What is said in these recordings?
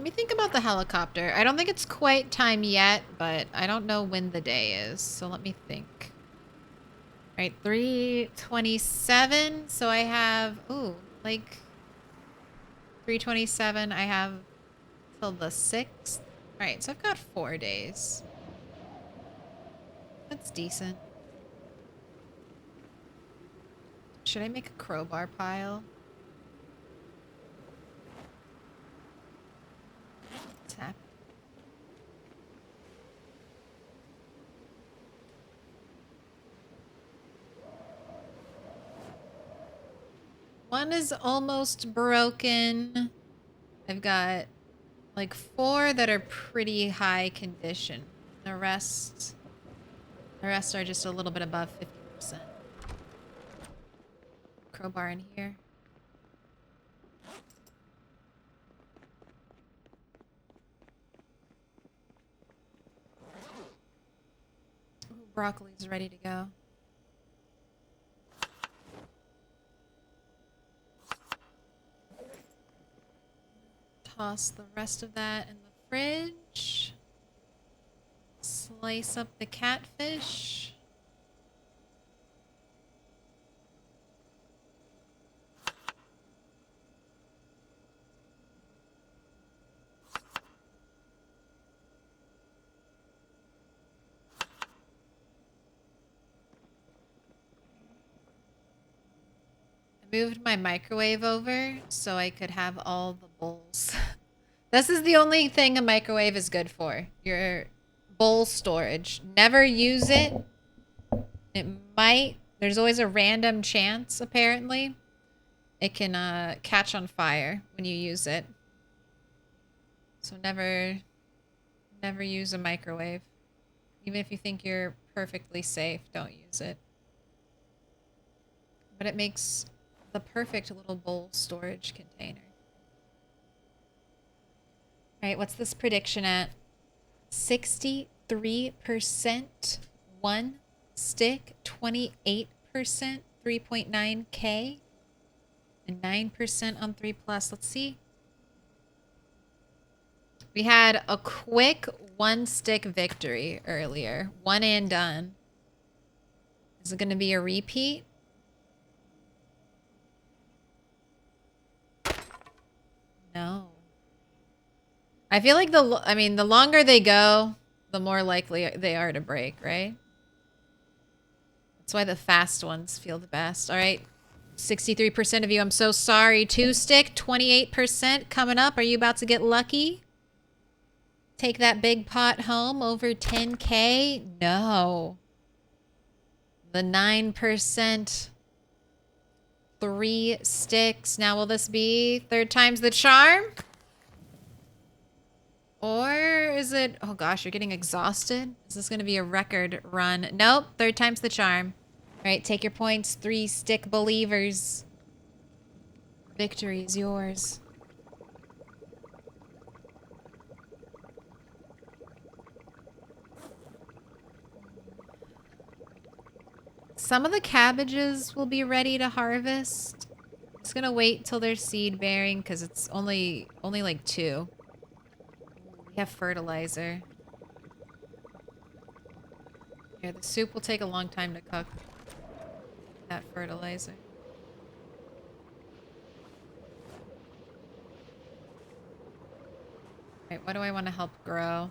me think about the helicopter. I don't think it's quite time yet, but I don't know when the day is. So let me think. All right, 3:27. So I have, ooh, like 3:27. I have till the 6th. All right, so I've got 4 days. That's decent. Should I make a crowbar pile? What's happening? One is almost broken. I've got like 4 that are pretty high condition. The rest are just a little bit above 50%. Crowbar in here. Ooh, broccoli's ready to go. Toss the rest of that in the fridge. Slice up the catfish. I moved my microwave over so I could have all the bowls. This is the only thing a microwave is good for. Your bowl storage. Never use it. It might, there's always a random chance, apparently. It can catch on fire when you use it. So never use a microwave. Even if you think you're perfectly safe, don't use it. But it makes the perfect little bowl storage container. All right, what's this prediction at? 63% one stick, 28%, 3.9K, and 9% on 3+. Let's see. We had a quick 1-stick victory earlier. One and done. Is it going to be a repeat? No. I feel like the longer they go, the more likely they are to break, right? That's why the fast ones feel the best. All right. 63% of you, I'm so sorry. 2-stick, 28% coming up. Are you about to get lucky? Take that big pot home over 10K? No. The 9%. 3 sticks. Now will this be 3rd time's the charm? Or is it... Oh gosh, you're getting exhausted? Is this going to be a record run? Nope. 3rd time's the charm. All right, take your points. 3-stick believers. Victory is yours. Some of the cabbages will be ready to harvest. I'm just gonna wait till they're seed bearing because it's only like 2. We have fertilizer. Yeah, the soup will take a long time to cook. That fertilizer. Right, what do I want to help grow?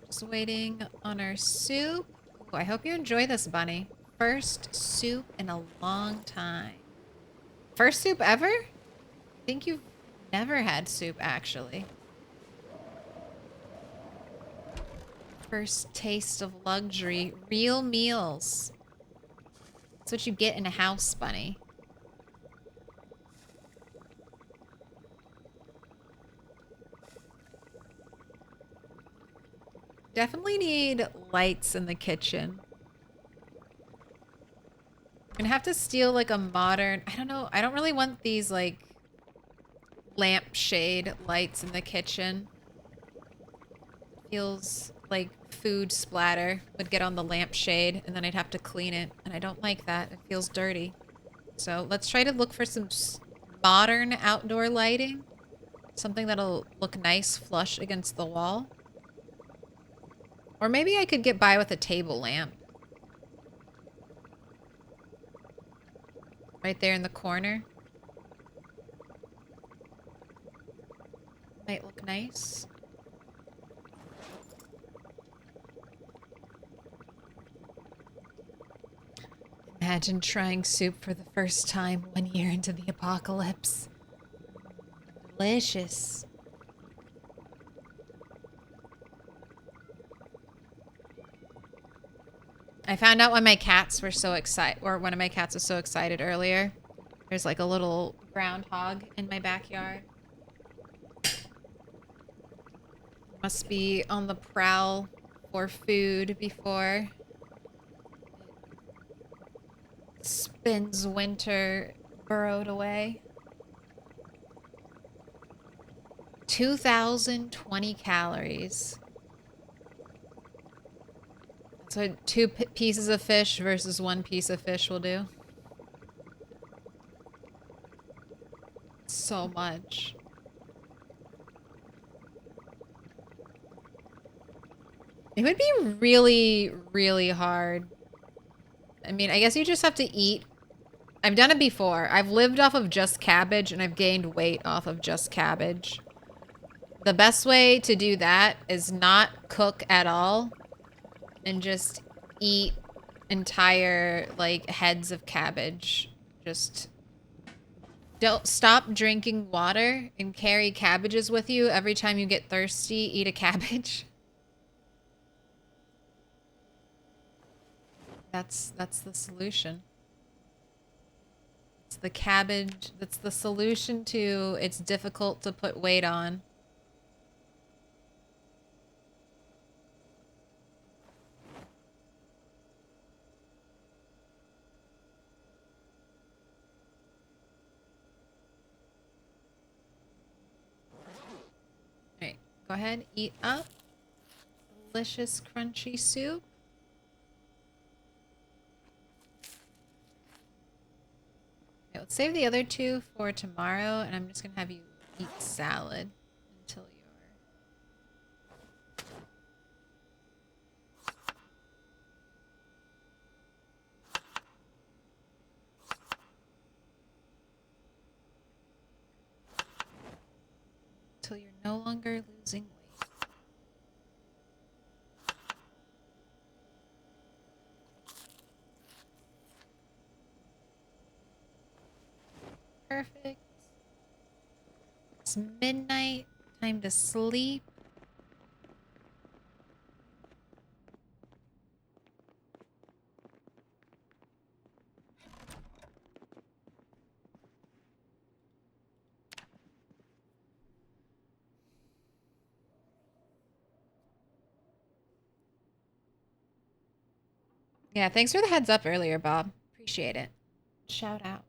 Just waiting on our soup. Ooh, I hope you enjoy this, bunny. First soup in a long time. First soup ever? I think you've never had soup, actually. First taste of luxury. Real meals. That's what you get in a house, bunny. Definitely need lights in the kitchen. gonna have to steal like a modern, I don't know, I don't really want these like lampshade lights in the kitchen. Feels like food splatter would get on the lampshade and then I'd have to clean it. And I don't like that. It feels dirty. So let's try to look for some modern outdoor lighting. Something that'll look nice flush against the wall. Or maybe I could get by with a table lamp. Right there in the corner. Might look nice. Imagine trying soup for the first time 1 year into the apocalypse. Delicious. I found out why my cats were so excited, or one of my cats was so excited earlier. There's like a little groundhog in my backyard. Must be on the prowl for food before it spends winter burrowed away. 2,020 calories. That's what two pieces of fish versus one piece of fish will do. So much. It would be really, really hard. I mean, I guess you just have to eat. I've done it before. I've lived off of just cabbage and I've gained weight off of just cabbage. The best way to do that is not cook at all and just eat entire, like, heads of cabbage. Just don't stop drinking water and carry cabbages with you. Every time you get thirsty, eat a cabbage. That's the solution. It's the cabbage. That's the solution to it's difficult to put weight on. Alright, go ahead, eat up. Delicious crunchy soup. Okay, let's save the other two for tomorrow, and I'm just gonna have you eat salad until you're no longer losing weight. Perfect. It's midnight. Time to sleep. Yeah, thanks for the heads up earlier, Bob. Appreciate it. Shout out.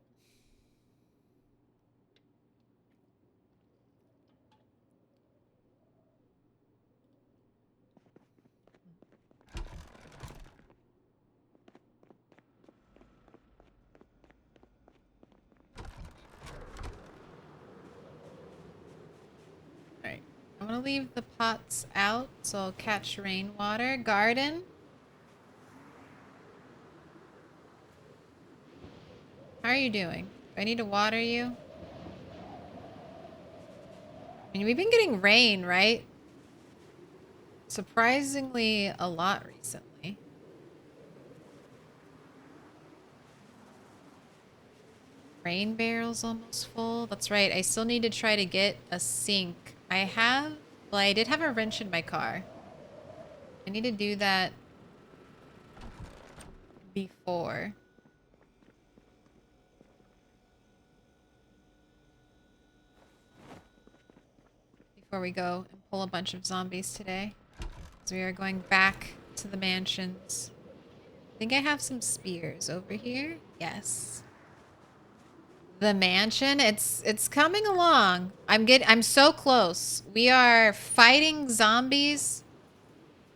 Alright. I'm gonna leave the pots out so I'll catch rainwater. Garden. How are you doing? Do I need to water you? I mean, we've been getting rain, right? Surprisingly a lot recently. Rain barrel's almost full. That's right. I still need to try to get a sink. Well, I did have a wrench in my car. I need to do that before. Before we go and pull a bunch of zombies today. So we are going back to the mansions. think I have some spears over here. Yes. The mansion, it's coming along. I'm so close. We are fighting zombies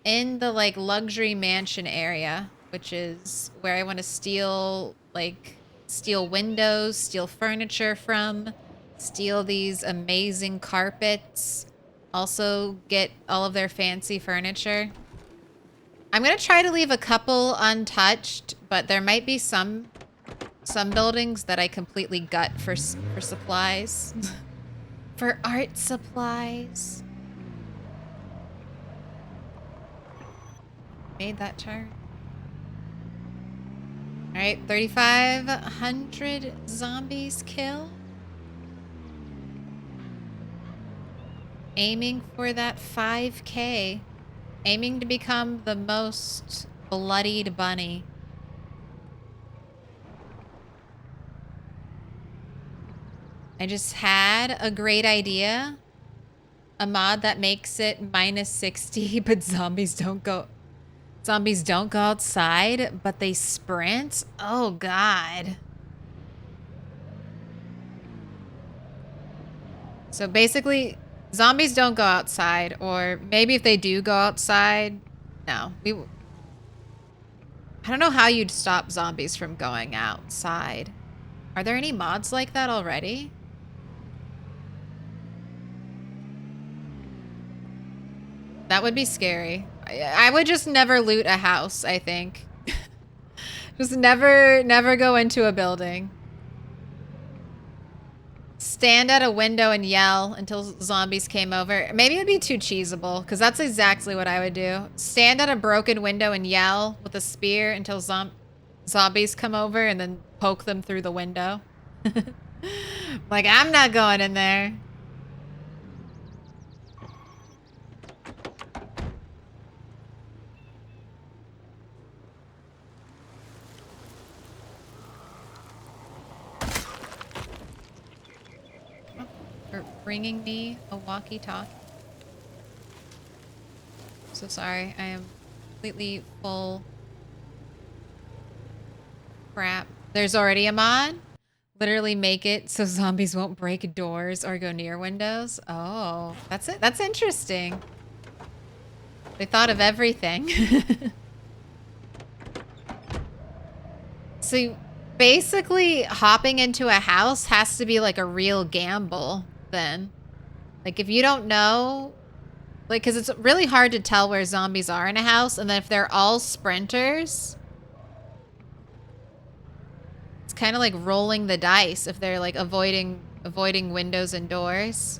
in the like luxury mansion area, which is where I want to steal windows, steal furniture from, steal these amazing carpets, also get all of their fancy furniture. I'm going to try to leave a couple untouched, but there might be some buildings that I completely gut for supplies. For art supplies. Made that turn. All right, 3,500 zombies killed. Aiming for that 5K. Aiming to become the most bloodied bunny. I just had a great idea. A mod that makes it -60, but zombies don't go outside, but they sprint. Oh God. So basically, zombies don't go outside, or maybe if they do go outside, no. I don't know how you'd stop zombies from going outside. Are there any mods like that already? That would be scary. I would just never loot a house, I think. Just never go into a building. Stand at a window and yell until zombies came over. Maybe it'd be too cheesable, because that's exactly what I would do. Stand at a broken window and yell with a spear until zombies come over and then poke them through the window. Like, I'm not going in there. For bringing me a walkie-talkie. So sorry, I am completely full. Crap. There's already a mod? Literally make it so zombies won't break doors or go near windows? Oh, that's it. That's interesting. They thought of everything. So basically hopping into a house has to be like a real gamble then. Like if you don't know, like, because it's really hard to tell where zombies are in a house, and then if they're all sprinters, it's kind of like rolling the dice if they're like avoiding windows and doors.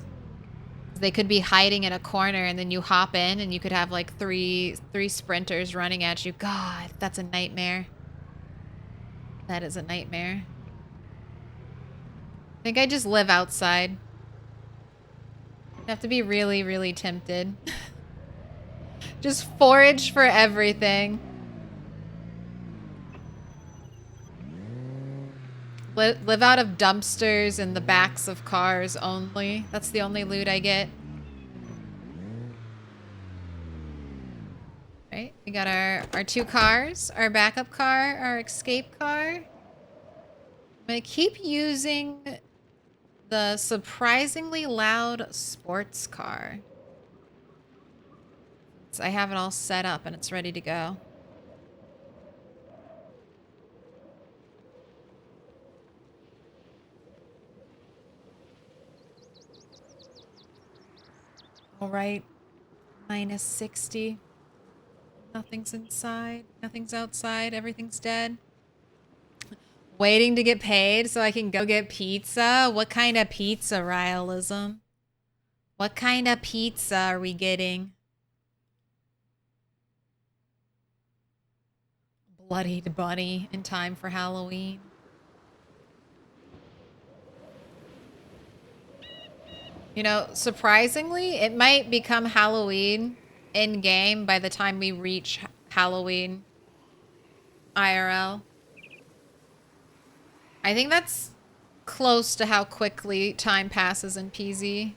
They could be hiding in a corner, and then you hop in and you could have like three sprinters running at you. God, that's a nightmare. That is a nightmare. I think I just live outside. You have to be really, really tempted. Just forage for everything. Live out of dumpsters and the backs of cars only. That's the only loot I get. Right, we got our 2 cars, our backup car, our escape car. I'm gonna keep using the surprisingly loud sports car. So I have it all set up and it's ready to go. All right, -60. Nothing's inside, nothing's outside, everything's dead. Waiting to get paid so I can go get pizza? What kind of pizza, Ryalism? What kind of pizza are we getting? Bloodied bunny in time for Halloween. You know, surprisingly, it might become Halloween in-game by the time we reach Halloween IRL. I think that's close to how quickly time passes in PZ.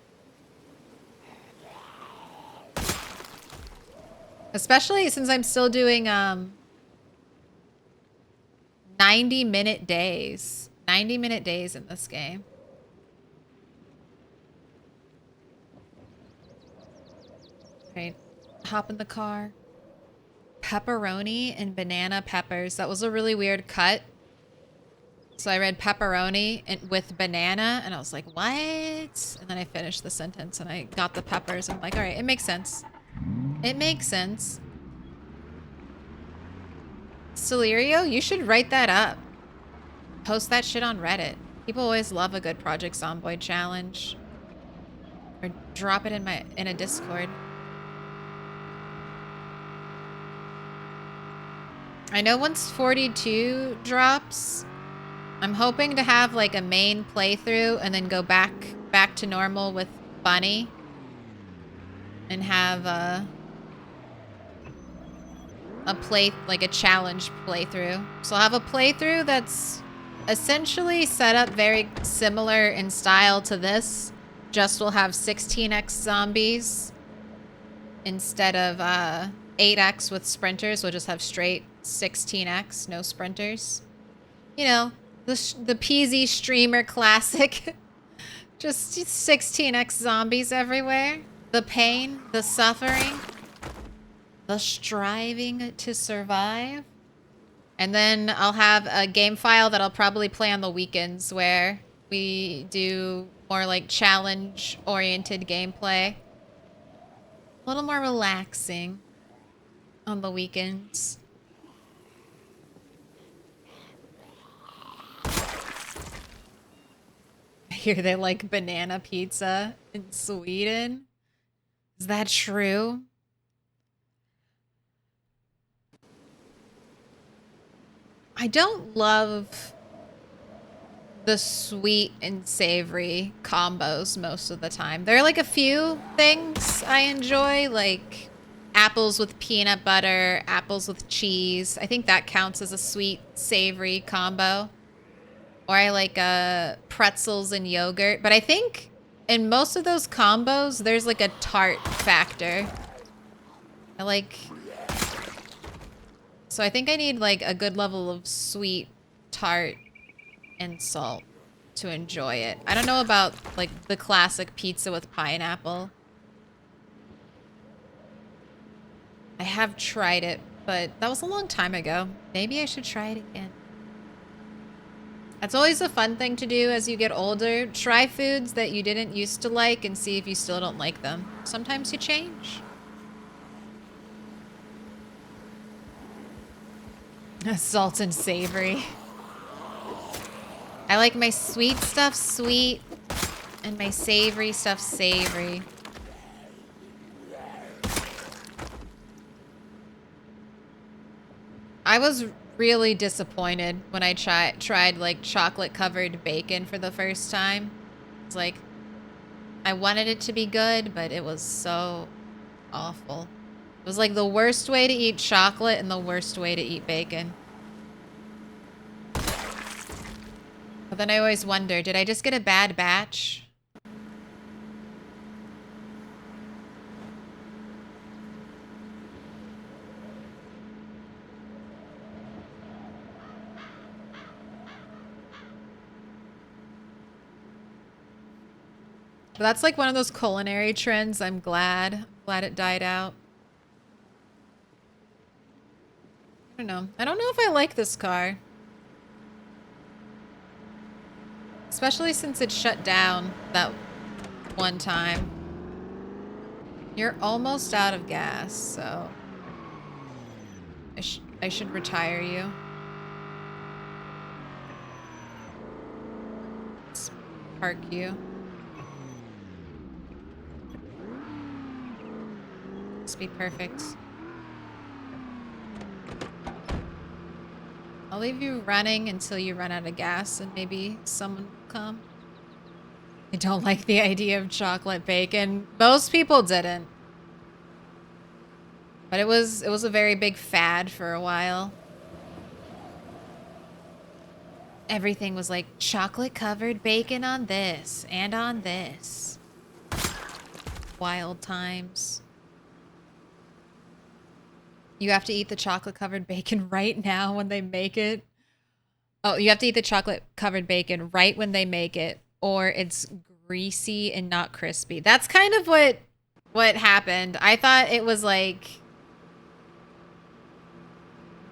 Especially since I'm still doing 90-minute days. 90-minute days in this game. Right. Hop in the car. Pepperoni and banana peppers. That was a really weird cut. So I read pepperoni and with banana, and I was like, what? And then I finished the sentence, and I got the peppers. I'm like, all right, it makes sense. It makes sense. Celerio, you should write that up. Post that shit on Reddit. People always love a good Project Zomboid challenge. Or drop it in a Discord. I know once 42 drops, I'm hoping to have like a main playthrough and then go back to normal with Bunny and have a challenge playthrough. So I'll have a playthrough that's essentially set up very similar in style to this, just we'll have 16x zombies instead of 8x with sprinters. We'll just have straight 16x, no sprinters. You know, the PZ streamer classic. Just 16x zombies everywhere. The pain, the suffering, the striving to survive. And then I'll have a game file that I'll probably play on the weekends where we do more like challenge-oriented gameplay. A little more relaxing on the weekends. I hear they like banana pizza in Sweden. Is that true? I don't love the sweet and savory combos most of the time. There are like a few things I enjoy, like apples with peanut butter, apples with cheese. I think that counts as a sweet savory combo. Or I like pretzels and yogurt. But I think in most of those combos, there's like a tart factor. So I think I need like a good level of sweet, tart, and salt to enjoy it. I don't know about like the classic pizza with pineapple. I have tried it, but that was a long time ago. Maybe I should try it again. That's always a fun thing to do as you get older. Try foods that you didn't used to like and see if you still don't like them. Sometimes you change. Salt and savory. I like my sweet stuff sweet and my savory stuff savory. I was really disappointed when I tried like chocolate covered bacon for the first time. It's like, I wanted it to be good, but it was so awful. It was like the worst way to eat chocolate and the worst way to eat bacon. But then I always wonder, did I just get a bad batch? But that's like one of those culinary trends. I'm glad it died out. I don't know. I don't know if I like this car. Especially since it shut down that one time. You're almost out of gas, so I should retire you. Let's park you. This be perfect. I'll leave you running until you run out of gas and maybe someone will come. I don't like the idea of chocolate bacon. Most people didn't. But it was a very big fad for a while. Everything was like chocolate covered bacon on this and on this. Wild times. You have to eat the chocolate covered bacon right now when they make it. Oh, you have to eat the chocolate covered bacon right when they make it, or it's greasy and not crispy. That's kind of what happened. I thought it was like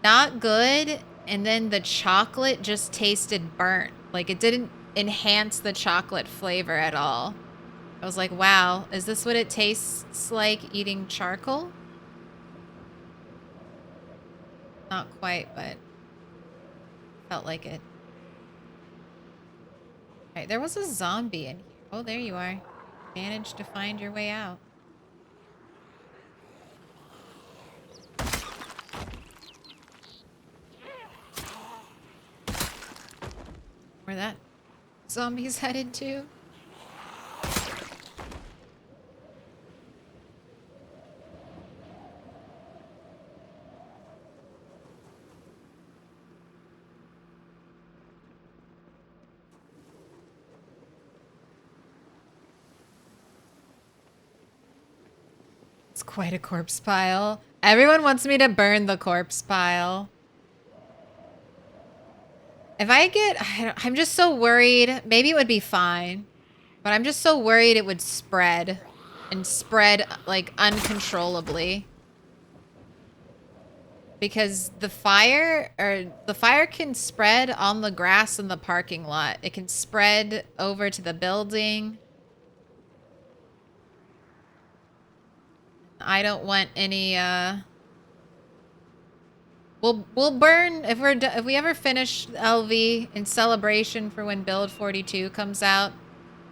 not good, and then the chocolate just tasted burnt. Like it didn't enhance the chocolate flavor at all. I was like, wow, is this what it tastes like eating charcoal? Not quite, but felt like it. All right, there was a zombie in here. Oh, there you are. Managed to find your way out. Where that zombie's headed to? It's quite a corpse pile. Everyone wants me to burn the corpse pile. If I get... I'm just so worried. Maybe it would be fine. But I'm just so worried it would spread. And spread, like, uncontrollably. Because the fire can spread on the grass in the parking lot. It can spread over to the building. I don't want any, We'll burn if we ever finish LV in celebration for when build 42 comes out.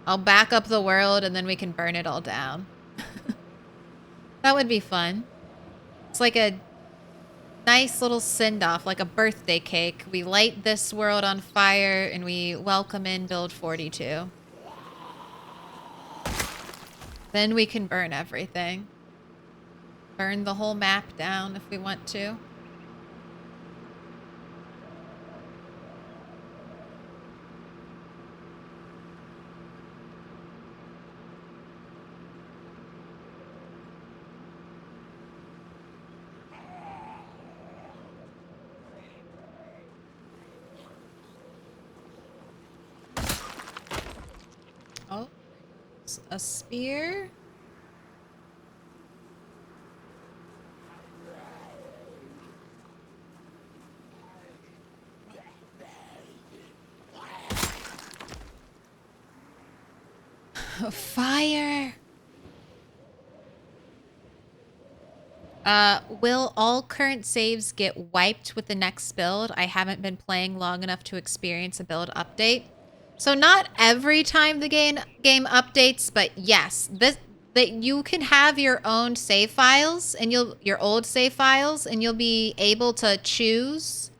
I'll back up the world and then we can burn it all down. That would be fun. It's like a nice little send-off, like a birthday cake. We light this world on fire and we welcome in build 42. Then we can burn everything. Burn the whole map down if we want to. Oh, a spear. Fire. Will all current saves get wiped with the next build? I haven't been playing long enough to experience a build update. So not every time the game updates, but yes, that you can have your own save files and your old save files, and you'll be able to choose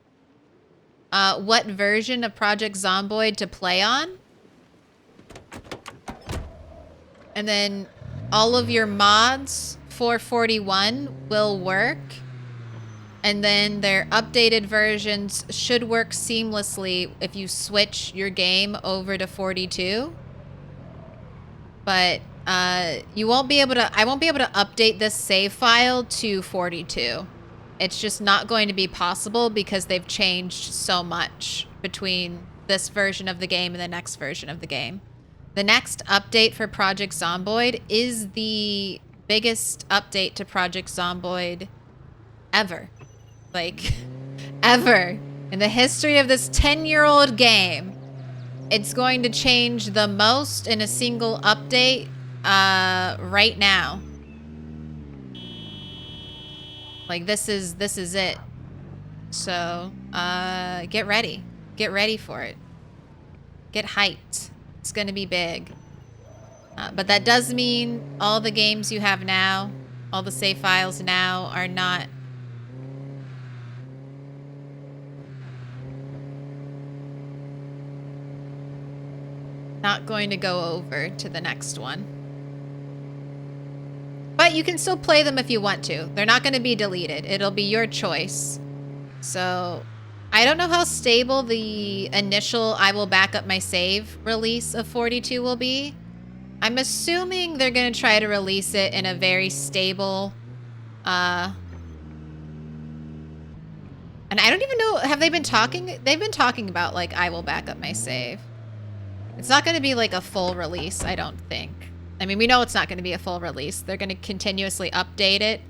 what version of Project Zomboid to play on. And then all of your mods for 41 will work. And then their updated versions should work seamlessly if you switch your game over to 42. But you won't be able to, I won't be able to update this save file to 42. It's just not going to be possible because they've changed so much between this version of the game and the next version of the game. The next update for Project Zomboid is the biggest update to Project Zomboid ever. Like, ever. In the history of this 10-year-old game. It's going to change the most in a single update right now. Like, this is it. So, get ready. Get ready for it. Get hyped. It's going to be big. But that does mean all the games you have now, all the save files now are not going to go over to the next one. But you can still play them if you want to. They're not going to be deleted. It'll be your choice. So I don't know how stable the initial I will back up my save release of 42 will be. I'm assuming they're going to try to release it in a very stable And I don't even know, have they been talking? They've been talking about, like, I will back up my save. It's not going to be, like, a full release, I don't think. I mean, we know it's not going to be a full release. They're going to continuously update it,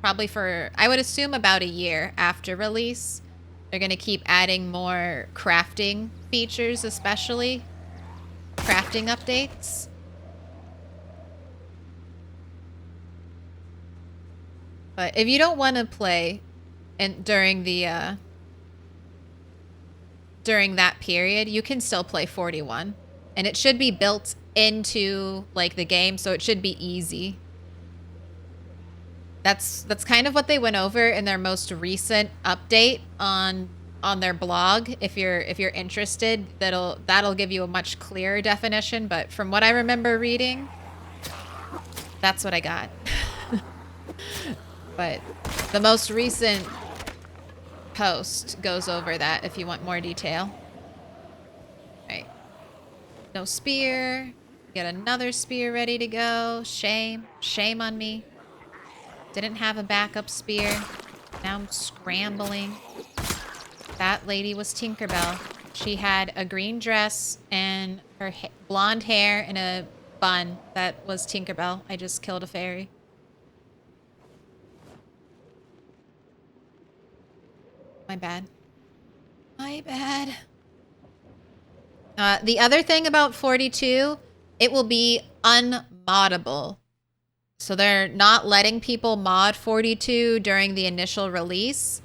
probably for, I would assume, about a year after release. They're going to keep adding more crafting features, especially. Crafting updates. But if you don't want to play during the during that period, you can still play 41. And it should be built into, like, the game, so it should be easy. That's kind of what they went over in their most recent update on their blog. If you're interested, that'll give you a much clearer definition, but from what I remember reading, that's what I got. But the most recent post goes over that if you want more detail. Right. No spear. Get another spear ready to go. Shame. Shame on me. Didn't have a backup spear. Now I'm scrambling. That lady was Tinkerbell. She had a green dress and her blonde hair in a bun. That was Tinkerbell. I just killed a fairy. My bad. My bad. The other thing about 42, it will be unmoddable. So they're not letting people mod 42 during the initial release,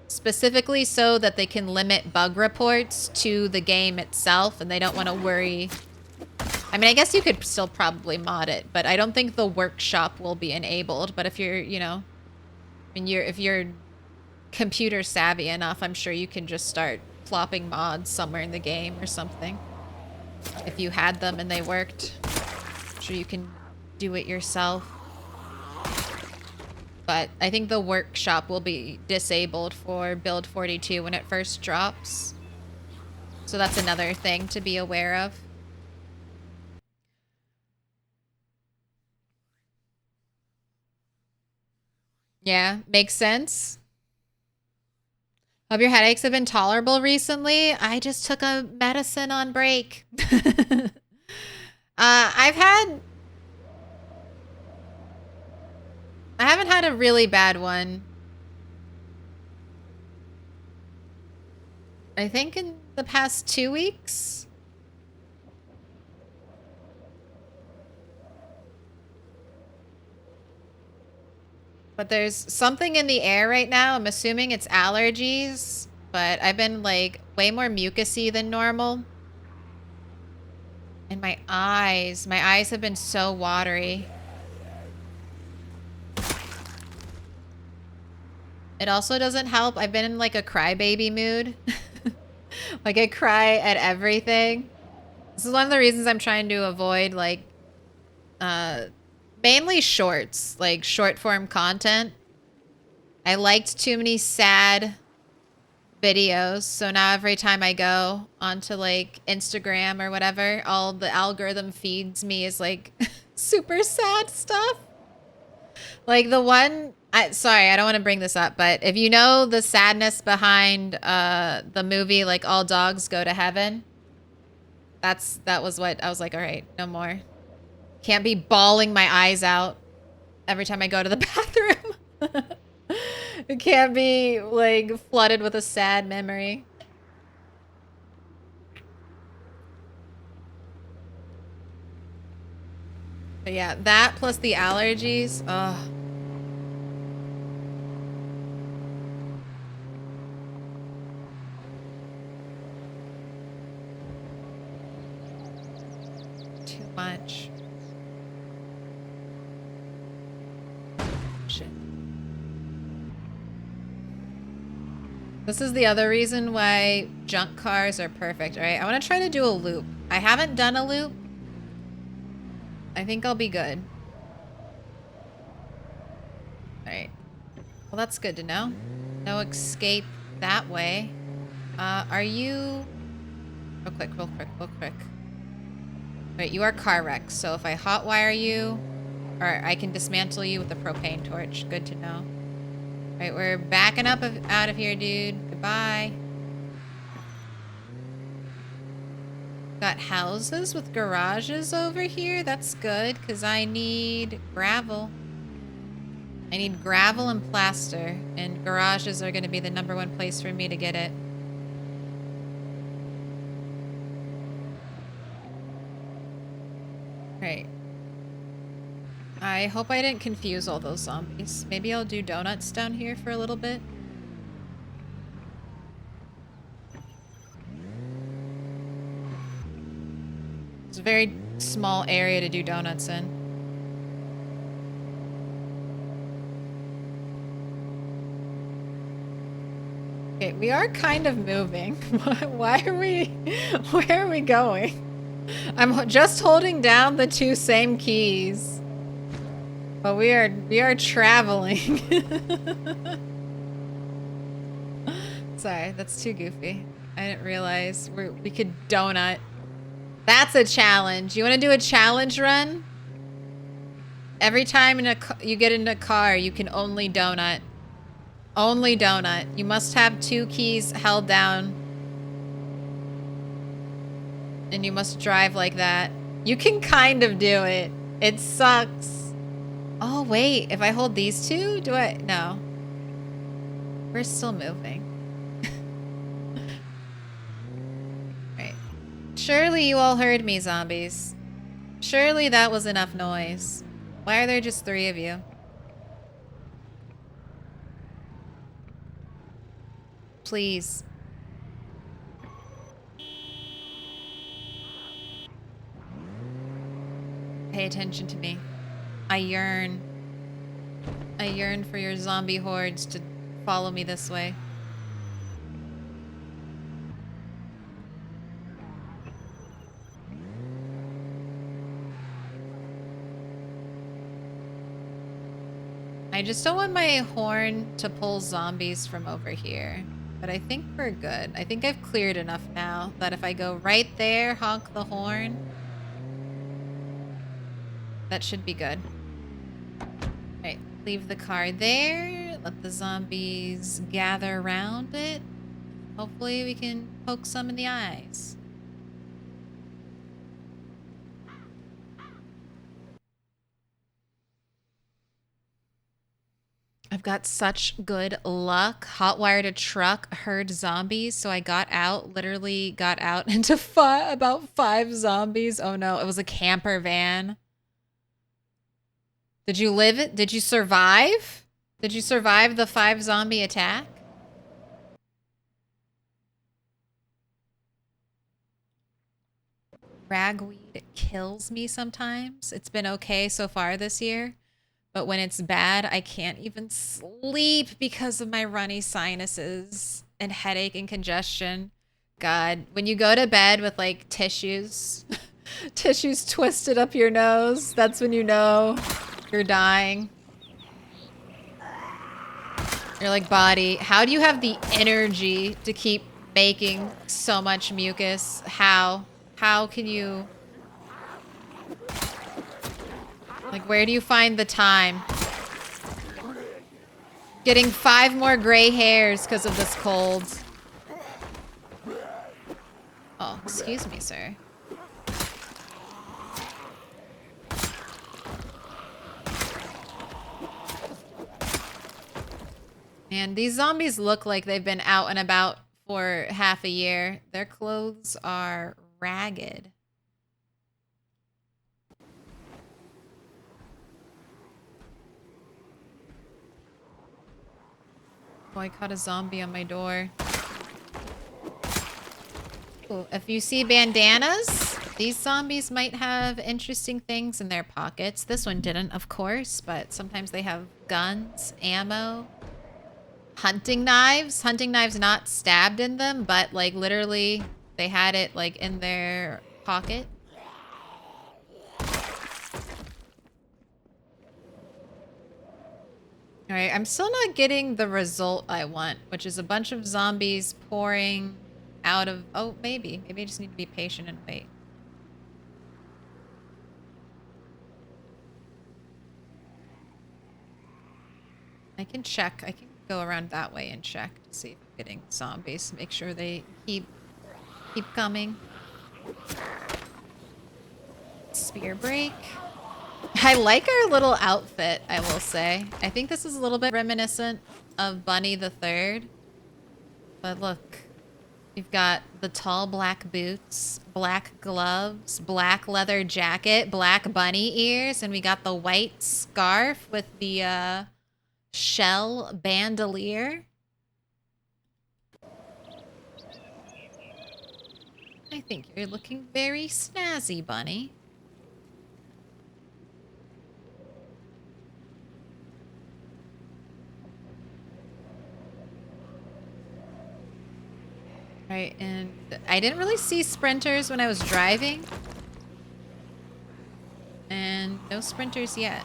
specifically so that they can limit bug reports to the game itself, and they don't want to worry. I mean, I guess you could still probably mod it, but I don't think the workshop will be enabled. But if you're, you know, I mean, if you're computer savvy enough, I'm sure you can just start plopping mods somewhere in the game or something. If you had them and they worked, I'm sure you can do it yourself. But I think the workshop will be disabled for build 42 when it first drops. So that's another thing to be aware of. Yeah, makes sense. Hope your headaches have been tolerable recently. I just took a medicine on break. I haven't had a really bad one. I think in the past 2 weeks. But there's something in the air right now. I'm assuming it's allergies, but I've been, like, way more mucusy than normal. And my eyes have been so watery. It also doesn't help. I've been in, like, a crybaby mood. Like, I cry at everything. This is one of the reasons I'm trying to avoid, like, mainly shorts, like short form content. I liked too many sad videos, so now every time I go onto, like, Instagram or whatever, all the algorithm feeds me is, like, super sad stuff. Like the one, sorry, I don't want to bring this up, but if you know the sadness behind the movie, like, All Dogs Go to Heaven, that was what I was like, all right, no more. Can't be bawling my eyes out every time I go to the bathroom. It can't be, like, flooded with a sad memory. But yeah, that plus the allergies. Ugh. Too much. Shit. This is the other reason why junk cars are perfect, right? I want to try to do a loop. I haven't done a loop. I think I'll be good. Alright. Well, that's good to know. No escape that way. Are you... Real quick. Wait, you are car wrecked, so if I hotwire you, or I can dismantle you with a propane torch. Good to know. Alright, we're backing up out of here, dude. Goodbye. Got houses with garages over here? That's good, because I need gravel. I need gravel and plaster, and garages are going to be the #1 place for me to get it. Right. I hope I didn't confuse all those zombies. Maybe I'll do donuts down here for a little bit. It's a very small area to do donuts in. Okay, we are kind of moving. Why are we... Where are we going? I'm just holding down the 2 same keys. But we are traveling. Sorry, that's too goofy. I didn't realize we could donut. That's a challenge. You want to do a challenge run? Every time you get in a car, you can only donut. Only donut. You must have 2 keys held down. And you must drive like that. You can kind of do it. It sucks. Oh, wait. If I hold these 2, do I? No. We're still moving. Right. Surely you all heard me, zombies. Surely that was enough noise. Why are there just 3 of you? Please. Pay attention to me. I yearn. I yearn for your zombie hordes to follow me this way. I just don't want my horn to pull zombies from over here. But I think we're good. I think I've cleared enough now that if I go right there, honk the horn, that should be good. Alright, leave the car there. Let the zombies gather around it. Hopefully we can poke some in the eyes. I've got such good luck. Hotwired a truck, heard zombies, so I got out, literally got out into about 5 zombies. Oh no, it was a camper van. Did you live it? Did you survive? Did you survive the 5 zombie attack? Ragweed kills me sometimes. It's been okay so far this year. But when it's bad, I can't even sleep because of my runny sinuses and headache and congestion. God, when you go to bed with like tissues, tissues twisted up your nose, that's when you know you're dying. You're like, body, how do you have the energy to keep making so much mucus? How? How can you... Like, where do you find the time? Getting 5 more gray hairs because of this cold. Oh, excuse me, sir. Man, these zombies look like they've been out and about for half a year. Their clothes are ragged. Oh, I caught a zombie on my door. Ooh, if you see bandanas, these zombies might have interesting things in their pockets. This one didn't, of course, but sometimes they have guns, ammo, hunting knives. Hunting knives not stabbed in them, but like literally they had it like in their pocket. Alright, I'm still not getting the result I want, which is a bunch of zombies pouring out of... Oh, maybe. Maybe I just need to be patient and wait. I can check. I can go around that way and check to see if I'm getting zombies. Make sure they keep coming. Spear break. I like our little outfit, I will say. I think this is a little bit reminiscent of Bunny the Third. But look, we've got the tall black boots, black gloves, black leather jacket, black bunny ears, and we got the white scarf with the shell bandolier. I think you're looking very snazzy, Bunny. Right, and I didn't really see sprinters when I was driving. And no sprinters yet.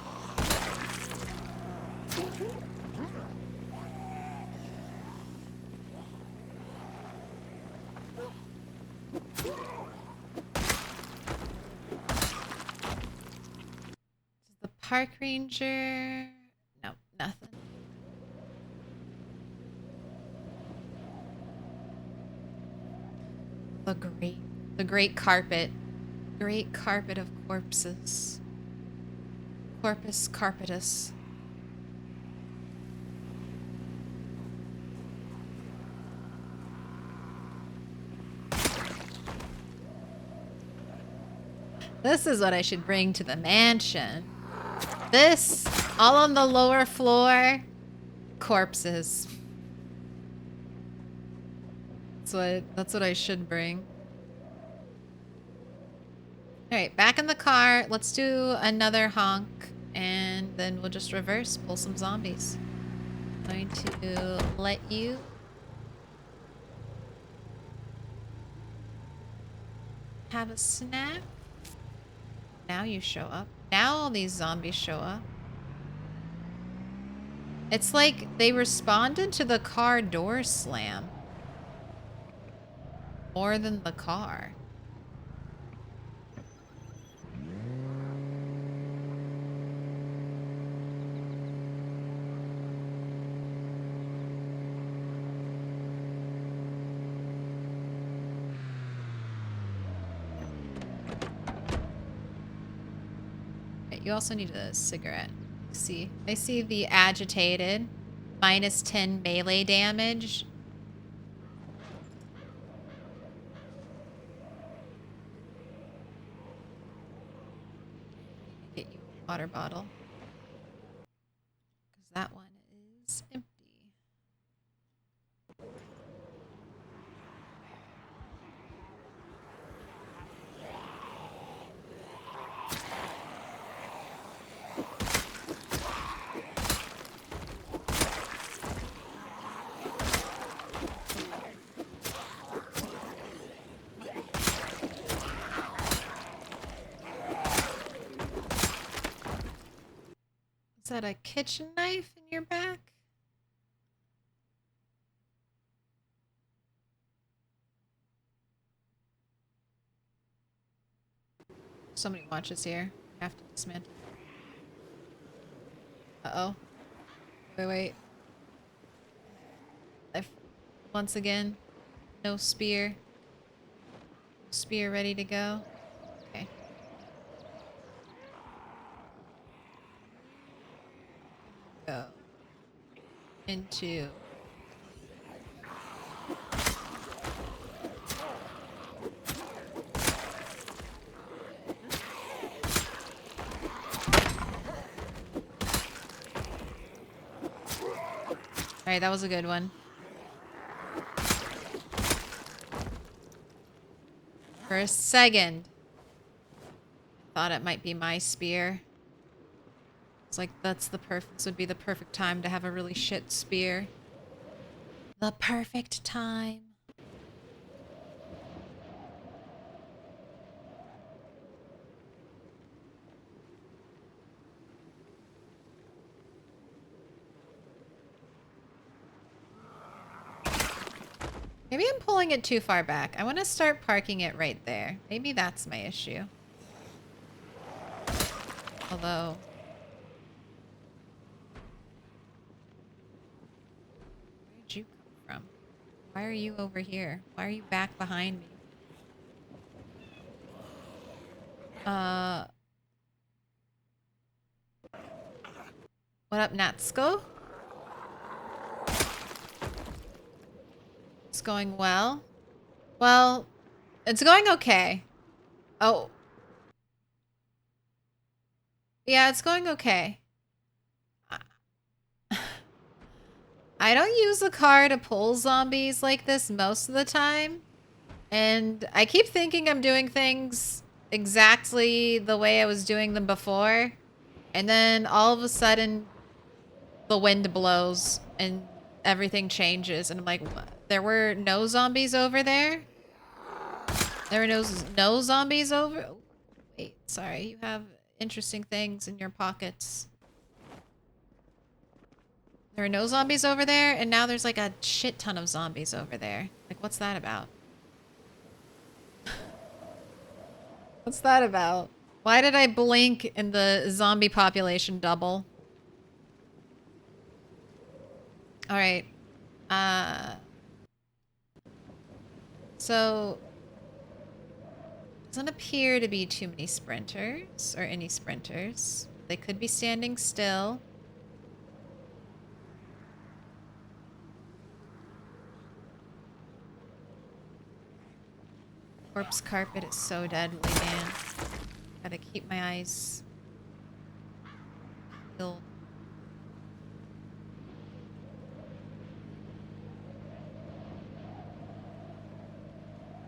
The park ranger. No, nothing. The great carpet. Great carpet of corpses. Corpus carpetus. This is what I should bring to the mansion. This, all on the lower floor, corpses. That's what I should bring. All right, back in the car. Let's do another honk, and then we'll just reverse, pull some zombies. I'm going to let you have a snack. Now you show up. Now all these zombies show up. It's like they responded to the car door slam. More than the car. You also need a cigarette. See, I see the agitated. Minus 10 melee damage. Get you a water bottle. Because that one is empty. Is that a kitchen knife in your back? Somebody watches here. I have to dismantle. Uh-oh. Wait. Once again, no spear. Spear ready to go. Okay. Go. Into. Alright, that was a good one. For a second, I thought it might be my spear. It's like this would be the perfect time to have a really shit spear. The perfect time. Maybe I'm pulling it too far back. I want to start parking it right there. Maybe that's my issue. Although... Why are you over here? Why are you back behind me? What up, Natsuko? It's going well. Well, it's going okay. Oh. Yeah, it's going okay. I don't use a car to pull zombies like this most of the time. And I keep thinking I'm doing things exactly the way I was doing them before. And then all of a sudden, the wind blows and everything changes. And I'm like, what? There were no zombies over there? There were no zombies over? Oh, wait, sorry. You have interesting things in your pockets. There are no zombies over there, and now there's like a shit ton of zombies over there. Like, what's that about? What's that about? Why did I blink and the zombie population double? Alright. So... doesn't appear to be too many sprinters, or any sprinters. They could be standing still. Corpse carpet is so deadly, man. Gotta keep my eyes peeled.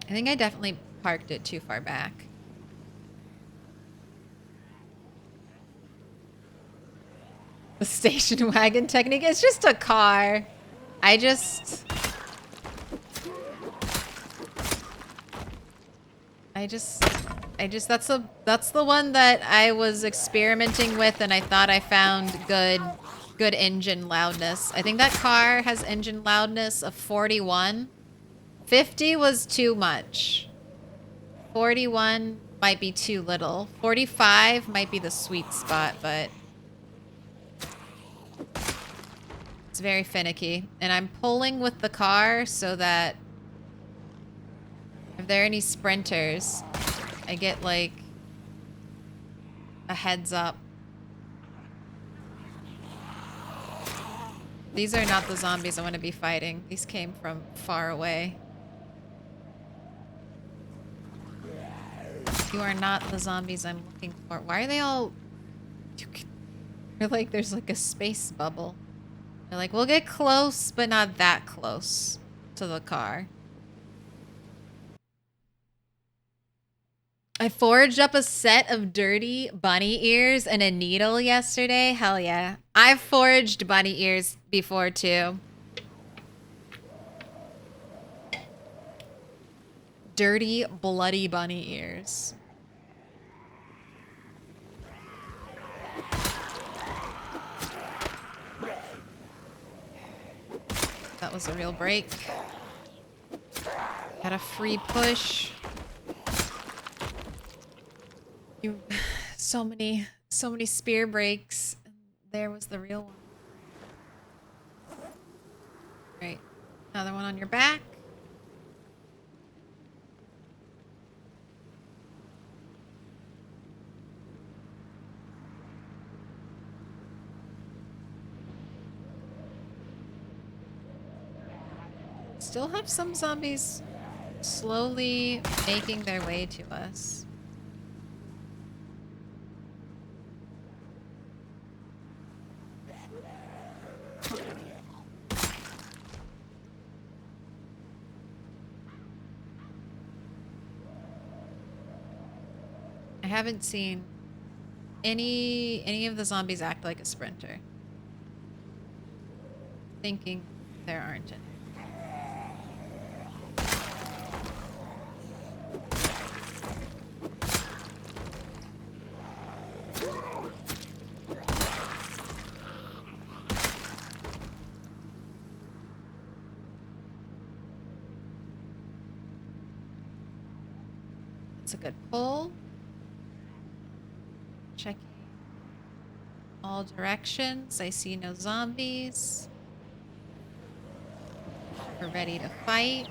I think I definitely parked it too far back. The station wagon technique? It's just a car. That's the one that I was experimenting with and I thought I found good engine loudness. I think that car has engine loudness of 41. 50 was too much. 41 might be too little. 45 might be the sweet spot, but it's very finicky. And I'm pulling with the car so that if there are any sprinters, I get like a heads up. These are not the zombies I want to be fighting. These came from far away. You are not the zombies I'm looking for. Why are they all... They're like, there's like a space bubble. They're like, we'll get close, but not that close to the car. I forged up a set of dirty bunny ears and a needle yesterday. Hell yeah. I've forged bunny ears before too. Dirty, bloody bunny ears. That was a real break. Got a free push. So many spear breaks. There was the real one. Right. Another one on your back. Still have some zombies slowly making their way to us. I haven't seen any of the zombies act like a sprinter. Thinking there aren't any. It's a good pull. Checking all directions. I see no zombies. We're ready to fight.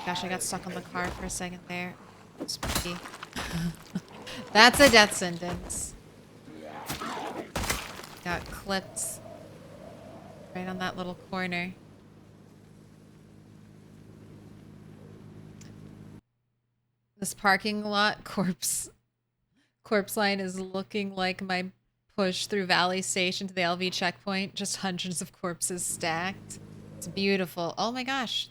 Gosh, I got stuck on the car for a second there. Spooky. That's a death sentence. Got clipped right on that little corner. This parking lot corpse line is looking like my push through Valley Station to the LV checkpoint. Just hundreds of corpses stacked. It's beautiful. Oh my gosh.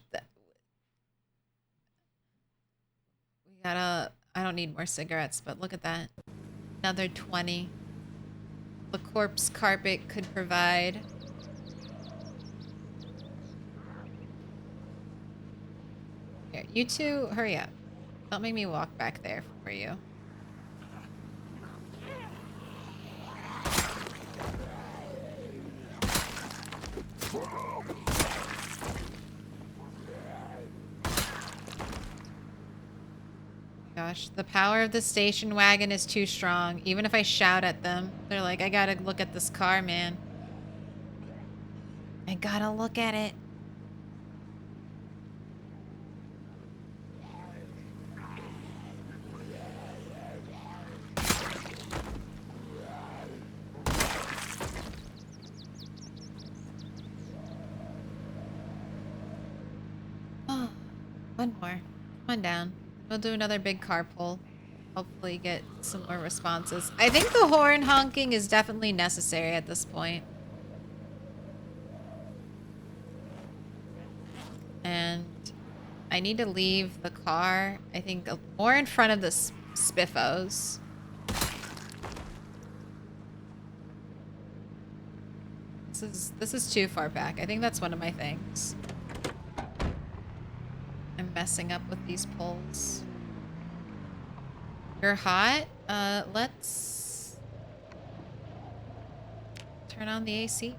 We gotta... I don't need more cigarettes, but look at that. Another 20. The corpse carpet could provide. Here, you two, hurry up. Don't make me walk back there for you. Gosh, the power of the station wagon is too strong. Even if I shout at them, they're like, I gotta look at this car, man. I gotta look at it. Oh, one more. Come on down. We'll do another big car pull. Hopefully get some more responses. I think the horn honking is definitely necessary at this point. And I need to leave the car, I think, more in front of the spiffos. This is too far back. I think that's one of my things. I'm messing up with these pulls. You're hot? Let's turn on the AC.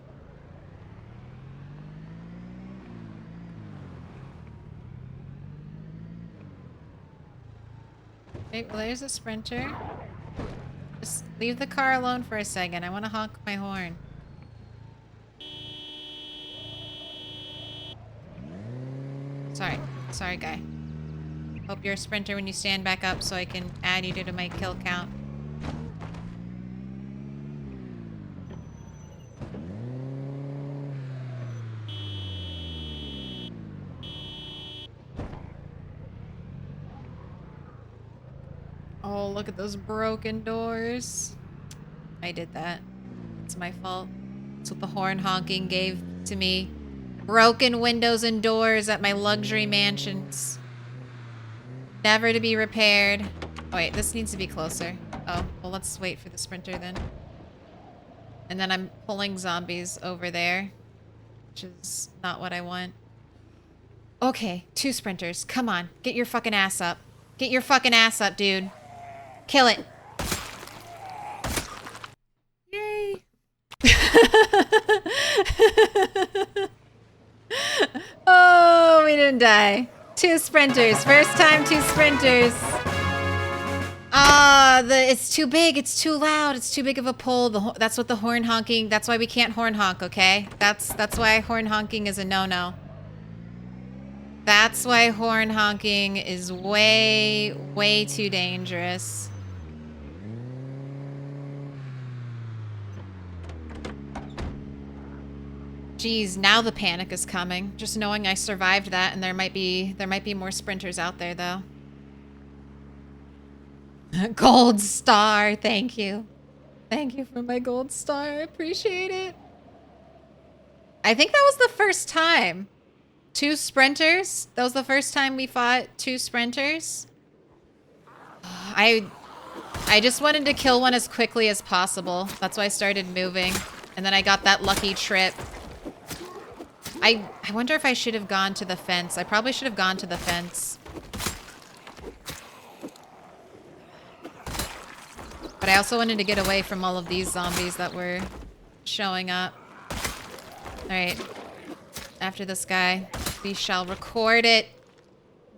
Wait, well, there's a sprinter. Just leave the car alone for a second. I want to honk my horn. Sorry, guy. Hope you're a sprinter when you stand back up so I can add you to my kill count. Oh, look at those broken doors. I did that. It's my fault. That's what the horn honking gave to me. Broken windows and doors at my luxury mansions. Never to be repaired. Oh, wait, this needs to be closer. Oh, well, let's wait for the sprinter then. And then I'm pulling zombies over there, which is not what I want. Okay, 2 sprinters. Come on, get your fucking ass up. Get your fucking ass up, dude. Kill it. Yay. Oh, we didn't die. 2 sprinters. First time 2 sprinters. It's too big. It's too loud. It's too big of a pull. That's what the horn honking. That's why we can't horn honk, okay? That's why horn honking is a no-no. That's why horn honking is way, way too dangerous. Geez, now the panic is coming. Just knowing I survived that, and there might be more sprinters out there, though. Gold star, thank you. Thank you for my gold star. I appreciate it. I think that was the first time. 2 sprinters? That was the first time we fought 2 sprinters? I just wanted to kill one as quickly as possible. That's why I started moving. And then I got that lucky trip. I wonder if I should have gone to the fence. I probably should have gone to the fence. But I also wanted to get away from all of these zombies that were showing up. Alright. After this guy, we shall record it.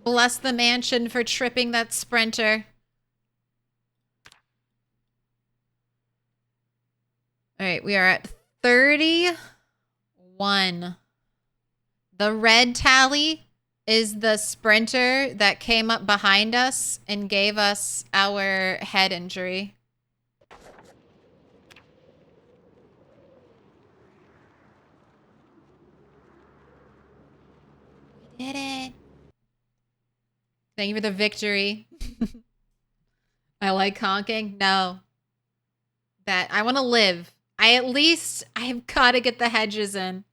Bless the mansion for tripping that sprinter. we are at 31. The red tally is the sprinter that came up behind us and gave us our head injury. We did it. Thank you for the victory. I like honking. No. That I want to live. I've got to get the hedges in.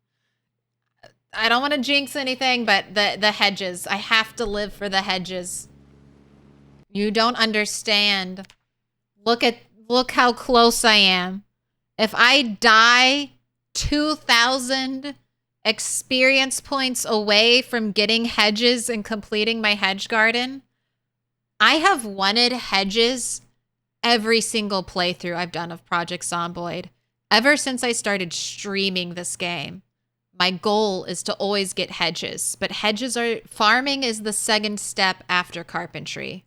I don't want to jinx anything, but the hedges. I have to live for the hedges. You don't understand. Look how close I am. If I die 2,000 experience points away from getting hedges and completing my hedge garden, I have wanted hedges every single playthrough I've done of Project Zomboid. Ever since I started streaming this game, my goal is to always get hedges. But farming is the second step after carpentry.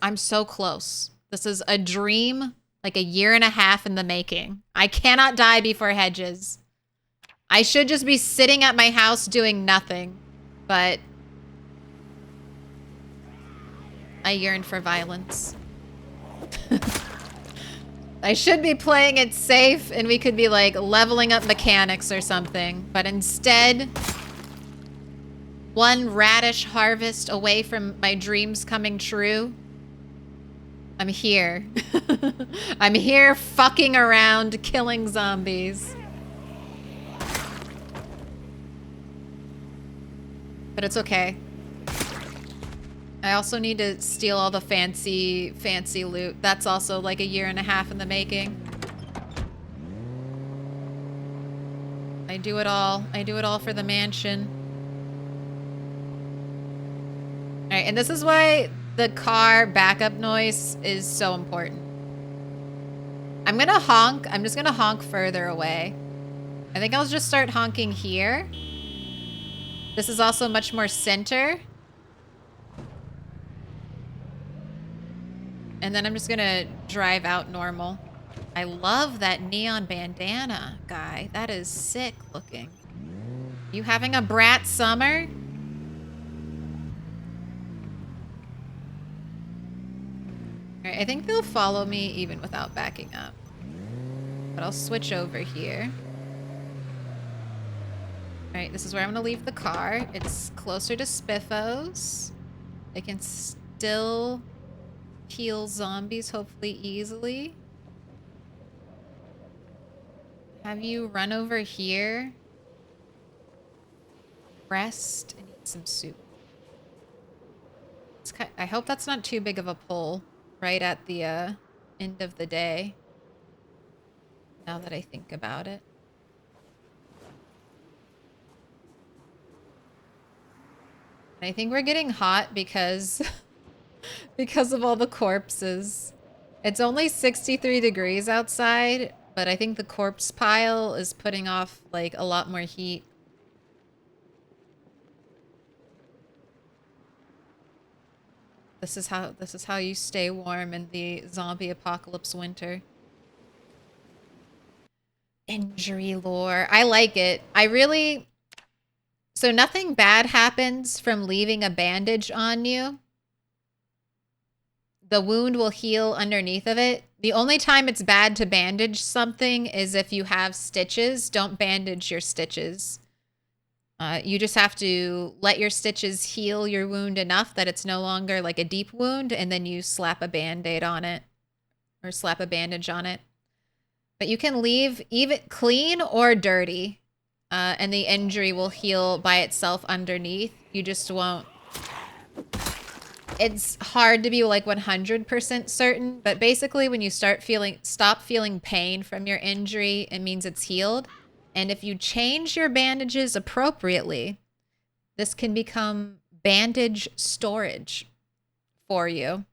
I'm so close. This is a dream, like a year and a half in the making. I cannot die before hedges. I should just be sitting at my house doing nothing, but I yearn for violence. I should be playing it safe and we could be like leveling up mechanics or something, but instead, one radish harvest away from my dreams coming true. I'm here. I'm here fucking around killing zombies. But it's okay. I also need to steal all the fancy loot. That's also like a year and a half in the making. I do it all. I do it all for the mansion. All right, and this is why the car backup noise is so important. I'm gonna honk. I'm just gonna honk further away. I think I'll just start honking here. This is also much more center. And then I'm just gonna drive out normal. I love that neon bandana, guy. That is sick looking. You having a brat summer? All right, I think they'll follow me even without backing up. But I'll switch over here. All right, this is where I'm gonna leave the car. It's closer to Spiffos. I can still kill zombies, hopefully easily. Have you run over here? Rest and eat some soup. I hope that's not too big of a pull right at the end of the day. Now that I think about it. I think we're getting hot because because of all the corpses. It's only 63 degrees outside, but I think the corpse pile is putting off like a lot more heat. This is how you stay warm in the zombie apocalypse winter. Injury lore. I like it. So nothing bad happens from leaving a bandage on you. The wound will heal underneath of it. The only time it's bad to bandage something is if you have stitches. Don't bandage your stitches. You just have to let your stitches heal your wound enough that it's no longer like a deep wound, and then you slap a Band-Aid on it. Or slap a bandage on it. But you can leave even clean or dirty. And the injury will heal by itself underneath. You just won't. It's hard to be like 100% certain, but basically when you stop feeling pain from your injury, it means it's healed. And if you change your bandages appropriately, this can become bandage storage for you.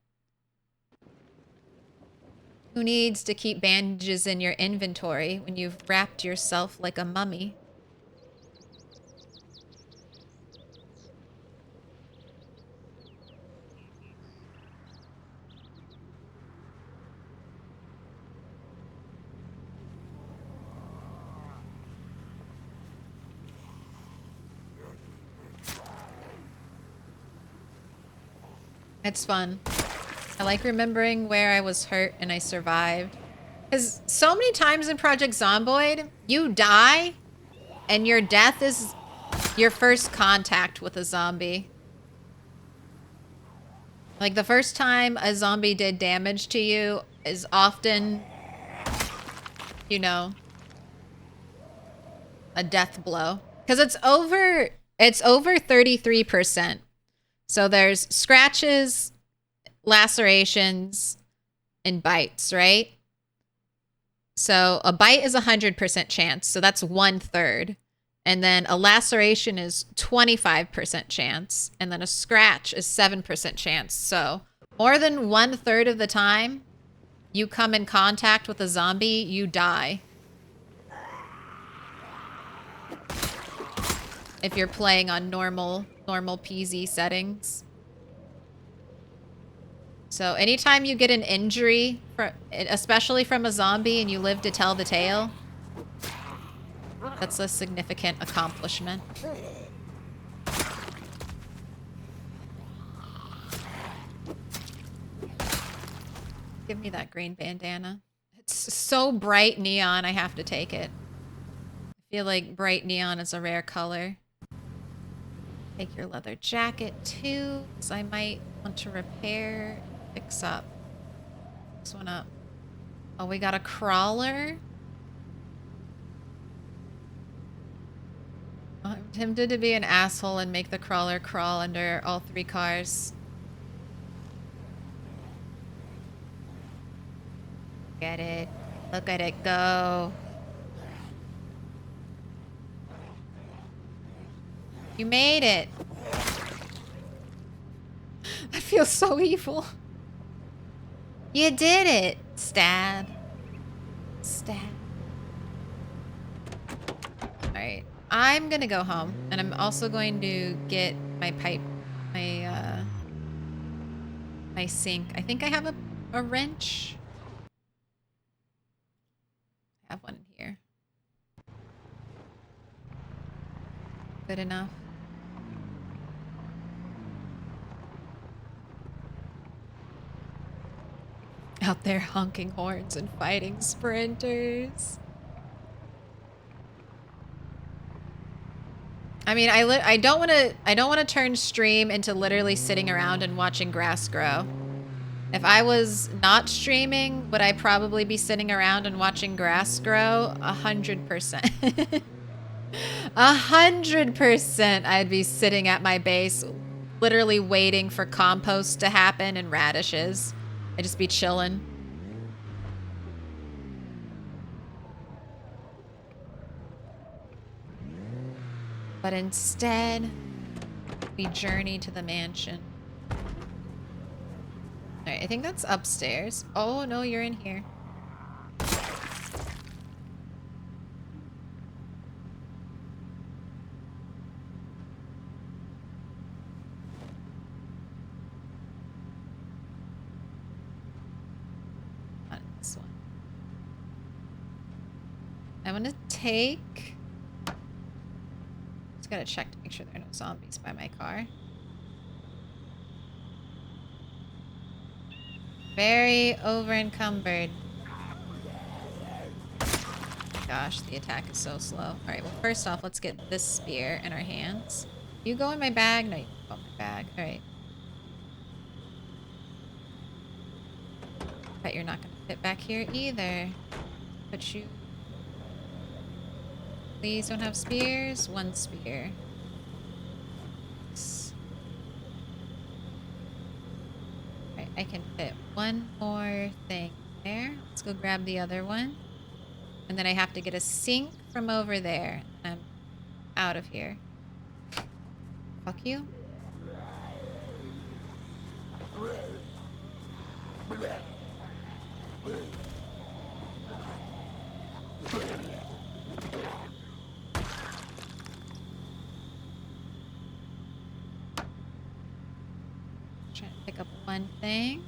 Who needs to keep bandages in your inventory when you've wrapped yourself like a mummy? It's fun. I like remembering where I was hurt and I survived. Because so many times in Project Zomboid, you die and your death is your first contact with a zombie. Like the first time a zombie did damage to you is often, you know, a death blow. Because it's over 33%. So there's scratches, lacerations, and bites, right? So a bite is 100% chance. So that's 1/3. And then a laceration is 25% chance. And then a scratch is 7% chance. So more than 1/3 of the time you come in contact with a zombie, you die. If you're playing on normal PZ settings. So anytime you get an injury, especially from a zombie, and you live to tell the tale, that's a significant accomplishment. Give me that green bandana. It's so bright neon, I have to take it. I feel like bright neon is a rare color. Take your leather jacket too, because I might want to repair, fix up. This one up. Oh, we got a crawler. I'm tempted to be an asshole and make the crawler crawl under all 3 cars. Get it. Look at it go. You made it. I feel so evil. You did it. Stab. Stab. Alright. I'm gonna go home. And I'm also going to get my pipe. My sink. I think I have a wrench. I have one in here. Good enough. Out there honking horns and fighting sprinters. I mean, I don't want to turn stream into literally sitting around and watching grass grow. If I was not streaming, would I probably be sitting around and watching grass grow? 100%. 100% I'd be sitting at my base, literally waiting for compost to happen and radishes. I'd just be chilling. But instead, we journey to the mansion. Alright, I think that's upstairs. Oh, no, you're in here. Not this one. I want to take... Just gotta check to make sure there are no zombies by my car. Very over-encumbered. Gosh, the attack is so slow. Alright, well, first off, let's get this spear in our hands. You go in my bag? No, you go in my bag. Alright. Bet you're not gonna fit back here either. But you... Please don't have spears. 1 spear. Alright, I can fit 1 more thing there. Let's go grab the other one. And then I have to get a sink from over there. I'm out of here. Fuck you. Trying to pick up 1 thing.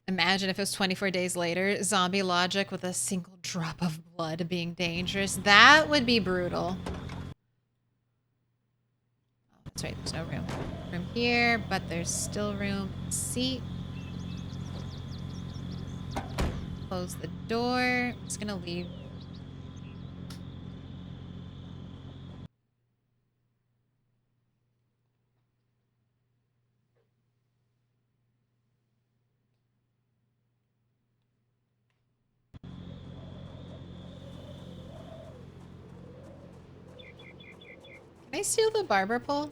Imagine if it was 24 days later, zombie logic with a single drop of blood being dangerous. That would be brutal. that's right. There's no room. Room here, but there's still room in the seat. Close the door. I'm just gonna leave. Can I steal the barber pole?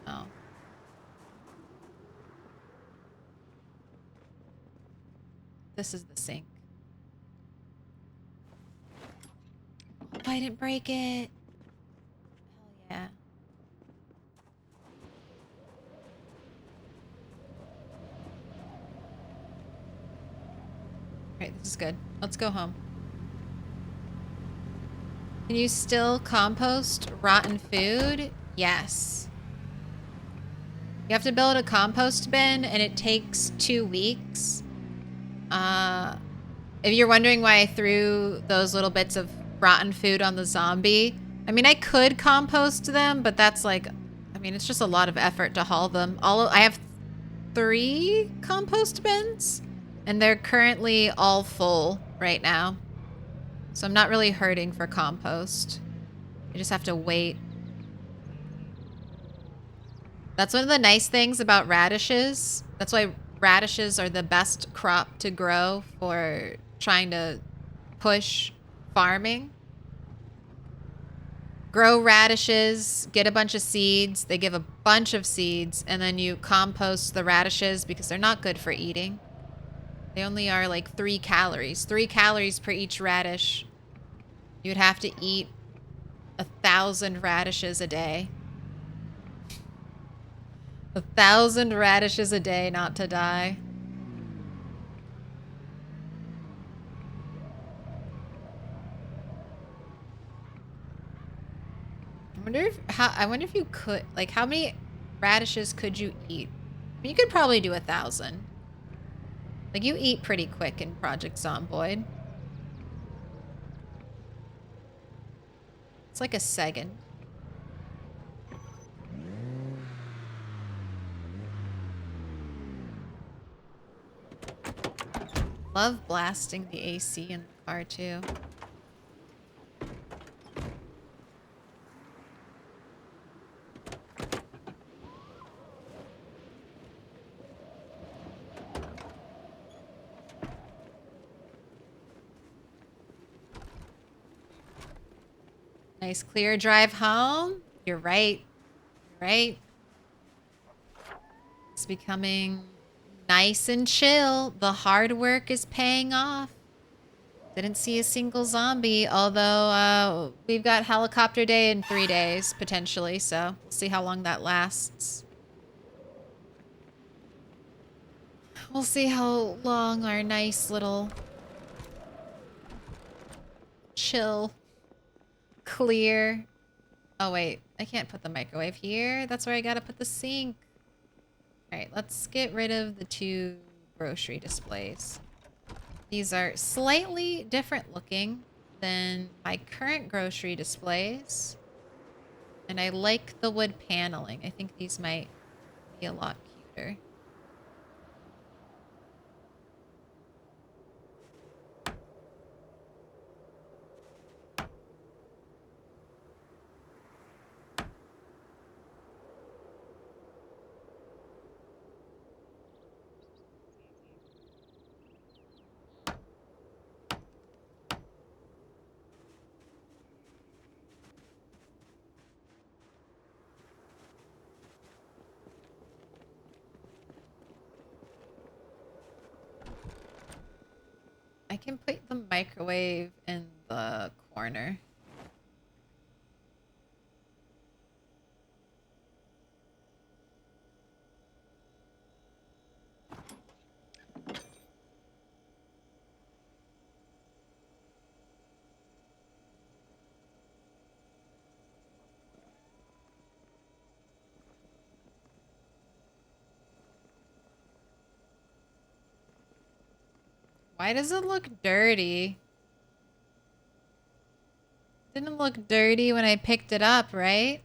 Oh. This is the sink. Oh, I didn't break it. Hell yeah. Alright, this is good. Let's go home. Can you still compost rotten food? Yes. You have to build a compost bin, and it takes 2 weeks. If you're wondering why I threw those little bits of rotten food on the zombie, I mean, I could compost them, but that's like, I mean, it's just a lot of effort to haul them. I have 3 compost bins, and they're currently all full right now. So I'm not really hurting for compost. I just have to wait. That's one of the nice things about radishes. That's why radishes are the best crop to grow for trying to push farming. Grow radishes, get a bunch of seeds. They give a bunch of seeds, and then you compost the radishes because they're not good for eating. They only are like 3 calories. 3 calories per each radish. You'd have to eat 1,000 radishes a day. 1,000 radishes a day not to die. I wonder if you could, like, how many radishes could you eat? I mean, you could probably do 1,000. Like, you eat pretty quick in Project Zomboid. It's like a second. Love blasting the AC in the car, too. Nice clear drive home. You're right. You're right. It's becoming nice and chill. The hard work is paying off. Didn't see a single zombie, although we've got helicopter day in 3 days, potentially, so we'll see how long that lasts. We'll see how long our nice little chill, clear... Oh, wait. I can't put the microwave here. That's where I gotta put the sink. Alright, let's get rid of the 2 grocery displays. These are slightly different looking than my current grocery displays. And I like the wood paneling. I think these might be a lot cuter. I can put the microwave in the corner. Why does it look dirty? Didn't look dirty when I picked it up, right?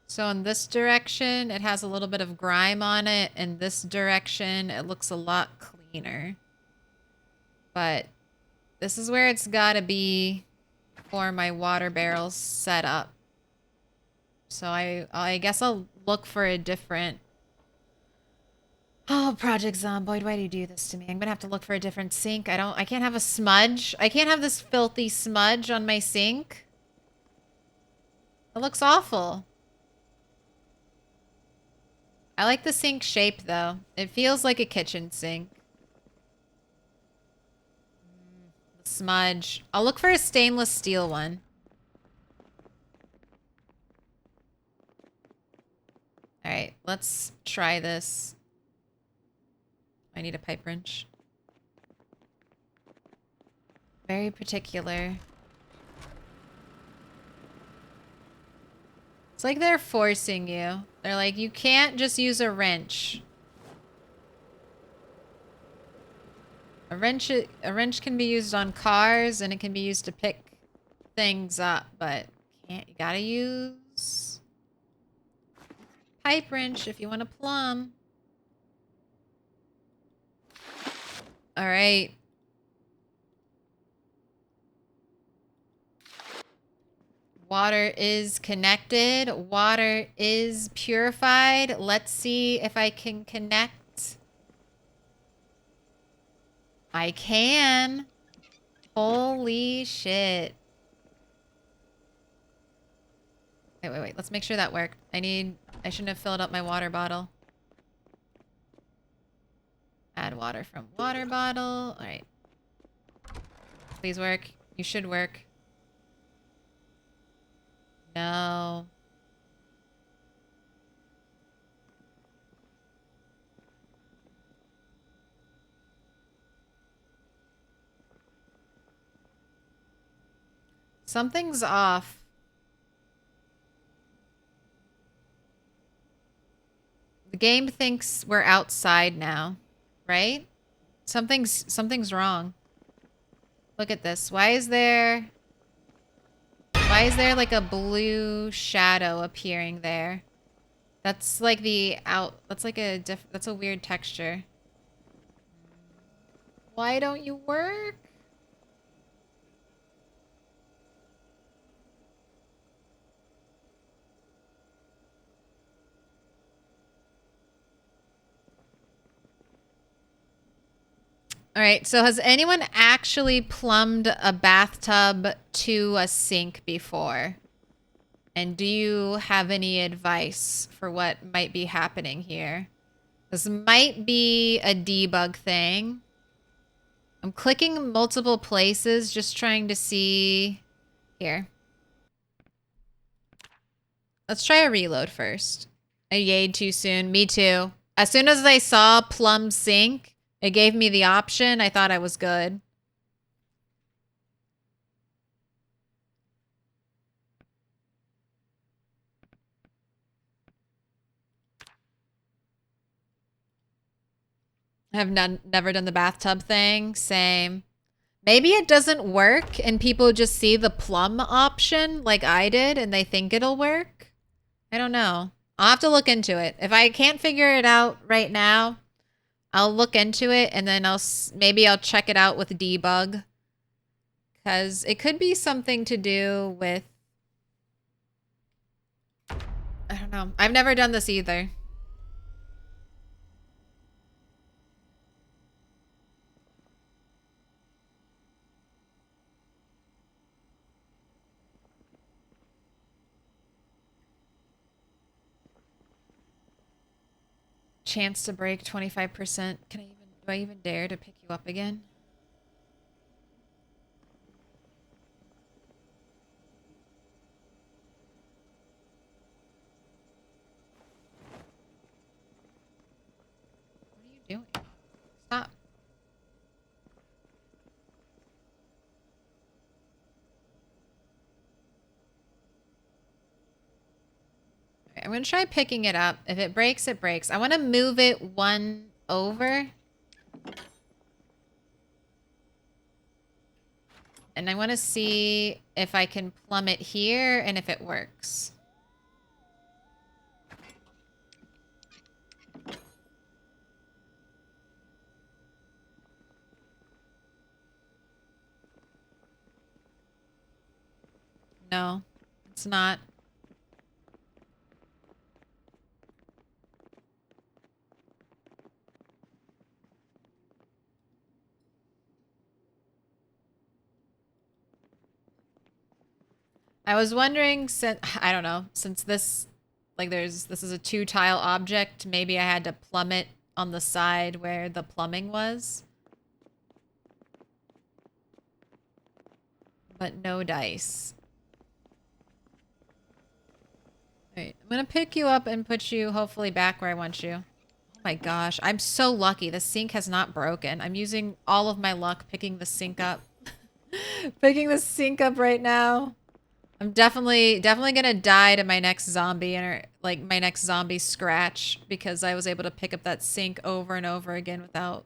So in this direction, it has a little bit of grime on it. In this direction, it looks a lot cleaner. But this is where it's gotta be for my water barrels set up. So I guess I'll look for a different... Oh, Project Zomboid, why do you do this to me? I'm gonna have to look for a different sink. I can't have a smudge. I can't have this filthy smudge on my sink. It looks awful. I like the sink shape, though. It feels like a kitchen sink. The smudge. I'll look for a stainless steel one. Alright, let's try this. I need a pipe wrench. Very particular. It's like they're forcing you. They're like, you can't just use a wrench. A wrench can be used on cars and it can be used to pick things up, but you gotta use pipe wrench if you want to plumb. All right. Water is connected. Water is purified. Let's see if I can connect. I can. Holy shit. Wait. Let's make sure that worked. I shouldn't have filled up my water bottle. Add water from water bottle. All right. Please work. You should work. No. Something's off. The game thinks we're outside now, right? Something's wrong. Look at this. Why is there like a blue shadow appearing there? That's like that's like that's a weird texture. Why don't you work? All right, so has anyone actually plumbed a bathtub to a sink before? And do you have any advice for what might be happening here? This might be a debug thing. I'm clicking multiple places, just trying to see... Here. Let's try a reload first. I yayed too soon. Me too. As soon as I saw plumb sink, it gave me the option. I thought I was good. I've never done the bathtub thing. Same. Maybe it doesn't work and people just see the plumb option like I did and they think it'll work. I don't know. I'll have to look into it. If I can't figure it out right now, I'll look into it and then maybe I'll check it out with debug. Because it could be something to do with... I don't know. I've never done this either. Chance to break 25%. Do I even dare to pick you up again? What are you doing? Stop. gonna try picking it up. If it breaks, it breaks. I want to move it one over. And I want to see if I can plumb it here and if it works. No, it's not. I was wondering, since I don't know, since this, like, this is a 2-tile object, maybe I had to plumb it on the side where the plumbing was. But no dice. Alright, I'm gonna pick you up and put you hopefully back where I want you. Oh my gosh, I'm so lucky. The sink has not broken. I'm using all of my luck picking the sink up. Picking the sink up right now. I'm definitely gonna die to my next zombie and like my next zombie scratch because I was able to pick up that sink over and over again without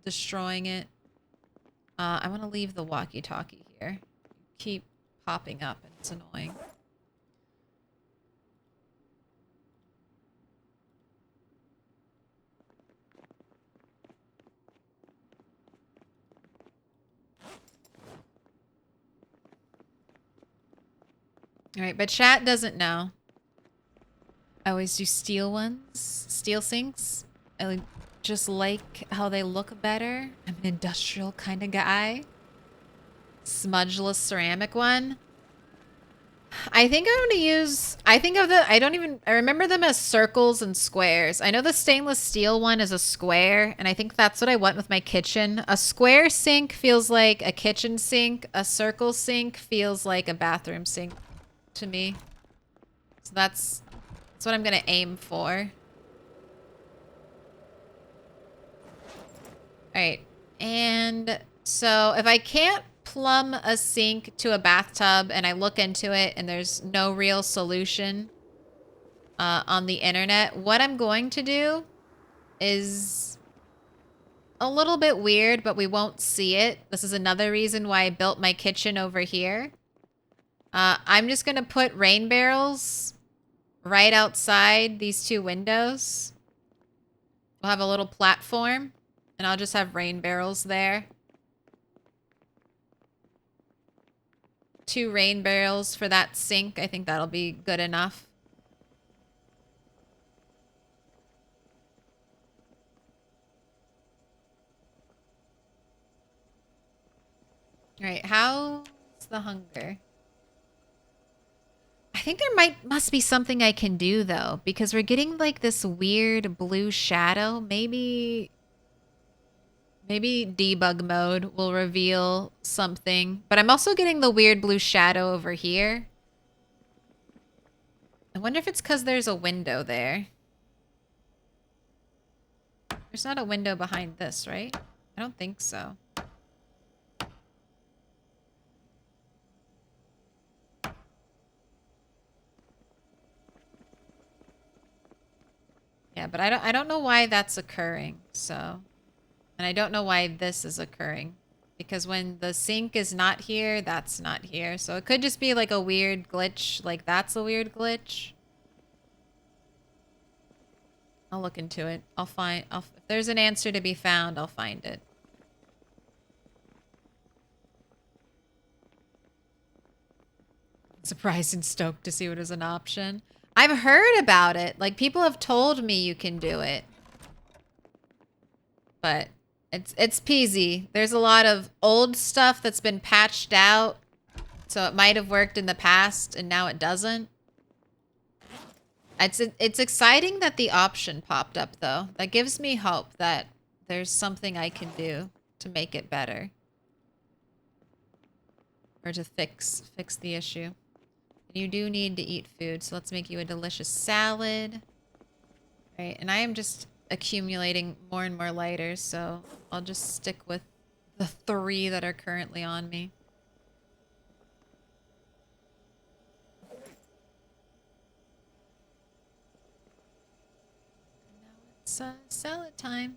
destroying it. I want to leave the walkie-talkie here. Keep popping up and it's annoying. All right, but chat doesn't know. I always do steel ones, steel sinks. I just like how they look better. I'm an industrial kind of guy. Smudgeless ceramic one. I think I'm gonna use, I remember them as circles and squares. I know the stainless steel one is a square, and I think that's what I want with my kitchen. A square sink feels like a kitchen sink. A circle sink feels like a bathroom sink to me. So that's what I'm gonna aim for. Alright, and so if I can't plumb a sink to a bathtub and I look into it and there's no real solution on the internet, what I'm going to do is a little bit weird, but we won't see it. This is another reason why I built my kitchen over here. I'm just gonna put rain barrels right outside these 2 windows. We'll have a little platform and I'll just have rain barrels there. 2 rain barrels for that sink. I think that'll be good enough. All right, how's the hunger? I think there must be something I can do though, because we're getting like this weird blue shadow. Maybe debug mode will reveal something. But I'm also getting the weird blue shadow over here. I wonder if it's because there's a window there. There's not a window behind this, right? I don't think so. Yeah, but I don't know why that's occurring, so. And I don't know why this is occurring. Because when the sink is not here, that's not here. So it could just be like a weird glitch. Like that's a weird glitch. I'll look into it. If there's an answer to be found, I'll find it. Surprised and stoked to see it as an option. I've heard about it. Like people have told me you can do it. But it's peasy. There's a lot of old stuff that's been patched out. So it might have worked in the past and now it doesn't. It's exciting that the option popped up though. That gives me hope that there's something I can do to make it better. Or to fix the issue. You do need to eat food, so let's make you a delicious salad. All right, and I am just accumulating more and more lighters, so I'll just stick with the 3 that are currently on me. It's salad time.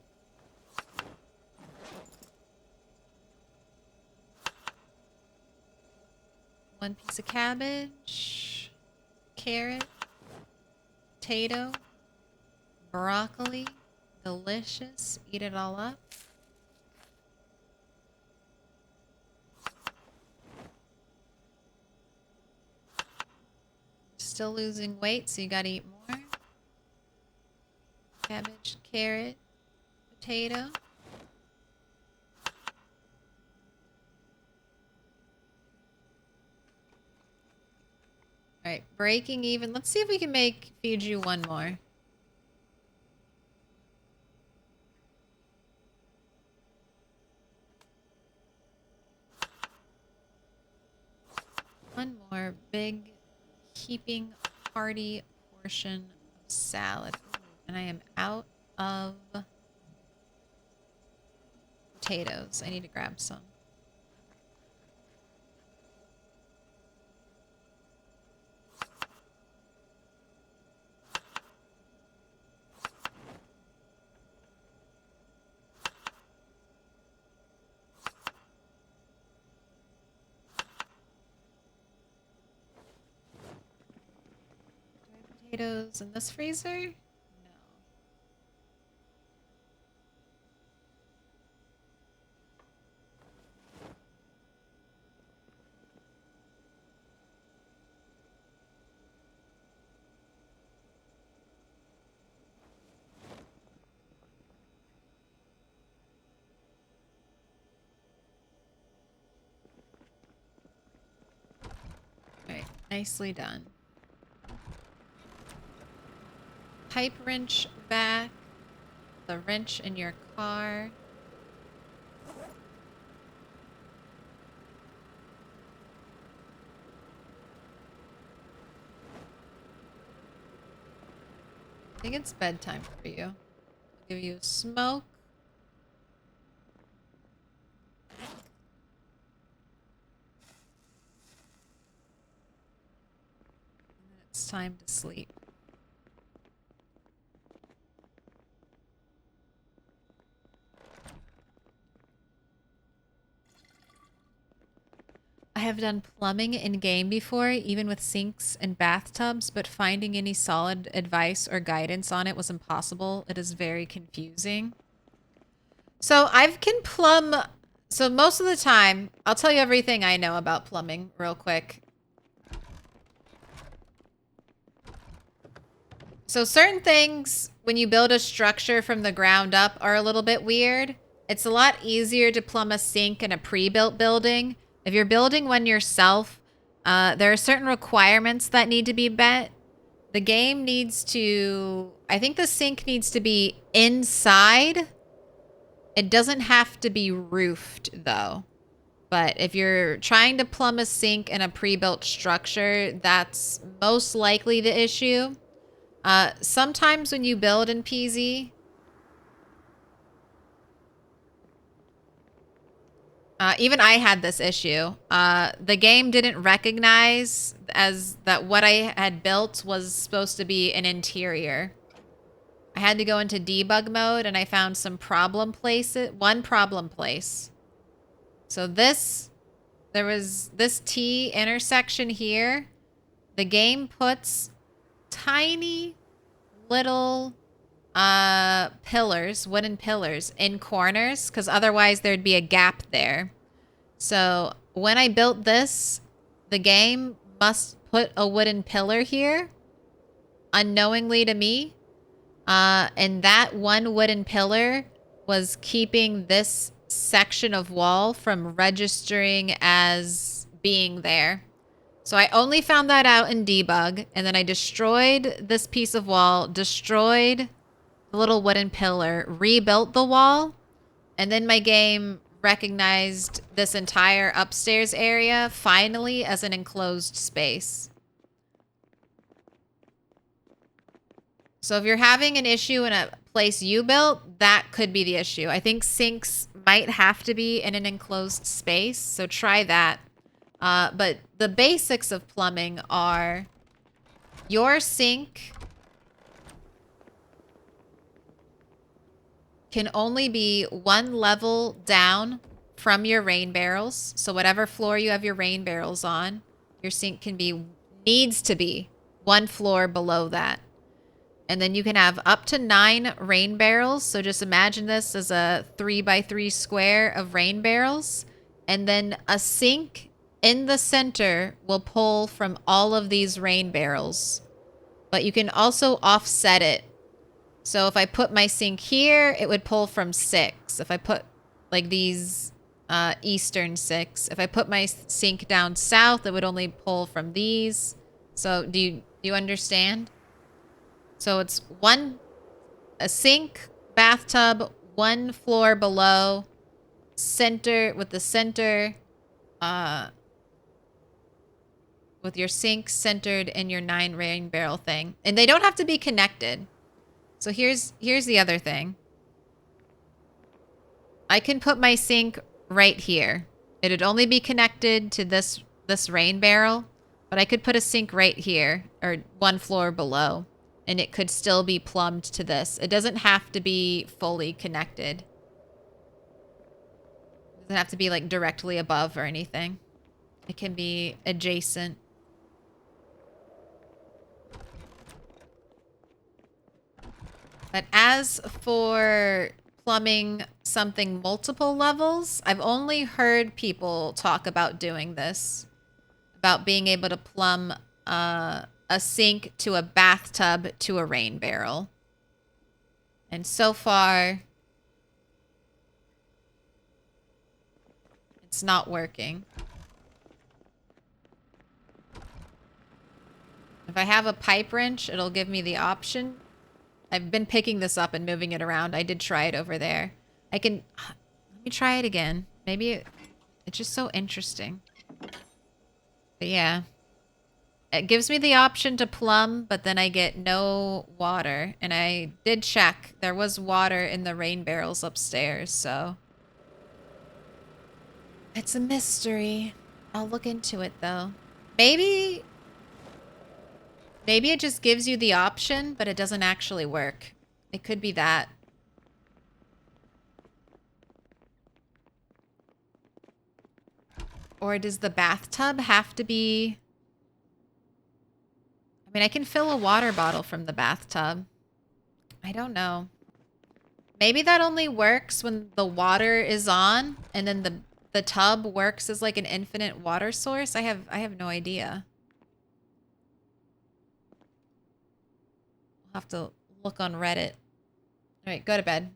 One piece of cabbage, carrot, potato, broccoli. Delicious. Eat it all up. Still losing weight, so you gotta eat more. Cabbage, carrot, potato. Alright, breaking even. Let's see if we can feed you one more. One more big heaping hearty portion of salad. Ooh, and I am out of potatoes. I need to grab some. Potatoes in this freezer? No. Alright, nicely done. Pipe wrench back. The wrench in your car. I think it's bedtime for you. I'll give you a smoke. And then it's time to sleep. I have done plumbing in game before, even with sinks and bathtubs, but finding any solid advice or guidance on it was impossible. It is very confusing. So so most of the time, I'll tell you everything I know about plumbing real quick. So certain things, when you build a structure from the ground up, are a little bit weird. It's a lot easier to plumb a sink in a pre-built building. If you're building one yourself, there are certain requirements that need to be met. The game needs to... I think the sink needs to be inside. It doesn't have to be roofed, though. But if you're trying to plumb a sink in a pre-built structure, that's most likely the issue. Sometimes when you build in PZ... even I had this issue. The game didn't recognize as that what I had built was supposed to be an interior. I had to go into debug mode and I found some problem places. One problem place. So there was this T intersection here. The game puts tiny little pillars, wooden pillars in corners, because otherwise there'd be a gap there. So when I built this, the game must put a wooden pillar here, unknowingly to me. And that one wooden pillar was keeping this section of wall from registering as being there. So I only found that out in debug, and then I destroyed this piece of wall, destroyed the little wooden pillar, rebuilt the wall, and then my game recognized this entire upstairs area finally as an enclosed space. So if you're having an issue in a place you built, that could be the issue. I think sinks might have to be in an enclosed space, so try that. But the basics of plumbing are: your sink can only be one level down from your rain barrels. So whatever floor you have your rain barrels on, your sink needs to be one floor below that. And then you can have up to 9 rain barrels. So just imagine this as a 3x3 square of rain barrels. And then a sink in the center will pull from all of these rain barrels. But you can also offset it. So if I put my sink here, it would pull from 6. If I put like these eastern 6. If I put my sink down south, it would only pull from these. So do you understand? So it's a sink, bathtub, one floor below, center with the center, with your sink centered in your 9 rain barrel thing. And they don't have to be connected. So here's the other thing. I can put my sink right here. It'd only be connected to this rain barrel, but I could put a sink right here or one floor below, and it could still be plumbed to this. It doesn't have to be fully connected. It doesn't have to be like directly above or anything. It can be adjacent. But as for plumbing something multiple levels, I've only heard people talk about doing this. About being able to plumb a sink to a bathtub to a rain barrel. And so far, it's not working. If I have a pipe wrench, it'll give me the option. I've been picking this up and moving it around. I did try it over there. Let me try it again. Maybe it's just so interesting. But yeah. It gives me the option to plumb, but then I get no water. And I did check. There was water in the rain barrels upstairs, so. It's a mystery. I'll look into it, though. Maybe it just gives you the option, but it doesn't actually work. It could be that. Or does the bathtub have to be... I mean, I can fill a water bottle from the bathtub. I don't know. Maybe that only works when the water is on, and then the tub works as like an infinite water source. I have no idea. I'll have to look on Reddit. All right, go to bed.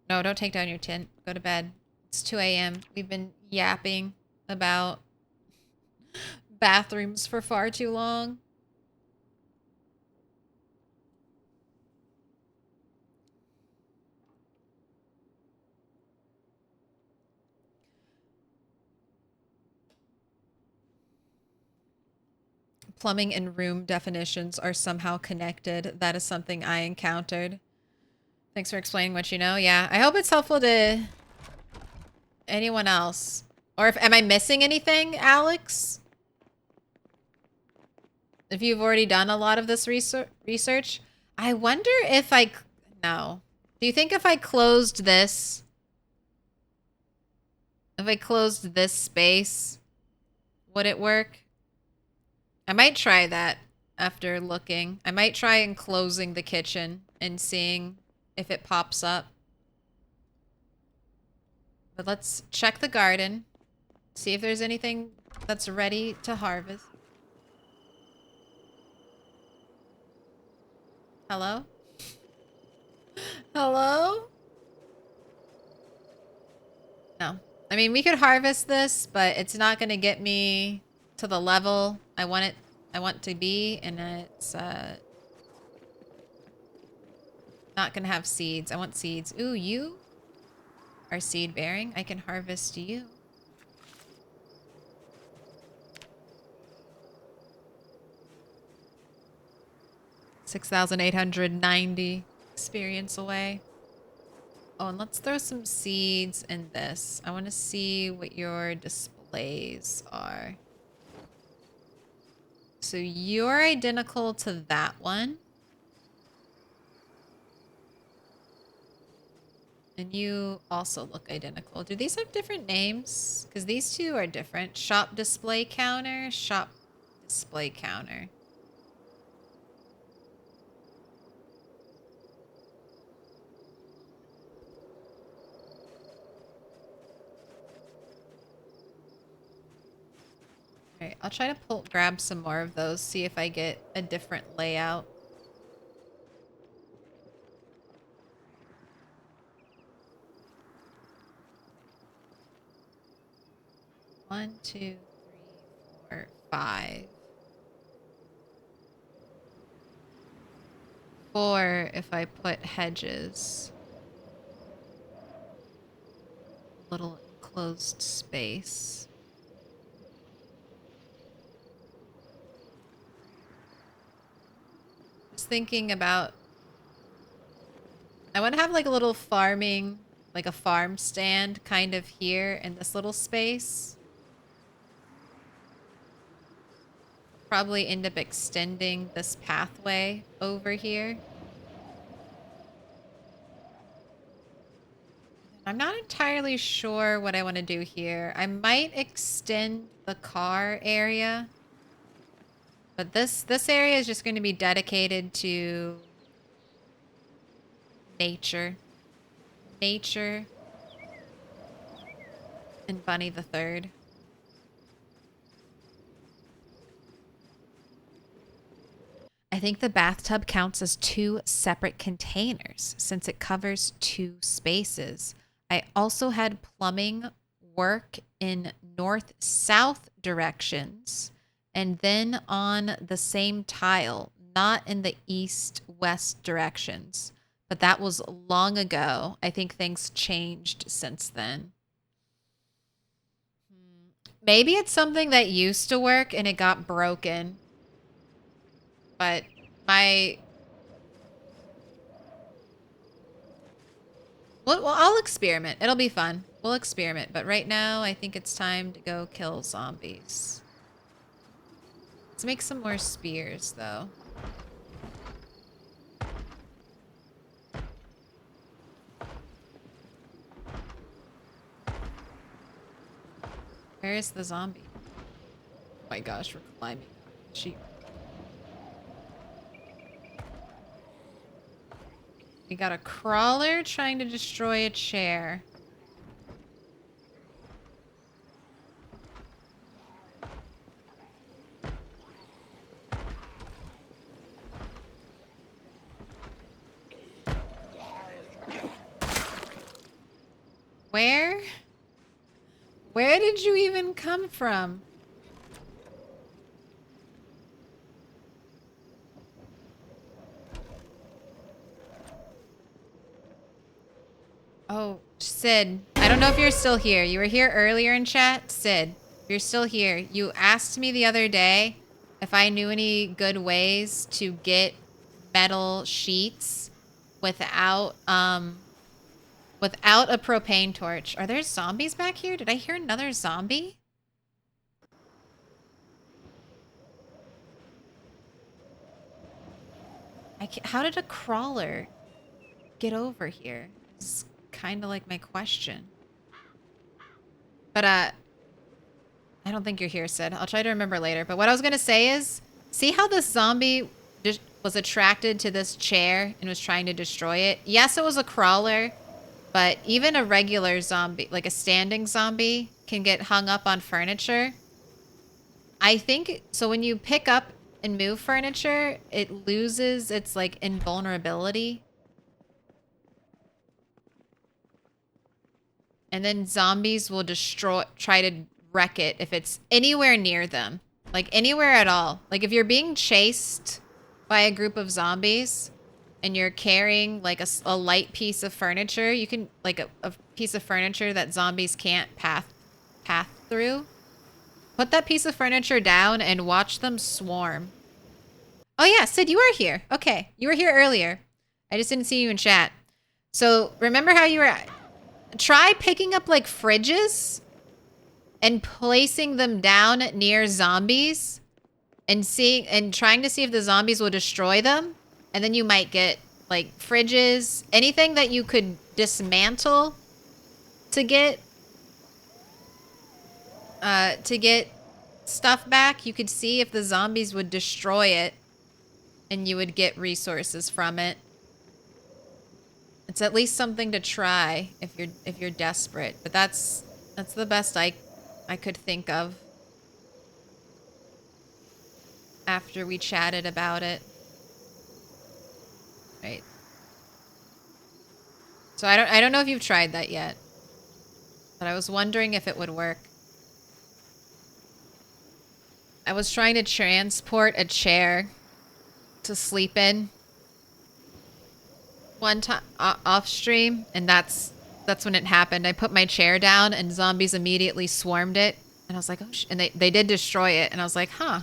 No, don't take down your tent. Go to bed. It's 2 a.m. We've been yapping about bathrooms for far too long. Plumbing and room definitions are somehow connected. That is something I encountered. Thanks for explaining what you know. Yeah, I hope it's helpful to anyone else. Or am I missing anything, Alex? If you've already done a lot of this research, I wonder if no. Do you think if I closed this, space, would it work? I might try that after looking. I might try enclosing the kitchen and seeing if it pops up. But let's check the garden. See if there's anything that's ready to harvest. Hello? Hello? No. I mean, we could harvest this, but it's not going to get me to the level I want to be, and it's not going to have seeds. I want seeds. Ooh, you are seed bearing. I can harvest you. $6,890 experience away. Oh, and let's throw some seeds in this. I want to see what your displays are. So you're identical to that one. And you also look identical. Do these have different names? Because these two are different. Shop display counter, shop display counter. All right, I'll try to grab some more of those, see if I get a different layout. One, two, three, four, five. 4 if I put hedges. Little enclosed space. Just thinking about, I want to have like a little farming, like a farm stand kind of here in this little space. Probably end up extending this pathway over here. I'm not entirely sure what I want to do here. I might extend the car area. But this area is just going to be dedicated to nature. Nature. And Bunny the Third. I think the bathtub counts as 2 separate containers since it covers 2 spaces. I also had plumbing work in north-south directions and then on the same tile, not in the east-west directions. But that was long ago. I think things changed since then. Maybe it's something that used to work and it got broken. But well, I'll experiment. It'll be fun. We'll experiment. But right now, I think it's time to go kill zombies. Let's make some more spears, though. Where is the zombie? Oh my gosh, we're climbing. Sheep. We got a crawler trying to destroy a chair. Where? Where did you even come from? Oh, Sid. I don't know if you're still here. You were here earlier in chat. Sid, you're still here. You asked me the other day if I knew any good ways to get metal sheets without without a propane torch. Are there zombies back here? Did I hear another zombie? How did a crawler get over here? It's kind of like my question. But I don't think you're here, Sid. I'll try to remember later. But what I was going to say is, see how this zombie just was attracted to this chair and was trying to destroy it? Yes, it was a crawler, but even a regular zombie, like a standing zombie, can get hung up on furniture. I think, so when you pick up and move furniture, it loses its, like, invulnerability. And then zombies will try to wreck it if it's anywhere near them. Like, anywhere at all. Like, if you're being chased by a group of zombies and you're carrying, like, a light piece of furniture, you can, like, a piece of furniture that zombies can't path through. Put that piece of furniture down and watch them swarm. Oh, yeah, Sid, you are here. Okay, you were here earlier. I just didn't see you in chat. So, remember how you were... Try picking up, like, fridges and placing them down near zombies and trying to see if the zombies will destroy them. And then you might get, like, fridges, anything that you could dismantle to get stuff back, you could see if the zombies would destroy it and you would get resources from it. It's at least something to try if you're desperate, but that's the best I could think of after we chatted about it. Right. So I don't know if you've tried that yet, but I was wondering if it would work. I was trying to transport a chair to sleep in one time off stream, and that's when it happened. I put my chair down and zombies immediately swarmed it, and I was like, oh and they did destroy it, and I was like, huh.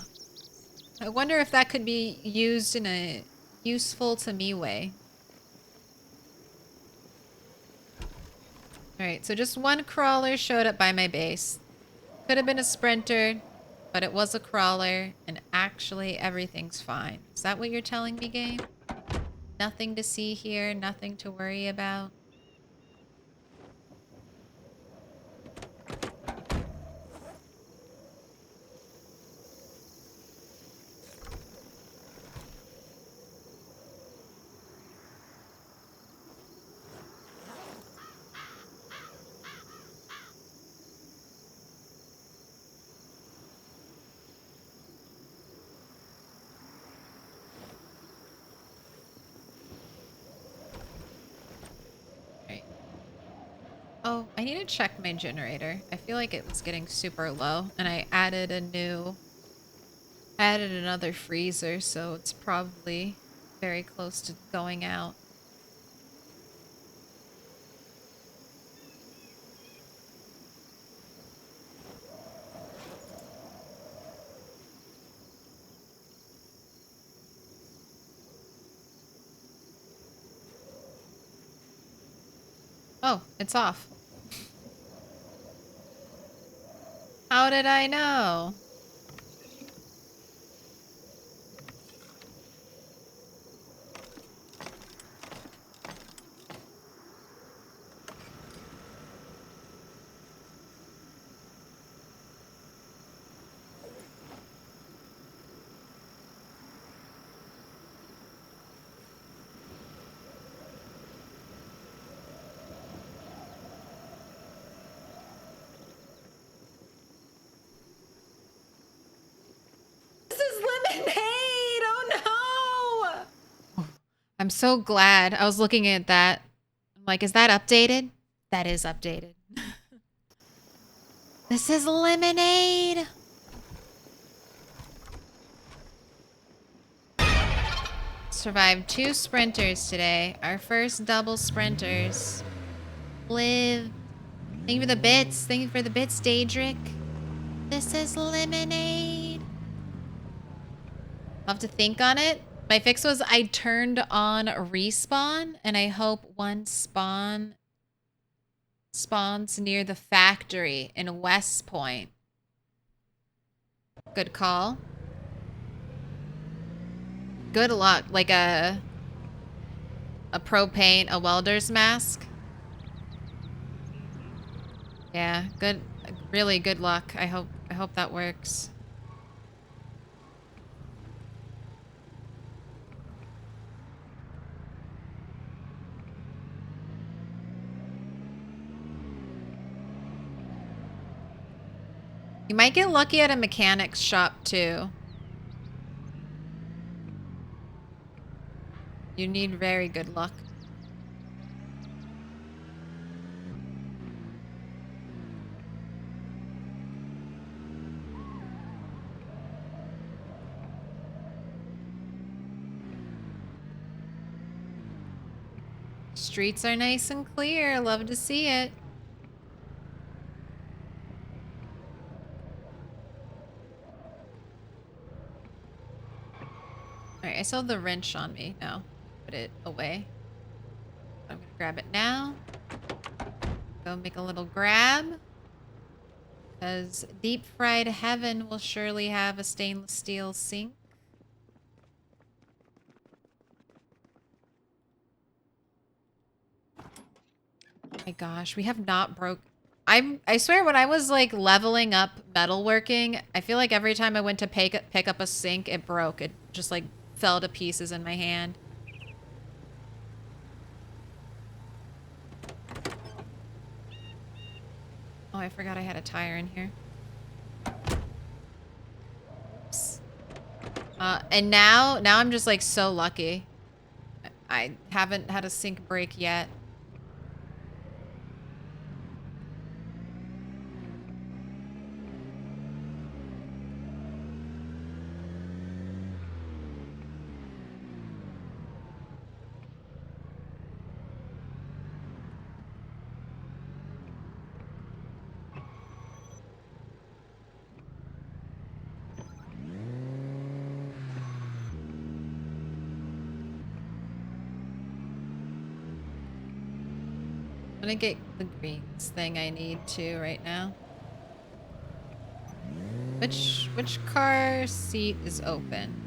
I wonder if that could be used in a useful to me way. Alright, so just one crawler showed up by my base. Could have been a sprinter, but it was a crawler, and actually everything's fine. Is that what you're telling me, game? Nothing to see here, nothing to worry about. Oh, I need to check my generator. I feel like it was getting super low, and I added another freezer, so it's probably very close to going out. Oh, it's off. How did I know? This is lemonade! Oh no! I'm so glad. I was looking at that. I'm like, is that updated? That is updated. This is lemonade! Survived 2 sprinters today. Our first double sprinters. Live. Thank you for the bits. Thank you for the bits, Daedric. This is lemonade. I'll have to think on it. My fix was I turned on respawn, and I hope one spawns near the factory in West Point. Good call. Good luck. Like a propane, a welder's mask. Yeah, good. Really good luck. I hope that works. You might get lucky at a mechanic's shop too. You need very good luck. Streets are nice and clear. Love to see it. Alright, I still have the wrench on me. No, put it away. I'm gonna grab it now. Go make a little grab. Because deep fried heaven will surely have a stainless steel sink. My gosh, we have not broke. I swear when I was like leveling up metalworking, I feel like every time I went to pick up a sink, it broke. It just like fell to pieces in my hand. Oh, I forgot I had a tire in here. Oops. And now I'm just like so lucky. I haven't had a sink break yet. I'm gonna get the greens thing I need to right now. Which car seat is open?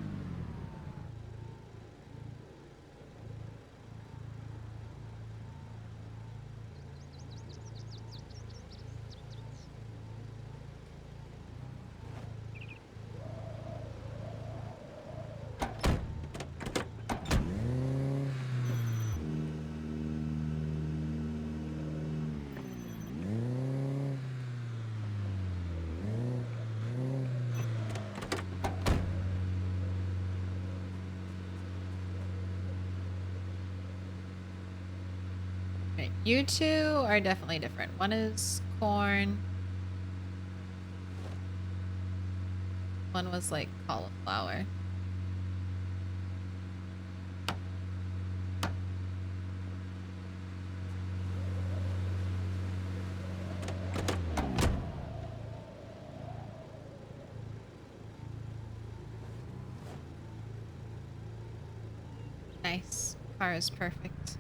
Okay, you two are definitely different. One is corn. One was like cauliflower. Nice. Car is perfect.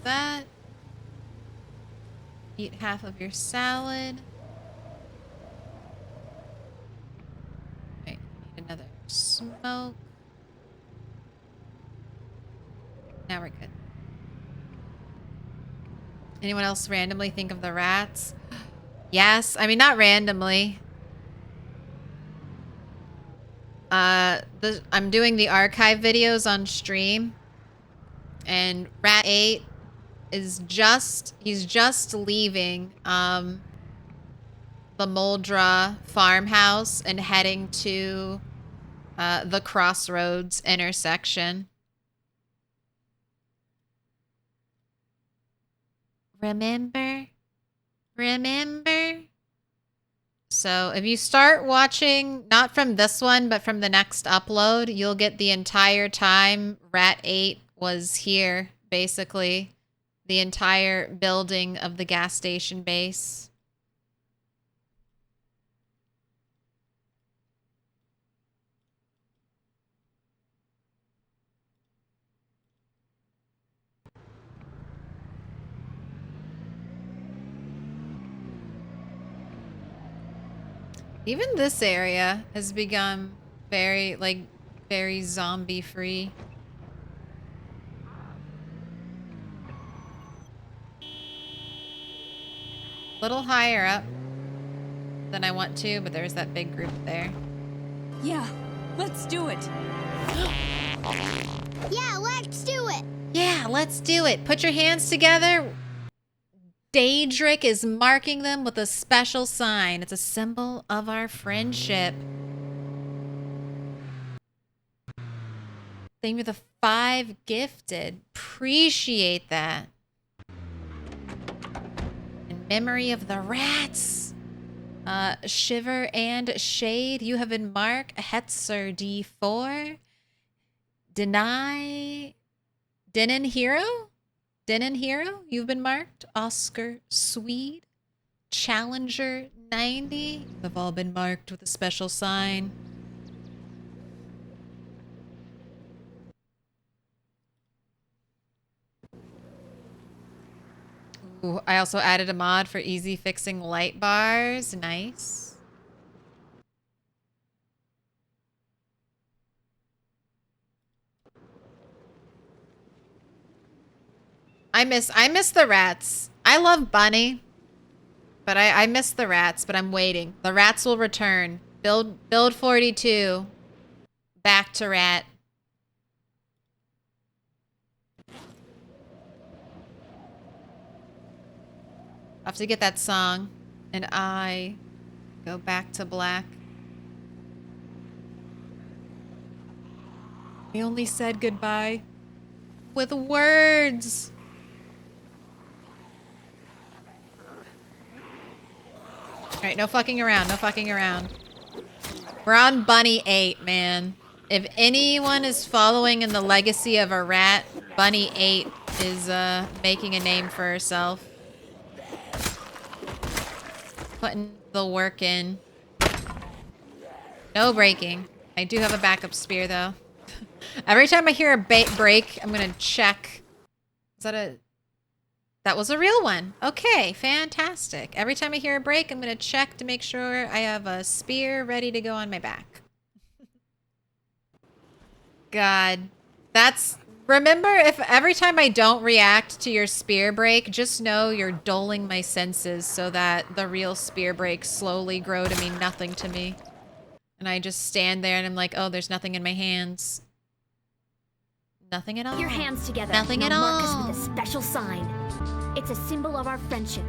That. Eat half of your salad. Right, need another smoke. Now we're good. Anyone else randomly think of the rats? Yes. I mean, not randomly. I'm doing the archive videos on stream. And Rat 8 is he's just leaving, the Moldra farmhouse and heading to, the Crossroads intersection. Remember? Remember? So if you start watching, not from this one, but from the next upload, you'll get the entire time Rat 8 was here, basically. The entire building of the gas station base. Even this area has become very, like, very zombie free. Little higher up than I want to, but there's that big group there. Yeah, let's do it. Yeah, let's do it. Yeah, let's do it. Put your hands together. Daedric is marking them with a special sign. It's a symbol of our friendship. Thank you for the 5 gifted. Appreciate that. In memory of the rats. Shiver and Shade, you have been marked. Hetzer D4. Deny. Denon Hero? Denon Hero, you've been marked. Oscar Swede. Challenger 90. They've all been marked with a special sign. Ooh, I also added a mod for easy fixing light bars. Nice. I miss the rats. I love Bunny, but I miss the rats, but I'm waiting. The rats will return. Build 42. Back to rat. I have to get that song. And I go back to black. We only said goodbye with words. All right, no fucking around. No fucking around. We're on Bunny 8, man. If anyone is following in the legacy of a rat, Bunny 8 is making a name for herself. Putting the work in. No breaking. I do have a backup spear, though. Every time I hear a break, I'm gonna check. Is that a... That was a real one. Okay, fantastic. Every time I hear a break, I'm gonna check to make sure I have a spear ready to go on my back. God. That's... Remember, if every time I don't react to your spear break, just know you're dulling my senses so that the real spear breaks slowly grow to mean nothing to me. And I just stand there and I'm like, oh, there's nothing in my hands. Nothing at all. Your hands together. Nothing at now all. Mark us with a special sign. It's a symbol of our friendship.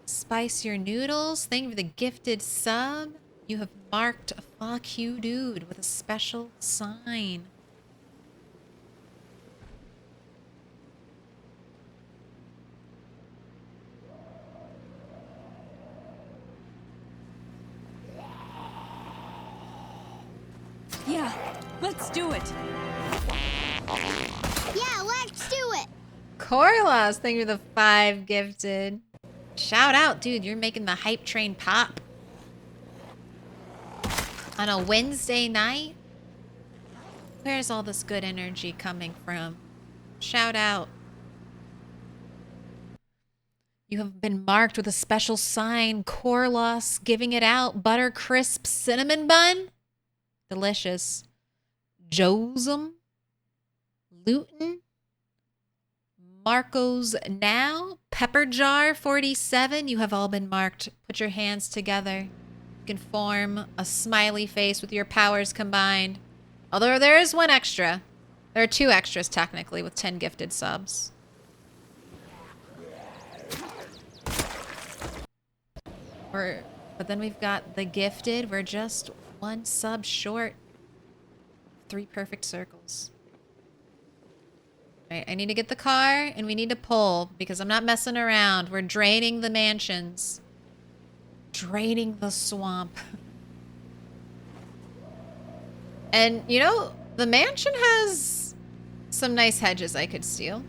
Spice your noodles. Thank you for the gifted sub. You have marked a fuck you dude with a special sign. Yeah, let's do it. Yeah, let's do it. Corlos, thank you for the 5 gifted. Shout out, dude. You're making the hype train pop. On a Wednesday night? Where's all this good energy coming from? Shout out. You have been marked with a special sign. Corlos giving it out. Butter crisp cinnamon bun. Delicious. Josem. Luton. Marco's Now. Pepper Jar 47. You have all been marked. Put your hands together. You can form a smiley face with your powers combined. Although there is one extra. There are 2 extras technically with 10 gifted subs. But then we've got the gifted. We're just 1 sub short. 3 perfect circles. All right, I need to get the car and we need to pull because I'm not messing around. We're draining the mansions. Draining the swamp. And, you know, the mansion has some nice hedges I could steal.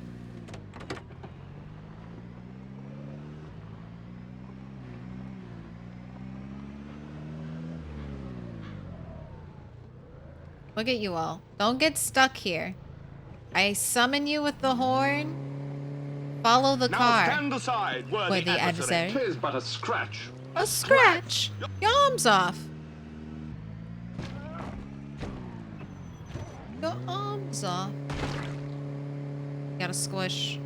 Look at you all. Don't get stuck here. I summon you with the horn. Follow the car. Stand aside, Or the adversary. 'Tis but a scratch. A scratch. Your arm's off. Your arm's off. Got a squish.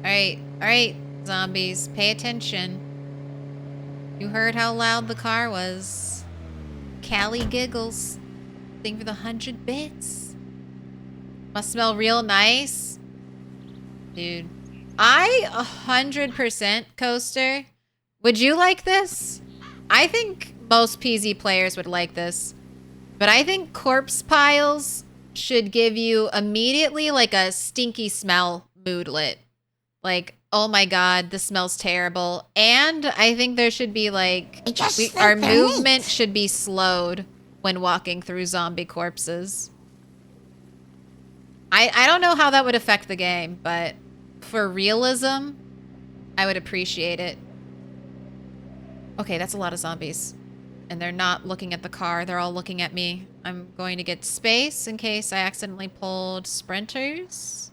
Alright, zombies. Pay attention. You heard how loud the car was. Callie giggles. Thank you for the 100 bits. Must smell real nice. Dude. I 100% Coaster. Would you like this? I think most PZ players would like this. But I think corpse piles should give you immediately like a stinky smell moodlet. Like, oh my god, this smells terrible. And I think there should be like... our movement should be slowed when walking through zombie corpses. I don't know how that would affect the game, but for realism, I would appreciate it. Okay, that's a lot of zombies. And they're not looking at the car, they're all looking at me. I'm going to get space in case I accidentally pulled sprinters.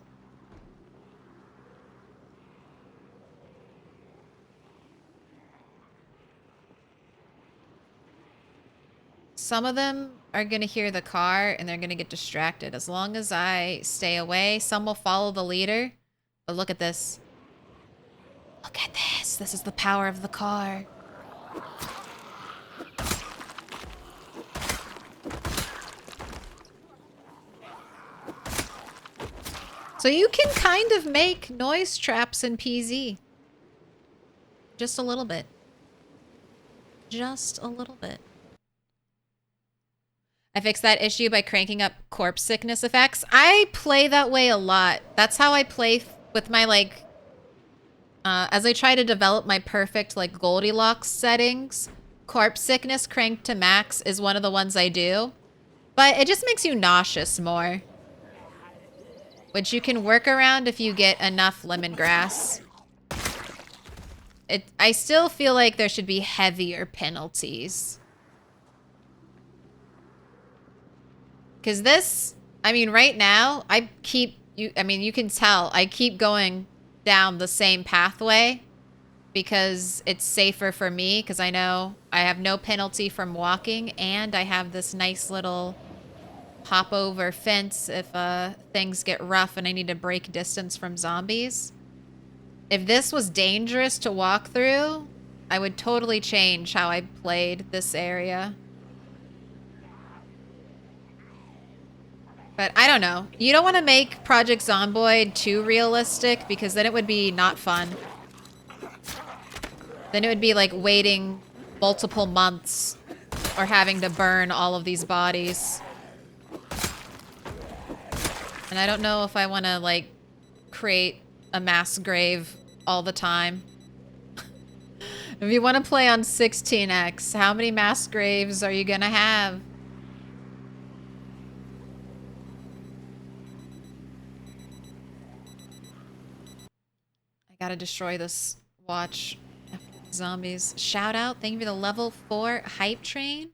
Some of them are going to hear the car and they're going to get distracted. As long as I stay away, some will follow the leader. But look at this. Look at this. This is the power of the car. So you can kind of make noise traps in PZ. Just a little bit. Just a little bit. I fixed that issue by cranking up corpse sickness effects. I play that way a lot. That's how I play with my, like, as I try to develop my perfect, like, Goldilocks settings. Corpse sickness cranked to max is one of the ones I do. But it just makes you nauseous more. Which you can work around if you get enough lemongrass. I still feel like there should be heavier penalties. Because this, I mean, right now, you can tell, I keep going down the same pathway because it's safer for me, because I know I have no penalty from walking, and I have this nice little hop over fence if things get rough and I need to break distance from zombies. If this was dangerous to walk through, I would totally change how I played this area. But I don't know. You don't want to make Project Zomboid too realistic, because then it would be not fun. Then it would be like waiting multiple months or having to burn all of these bodies. And I don't know if I want to, like, create a mass grave all the time. If you want to play on 16x, how many mass graves are you gonna have? I gotta destroy this watch. Zombies. Shout out. Thank you for the level 4 hype train.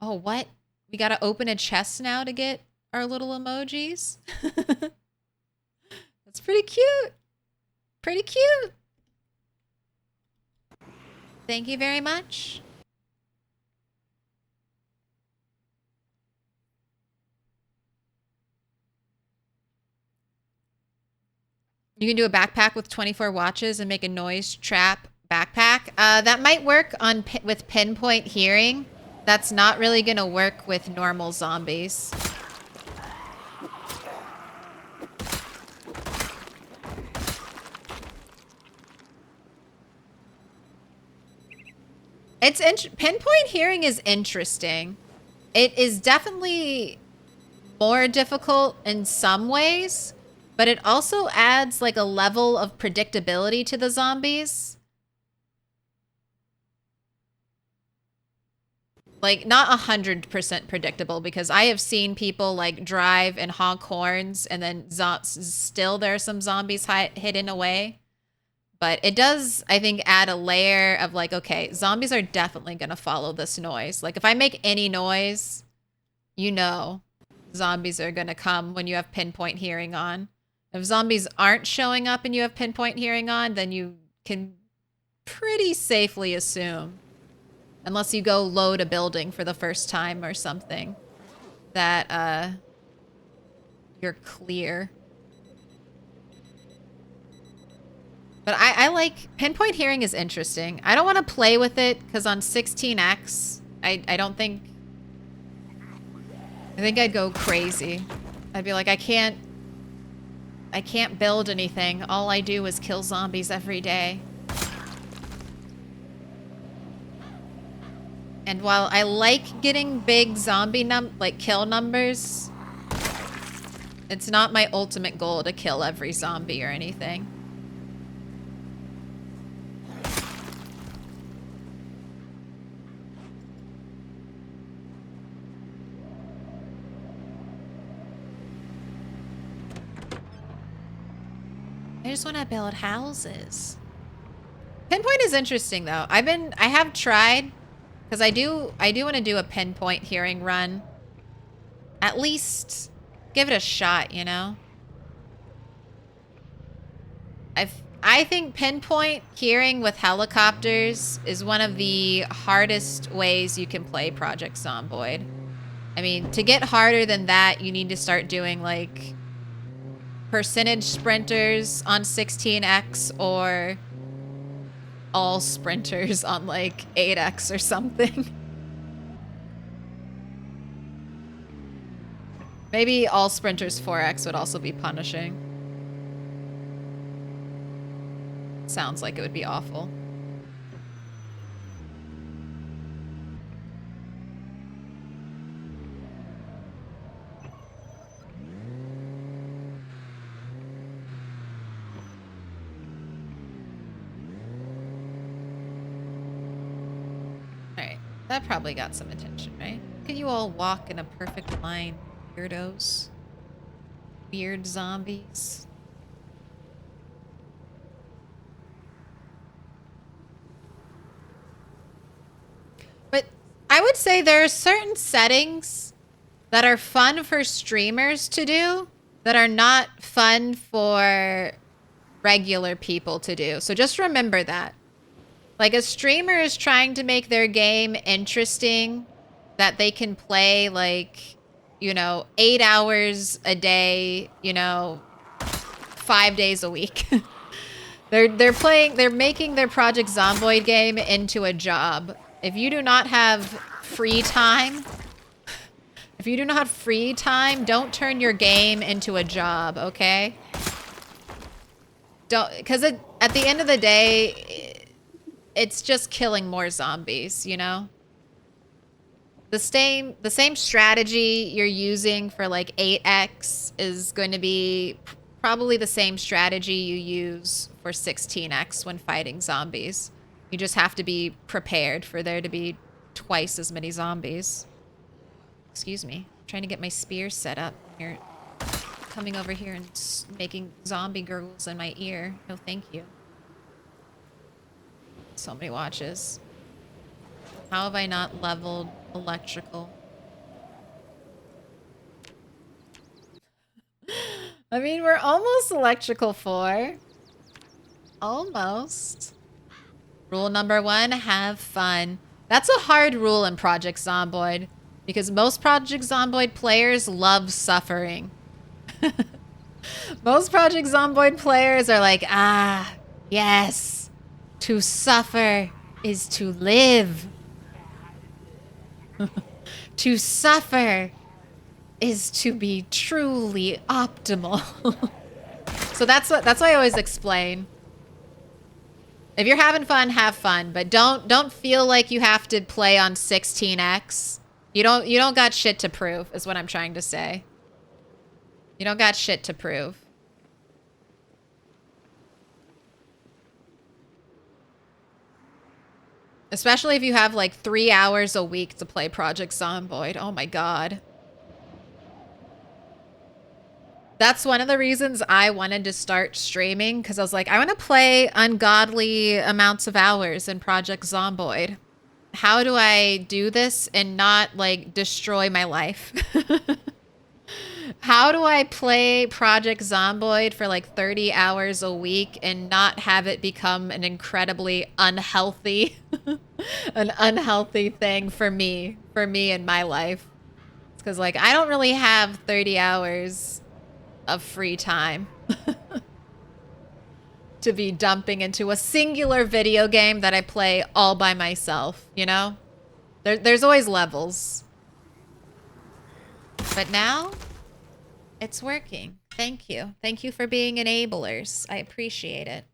Oh, what? We gotta open a chest now to get our little emojis? That's pretty cute. Pretty cute. Thank you very much. You can do a backpack with 24 watches and make a noise trap backpack. That might work on with pinpoint hearing. That's not really going to work with normal zombies. Pinpoint hearing is interesting. It is definitely more difficult in some ways, but it also adds like a level of predictability to the zombies. Like, not 100% predictable, because I have seen people like drive and honk horns and then still there are some zombies hidden away. But it does, I think, add a layer of like, okay, zombies are definitely going to follow this noise. Like, if I make any noise, you know, zombies are going to come when you have pinpoint hearing on. If zombies aren't showing up and you have pinpoint hearing on, then you can pretty safely assume, unless you go load a building for the first time or something, that you're clear. But I like, pinpoint hearing is interesting. I don't want to play with it because on 16x, I think I'd go crazy. I'd be like, I can't build anything. All I do is kill zombies every day. And while I like getting big zombie kill numbers, it's not my ultimate goal to kill every zombie or anything. I just want to build houses. Pinpoint is interesting though. I have tried, because I do want to do a pinpoint hearing run. At least give it a shot, you know? I think pinpoint hearing with helicopters is one of the hardest ways you can play Project Zomboid. I mean, to get harder than that, you need to start doing like percentage sprinters on 16x or all sprinters on like 8x or something. Maybe all sprinters 4x would also be punishing. Sounds like it would be awful. Alright, that probably got some attention, right? Look at you all walk in a perfect line, weirdos. Weird zombies. But I would say there are certain settings that are fun for streamers to do that are not fun for regular people to do. So just remember that. Like, a streamer is trying to make their game interesting, that they can play, like, you know, 8 hours a day, you know, 5 days a week. They're making their Project Zomboid game into a job. If you do not have free time, don't turn your game into a job, okay? Because at the end of the day, it's just killing more zombies, you know? The same strategy you're using for like 8x is going to be probably the same strategy you use for 16x when fighting zombies. You just have to be prepared for there to be twice as many zombies. Excuse me. I'm trying to get my spear set up. You're coming over here and making zombie gurgles in my ear. No, thank you. So many watches. How have I not leveled electrical? I mean, we're almost electrical 4. Almost. Rule number 1, have fun. That's a hard rule in Project Zomboid, because most Project Zomboid players love suffering. Most Project Zomboid players are like, ah, yes, to suffer is to live. To suffer is to be truly optimal. So that's what I always explain. If you're having fun, have fun, but don't feel like you have to play on 16x. You don't got shit to prove, is what I'm trying to say. You don't got shit to prove. Especially if you have like 3 hours a week to play Project Zomboid. Oh my god. That's one of the reasons I wanted to start streaming, because I was like, I want to play ungodly amounts of hours in Project Zomboid. How do I do this and not like destroy my life? How do I play Project Zomboid for like 30 hours a week and not have it become an incredibly unhealthy, an unhealthy thing for me in my life? It's because like, I don't really have 30 hours of free time to be dumping into a singular video game that I play all by myself, you know? There's always levels. But now, it's working. Thank you. Thank you for being enablers. I appreciate it.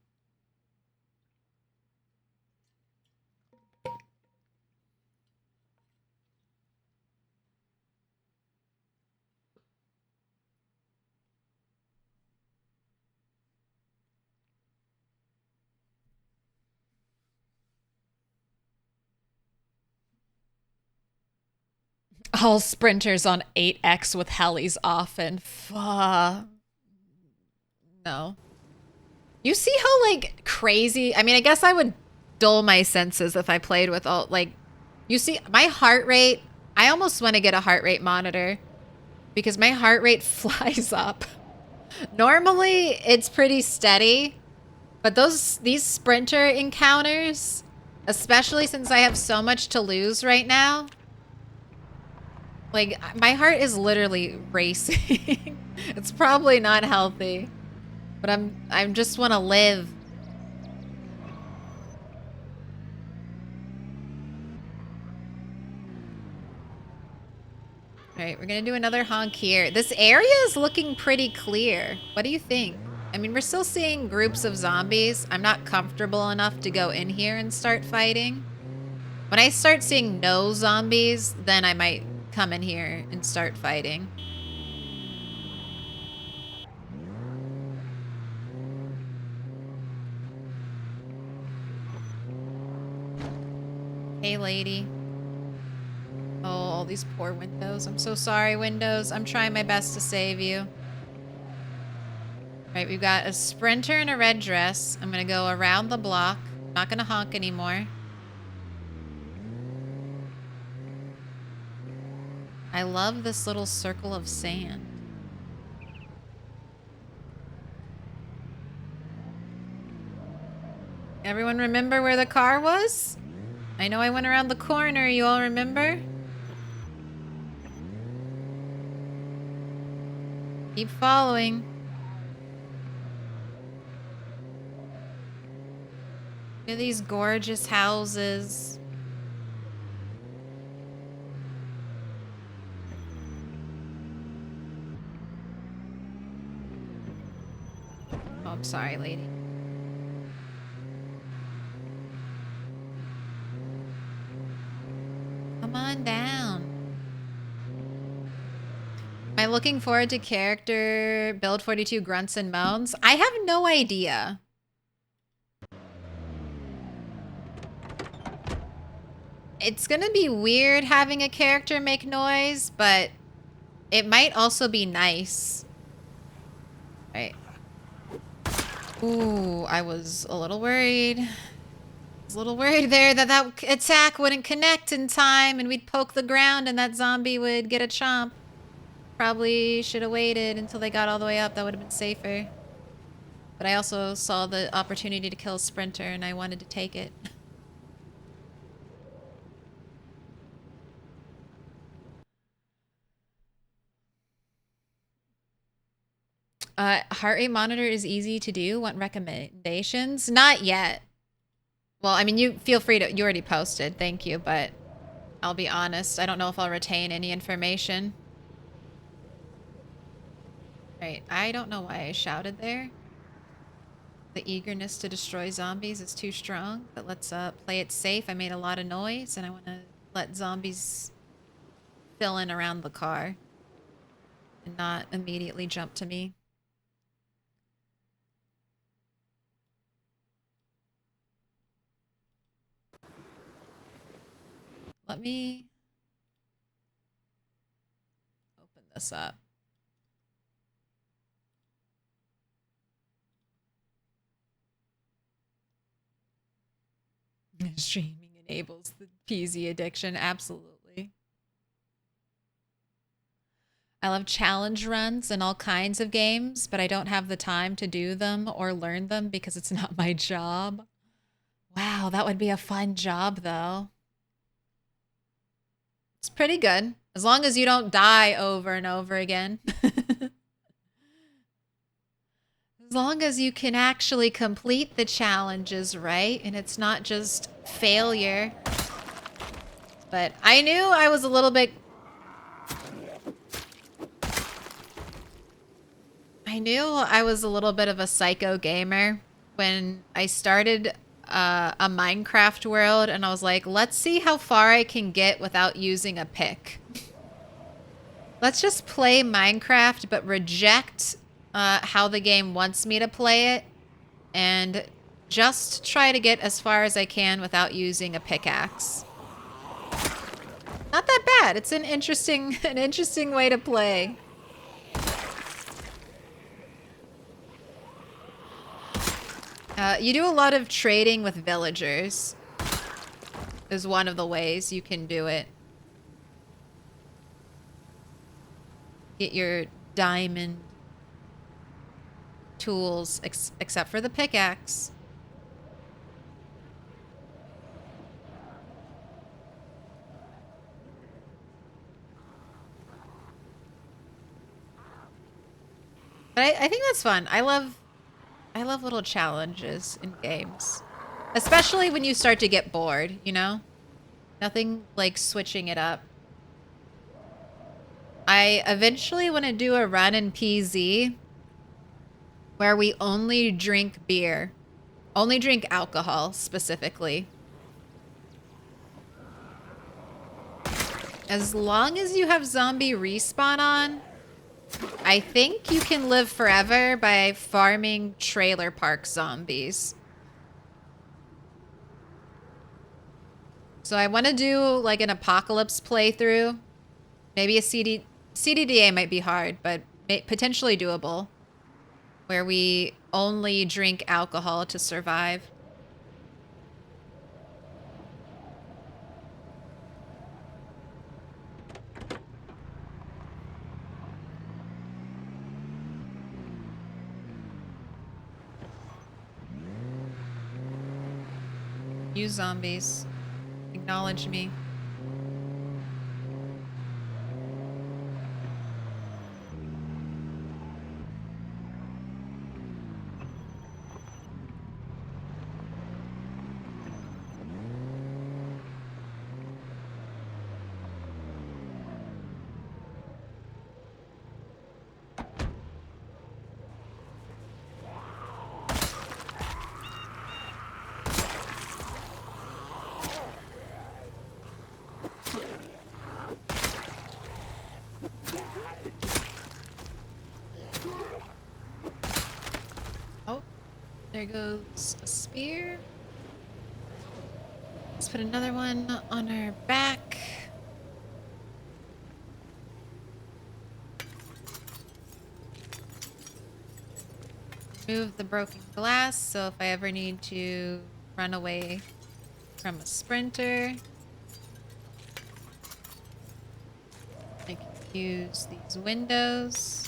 All sprinters on 8x with helis often. No. You see how, like, crazy... I mean, I guess I would dull my senses if I played with all... Like, you see, my heart rate... I almost want to get a heart rate monitor because my heart rate flies up. Normally, it's pretty steady, but these sprinter encounters, especially since I have so much to lose right now... Like, my heart is literally racing. It's probably not healthy. But I just want to live. Alright, we're gonna do another honk here. This area is looking pretty clear. What do you think? I mean, we're still seeing groups of zombies. I'm not comfortable enough to go in here and start fighting. When I start seeing no zombies, then I might come in here and start fighting. Hey, lady. Oh, all these poor windows. I'm so sorry, windows. I'm trying my best to save you. Right, we've got a sprinter in a red dress. I'm gonna go around the block. Not gonna honk anymore. I love this little circle of sand. Everyone remember where the car was? I know I went around the corner. You all remember? Keep following. Look at these gorgeous houses. Oh, I'm sorry, lady. Come on down. Am I looking forward to character build 42 grunts and moans? I have no idea. It's gonna be weird having a character make noise, but it might also be nice. Right. Ooh, I was a little worried. I was a little worried there that that attack wouldn't connect in time and we'd poke the ground and that zombie would get a chomp. Probably should have waited until they got all the way up. That would have been safer. But I also saw the opportunity to kill a sprinter and I wanted to take it. Heart rate monitor is easy to do. Want recommendations? Not yet. Well, I mean, you feel free to, you already posted. Thank you. But I'll be honest. I don't know if I'll retain any information. Right. I don't know why I shouted there. The eagerness to destroy zombies is too strong, but let's play it safe. I made a lot of noise and I want to let zombies fill in around the car and not immediately jump to me. Let me open this up. Streaming enables the PZ addiction. Absolutely. I love challenge runs in all kinds of games, but I don't have the time to do them or learn them because it's not my job. Wow, that would be a fun job, though. It's pretty good. As long as you don't die over and over again. As long as you can actually complete the challenges, right? And it's not just failure. But I knew I was a little bit... I knew I was a little bit of a psycho gamer when I started a Minecraft world and I was like, let's see how far I can get without using a pick. Let's just play Minecraft but reject how the game wants me to play it and just try to get as far as I can without using a pickaxe. Not that bad. It's an interesting way to play. You do a lot of trading with villagers. Is one of the ways you can do it. Get your diamond tools, except for the pickaxe. I think that's fun. I love little challenges in games. Especially when you start to get bored, you know? Nothing like switching it up. I eventually want to do a run in PZ where we only drink beer. Only drink alcohol, specifically. As long as you have zombie respawn on, I think you can live forever by farming trailer park zombies. So I want to do like an apocalypse playthrough. Maybe a CDDA might be hard, but potentially doable. Where we only drink alcohol to survive. You zombies, acknowledge me. There goes a spear. Let's put another one on our back. Move the broken glass, so if I ever need to run away from a sprinter, I can use these windows.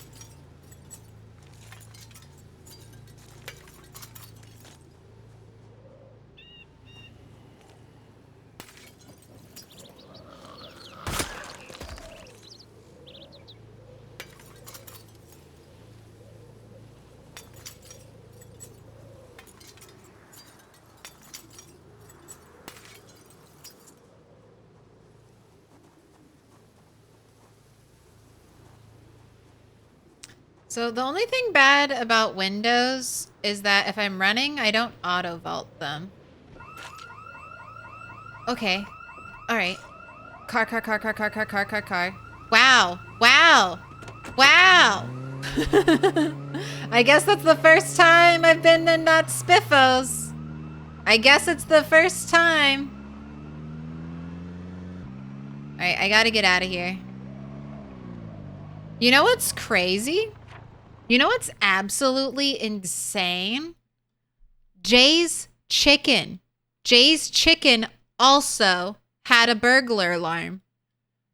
So the only thing bad about windows is that if I'm running, I don't auto vault them. Okay. All right. Car. Wow. Wow. Wow. I guess that's the first time I've been in that Spiffos. I guess it's the first time. All right, I gotta get out of here. You know what's crazy? You know what's absolutely insane? Jay's Chicken. Jay's Chicken also had a burglar alarm.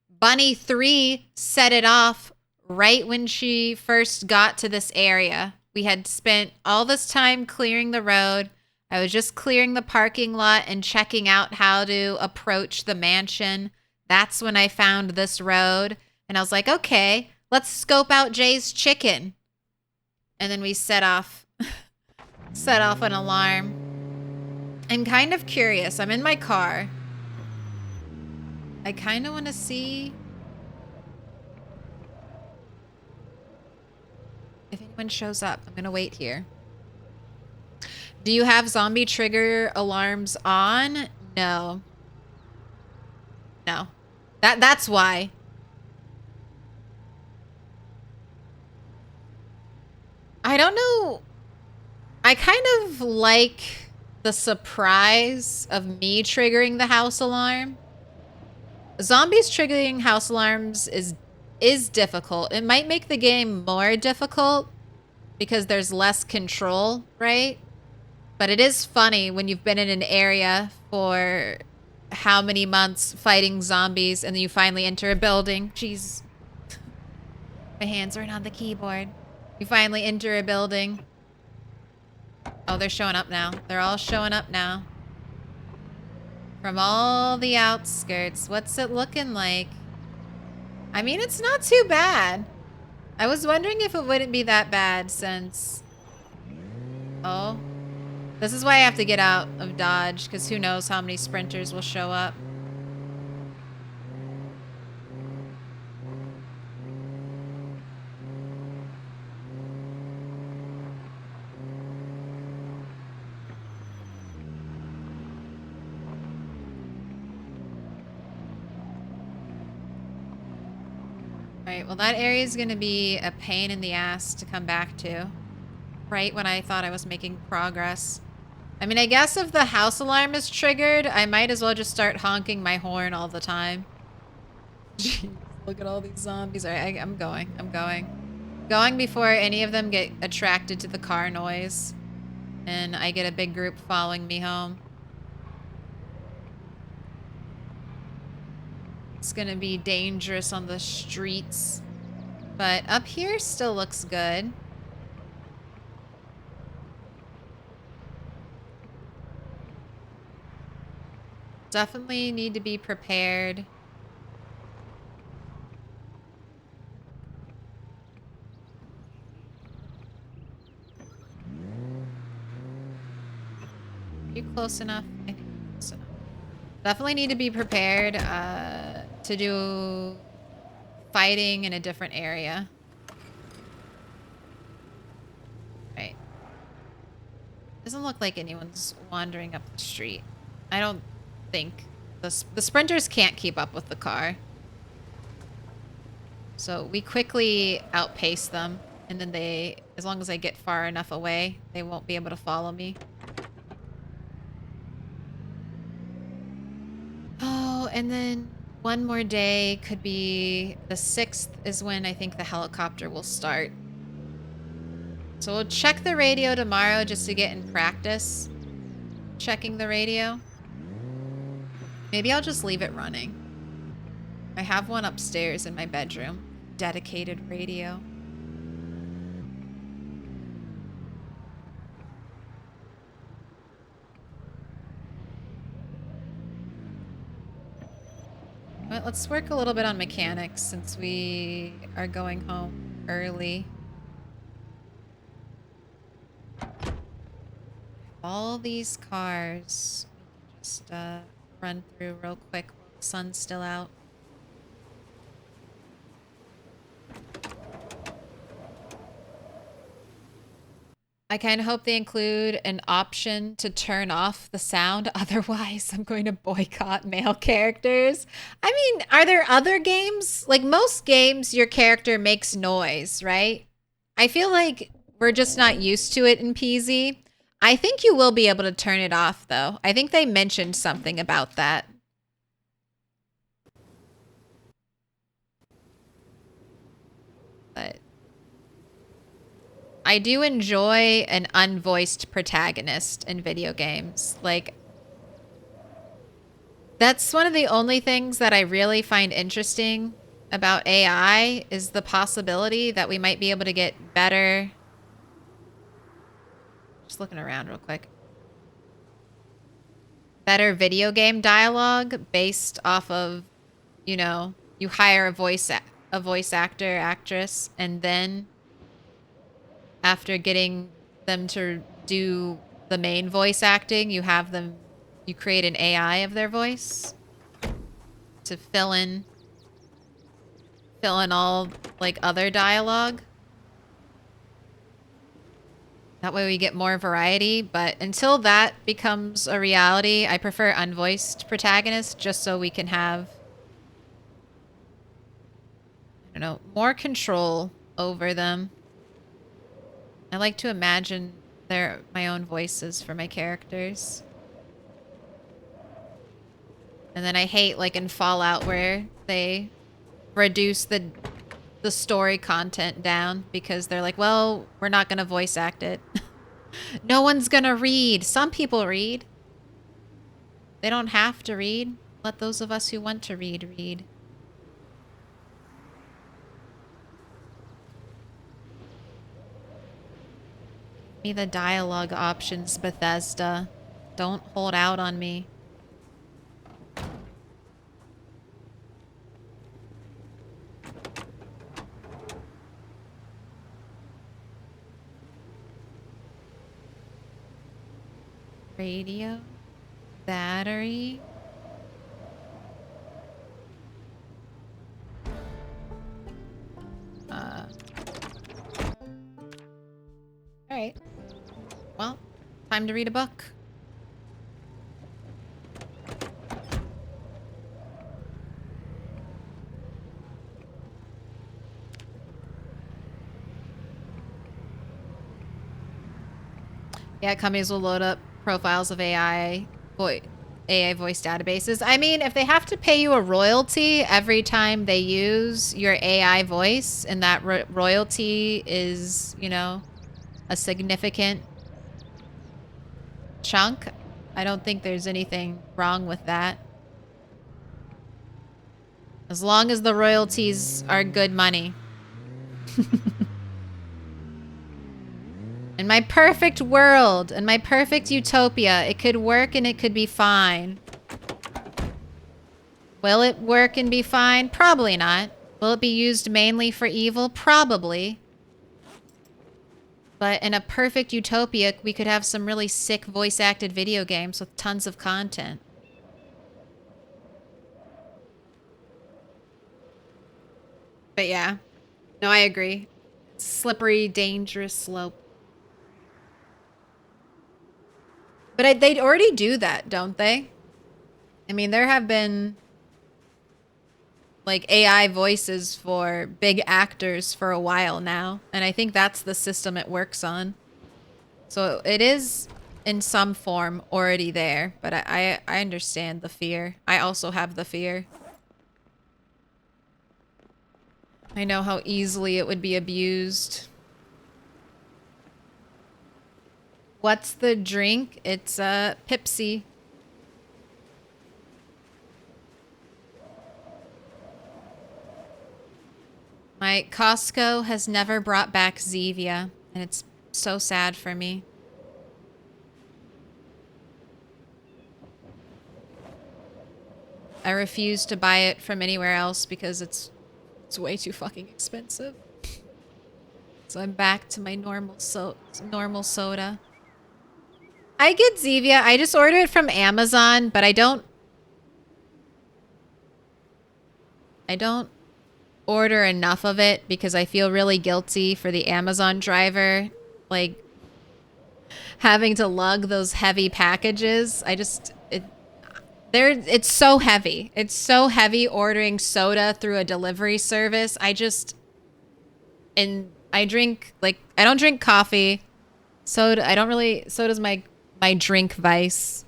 Bunny 3 set it off right when she first got to this area. We had spent all this time clearing the road. I was just clearing the parking lot and checking out how to approach the mansion. That's when I found this road. And I was like, okay, let's scope out Jay's Chicken. And then we set off an alarm. I'm kind of curious. I'm in my car. I kind of want to see if anyone shows up. I'm going to wait here. Do you have zombie trigger alarms on? No. No. That's why. I don't know. I kind of like the surprise of me triggering the house alarm. Zombies triggering house alarms is difficult. It might make the game more difficult because there's less control, right? But it is funny when you've been in an area for how many months fighting zombies and then you finally enter a building. Jeez. My hands aren't on the keyboard. You finally enter a building. Oh, they're showing up now. They're all showing up now. From all the outskirts. What's it looking like? I mean, it's not too bad. I was wondering if it wouldn't be that bad since... Oh. This is why I have to get out of Dodge, because who knows how many sprinters will show up. Alright, well that area is going to be a pain in the ass to come back to. Right when I thought I was making progress. I mean, I guess if the house alarm is triggered, I might as well just start honking my horn all the time. Jeez, look at all these zombies. Alright, I'm going. I'm going. Going before any of them get attracted to the car noise. And I get a big group following me home. It's gonna be dangerous on the streets. But up here still looks good. Definitely need to be prepared. Are you close enough? I think you're close enough. Definitely need to be prepared to do fighting in a different area. Right. Doesn't look like anyone's wandering up the street. I don't think. The sprinters can't keep up with the car. So we quickly outpace them. And then they, as long as I get far enough away, they won't be able to follow me. Oh, and then one more day could be the 6th is when I think the helicopter will start. So we'll check the radio tomorrow just to get in practice. Checking the radio. Maybe I'll just leave it running. I have one upstairs in my bedroom. Dedicated radio. But let's work a little bit on mechanics since we are going home early. All these cars we can just run through real quick while the sun's still out. I kind of hope they include an option to turn off the sound. Otherwise, I'm going to boycott male characters. I mean, are there other games? Like most games, your character makes noise, right? I feel like we're just not used to it in PZ. I think you will be able to turn it off, though. I think they mentioned something about that. But I do enjoy an unvoiced protagonist in video games. Like, that's one of the only things that I really find interesting about AI is the possibility that we might be able to get better. Just looking around real quick. Better video game dialogue based off of, you know, you hire a voice actor, actress, and then after getting them to do the main voice acting, you create an AI of their voice to fill in all like other dialogue. That way we get more variety, but until that becomes a reality, I prefer unvoiced protagonists just so we can have, I don't know, more control over them. I like to imagine they're my own voices for my characters. And then I hate, like in Fallout, where they reduce the story content down because they're like, well, we're not gonna voice act it. No one's gonna read. Some people read. They don't have to read. Let those of us who want to read, read. Give me the dialogue options, Bethesda. Don't hold out on me. Radio. Battery. Alright. Well, time to read a book. Yeah, companies will load up profiles of AI voice databases. I mean, if they have to pay you a royalty every time they use your AI voice, and that royalty is, you know, a significant chunk, I don't think there's anything wrong with that. As long as the royalties are good money. In my perfect world, in my perfect utopia, it could work and it could be fine. Will it work and be fine? Probably not. Will it be used mainly for evil? Probably. But in a perfect utopia, we could have some really sick voice-acted video games with tons of content. But yeah. No, I agree. Slippery, dangerous slope. But they'd already do that, don't they? I mean, there have been like AI voices for big actors for a while now. And I think that's the system it works on. So it is in some form already there, but I understand the fear. I also have the fear. I know how easily it would be abused. What's the drink? It's a Pepsi. My Costco has never brought back Zevia, and it's so sad for me. I refuse to buy it from anywhere else because it's way too fucking expensive. So I'm back to my normal soda. I get Zevia. I just order it from Amazon, but I don't order enough of it because I feel really guilty for the Amazon driver, like having to lug those heavy packages. It's so heavy. It's so heavy ordering soda through a delivery service. I don't drink coffee. Soda's my drink vice.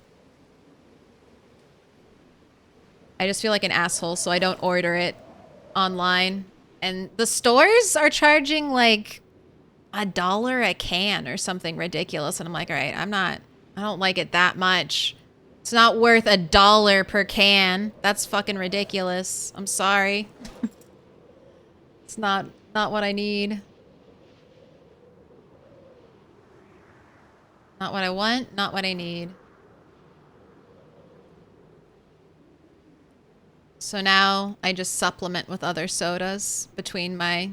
I just feel like an asshole, so I don't order it online. And the stores are charging like $1 a can or something ridiculous. And I'm like, all right, I don't like it that much. It's not worth $1 per can. That's fucking ridiculous. I'm sorry. It's not what I need. Not what I want, not what I need. So now I just supplement with other sodas between my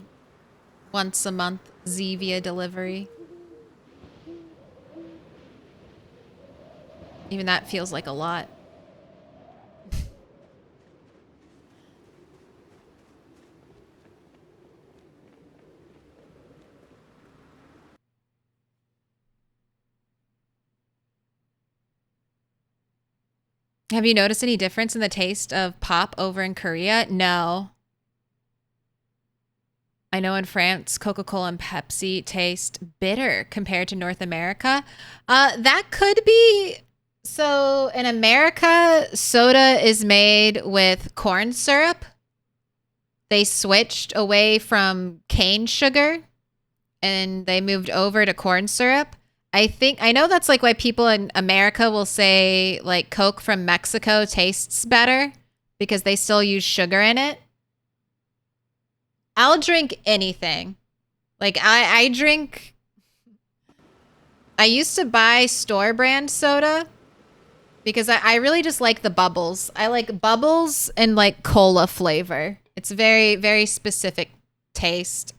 once a month Zevia delivery. Even that feels like a lot. Have you noticed any difference in the taste of pop over in Korea? No. I know in France, Coca-Cola and Pepsi taste bitter compared to North America. That could be... So in America, soda is made with corn syrup. They switched away from cane sugar and they moved over to corn syrup. I know that's like why people in America will say like Coke from Mexico tastes better because they still use sugar in it. I'll drink anything. Like I used to buy store brand soda because I really just like the bubbles. I like bubbles and like cola flavor. It's very, very specific taste.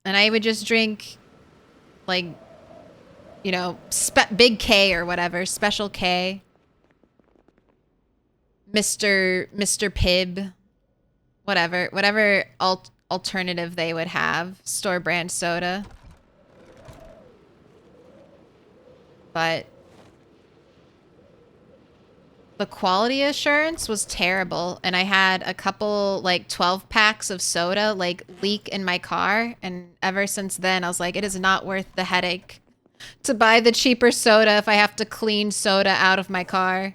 And I would just drink like you know, big K or whatever, special K. Mr. Pibb, whatever alternative they would have, store brand soda. But the quality assurance was terrible, and I had a couple like 12 packs of soda like leak in my car, and ever since then I was like, it is not worth the headache to buy the cheaper soda if I have to clean soda out of my car.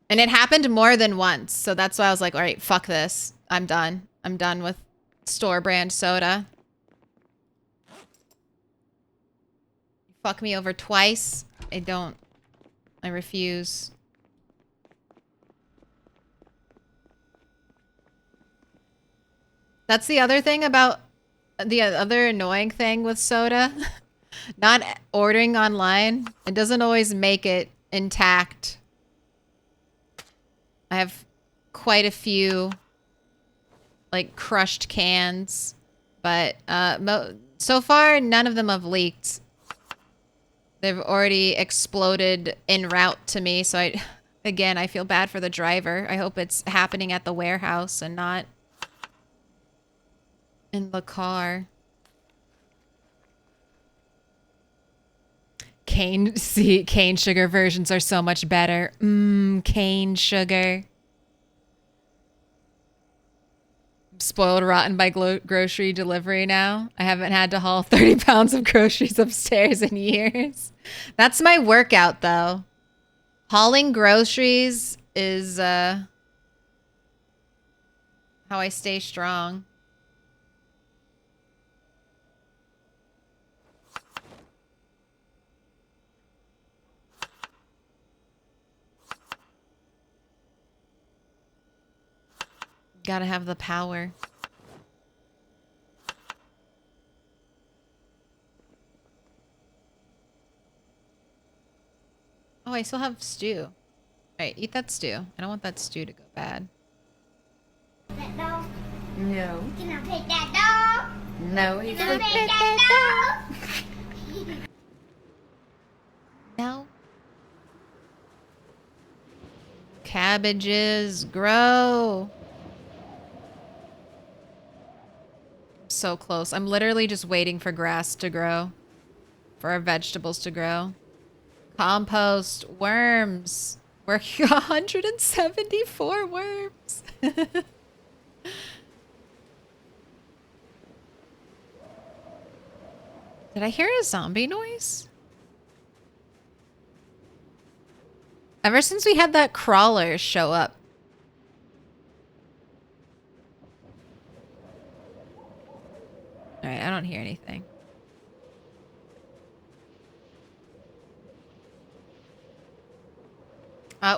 And it happened more than once. So that's why I was like, all right, fuck this. I'm done. I'm done with store brand soda. You fuck me over twice. I refuse. That's the other thing about the other annoying thing with soda. Not ordering online. It doesn't always make it intact. I have quite a few like crushed cans, but so far none of them have leaked. They've already exploded en route to me, so I feel bad for the driver. I hope it's happening at the warehouse and not in the car. Cane sugar versions are so much better. Cane sugar. Spoiled rotten by grocery delivery now. I haven't had to haul 30 pounds of groceries upstairs in years. That's my workout, though. Hauling groceries is how I stay strong. Gotta have the power. Oh, I still have stew. Alright, eat that stew. I don't want that stew to go bad. That dog? No. Can I pet that dog? No, he's Can I pet that dog? No. Cabbages, grow. So close. I'm literally just waiting for grass to grow. For our vegetables to grow. Compost, worms. Working 174 worms. Did I hear a zombie noise? Ever since we had that crawler show up. Alright, I don't hear anything.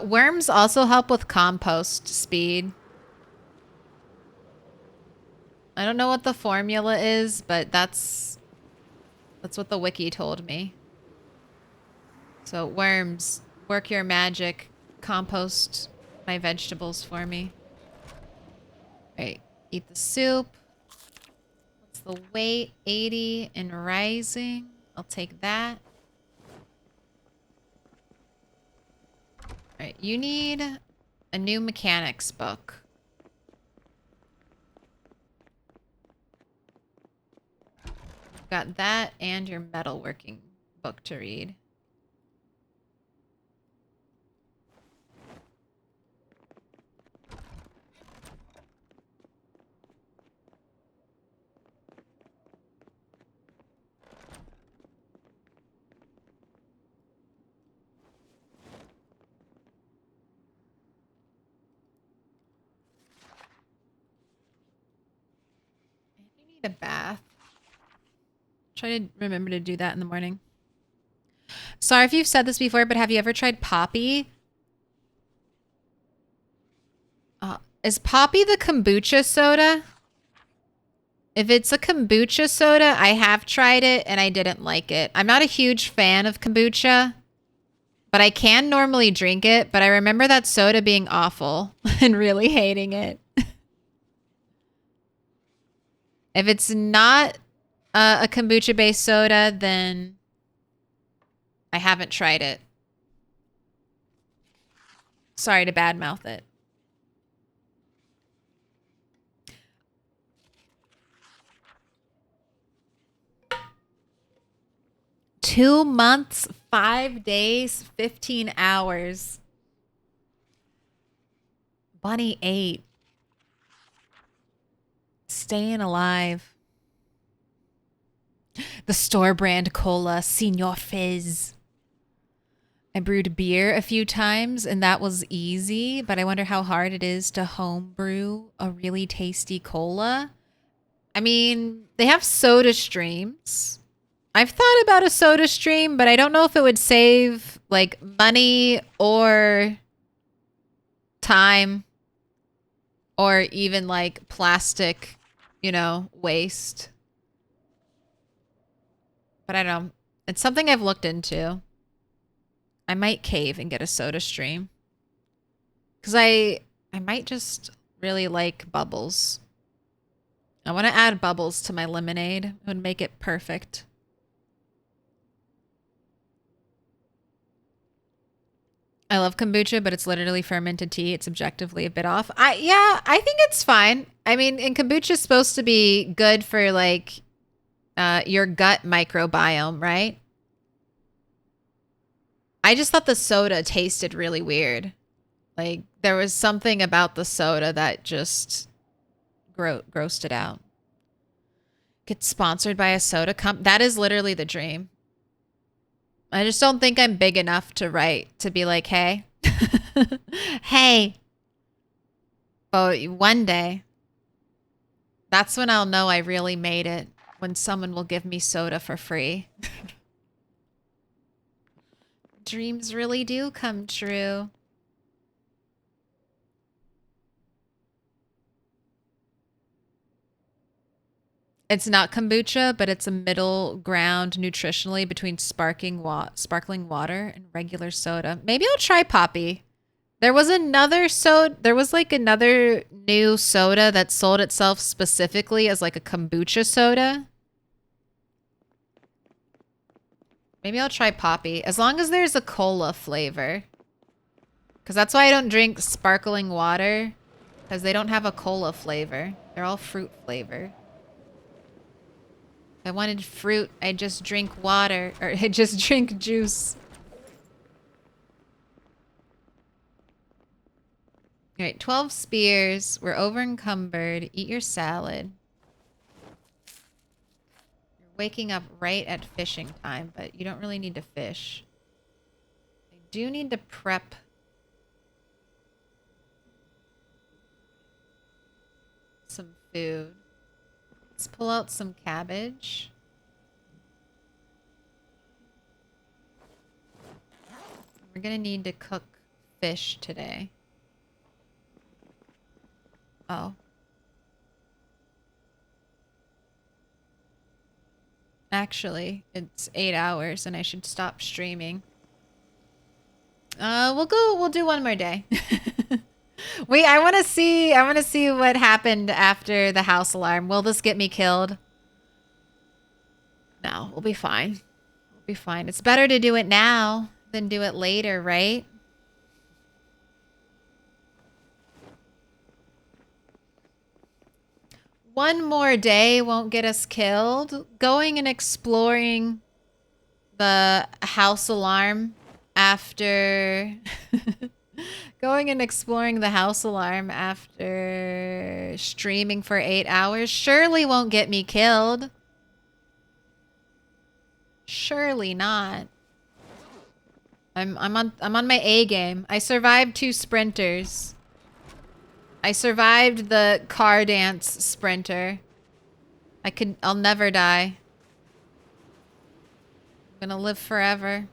Worms also help with compost speed. I don't know what the formula is, but that's what the wiki told me. So worms, work your magic. Compost my vegetables for me. Alright, eat the soup. What's the weight? 80 and rising. I'll take that. Alright, you need a new mechanics book. Got that and your metalworking book to read. A bath. Try to remember to do that in the morning. Sorry if you've said this before, but have you ever tried Poppy? Is Poppy the kombucha soda? If it's a kombucha soda, I have tried it and I didn't like it. I'm not a huge fan of kombucha, but I can normally drink it. But I remember that soda being awful and really hating it. If it's not a kombucha-based soda, then I haven't tried it. Sorry to badmouth it. Two months, 5 days, 15 hours. Bunny 8. Staying alive. The store brand cola, Senor Fizz. I brewed beer a few times and that was easy, but I wonder how hard it is to home brew a really tasty cola. I mean, they have soda streams. I've thought about a soda stream, but I don't know if it would save like money or time or even like plastic, you know, waste. But I don't know. It's something I've looked into. I might cave and get a soda stream. Because I might just really like bubbles. I want to add bubbles to my lemonade. It would make it perfect. I love kombucha, but it's literally fermented tea. It's objectively a bit off. Yeah, I think it's fine. I mean, and kombucha is supposed to be good for like your gut microbiome, right? I just thought the soda tasted really weird. Like there was something about the soda that just grossed it out. Get sponsored by a soda company. That is literally the dream. I just don't think I'm big enough to write to be like, hey, hey. But one day, that's when I'll know I really made it. When someone will give me soda for free. Dreams really do come true. It's not kombucha, but it's a middle ground nutritionally between sparkling water and regular soda. Maybe I'll try Poppy. There was another soda. There was like another new soda that sold itself specifically as like a kombucha soda. Maybe I'll try Poppy as long as there's a cola flavor. Because that's why I don't drink sparkling water. Because they don't have a cola flavor. They're all fruit flavor. If I wanted fruit, I'd just drink water. Or I'd just drink juice. Alright, 12 spears. We're over encumbered. Eat your salad. You're waking up right at fishing time, but you don't really need to fish. I do need to prep some food. Let's pull out some cabbage. We're gonna need to cook fish today. Oh. Actually, it's 8 hours and I should stop streaming. We'll do one more day. Wait, I want to see what happened after the house alarm. Will this get me killed? No, we'll be fine. We'll be fine. It's better to do it now than do it later, right? One more day won't get us killed. Going and exploring the house alarm after... Going and exploring the house alarm after streaming for 8 hours surely won't get me killed. Surely not. I'm on my A game. I survived 2 sprinters. I survived the car dance sprinter. I'll never die. I'm gonna live forever.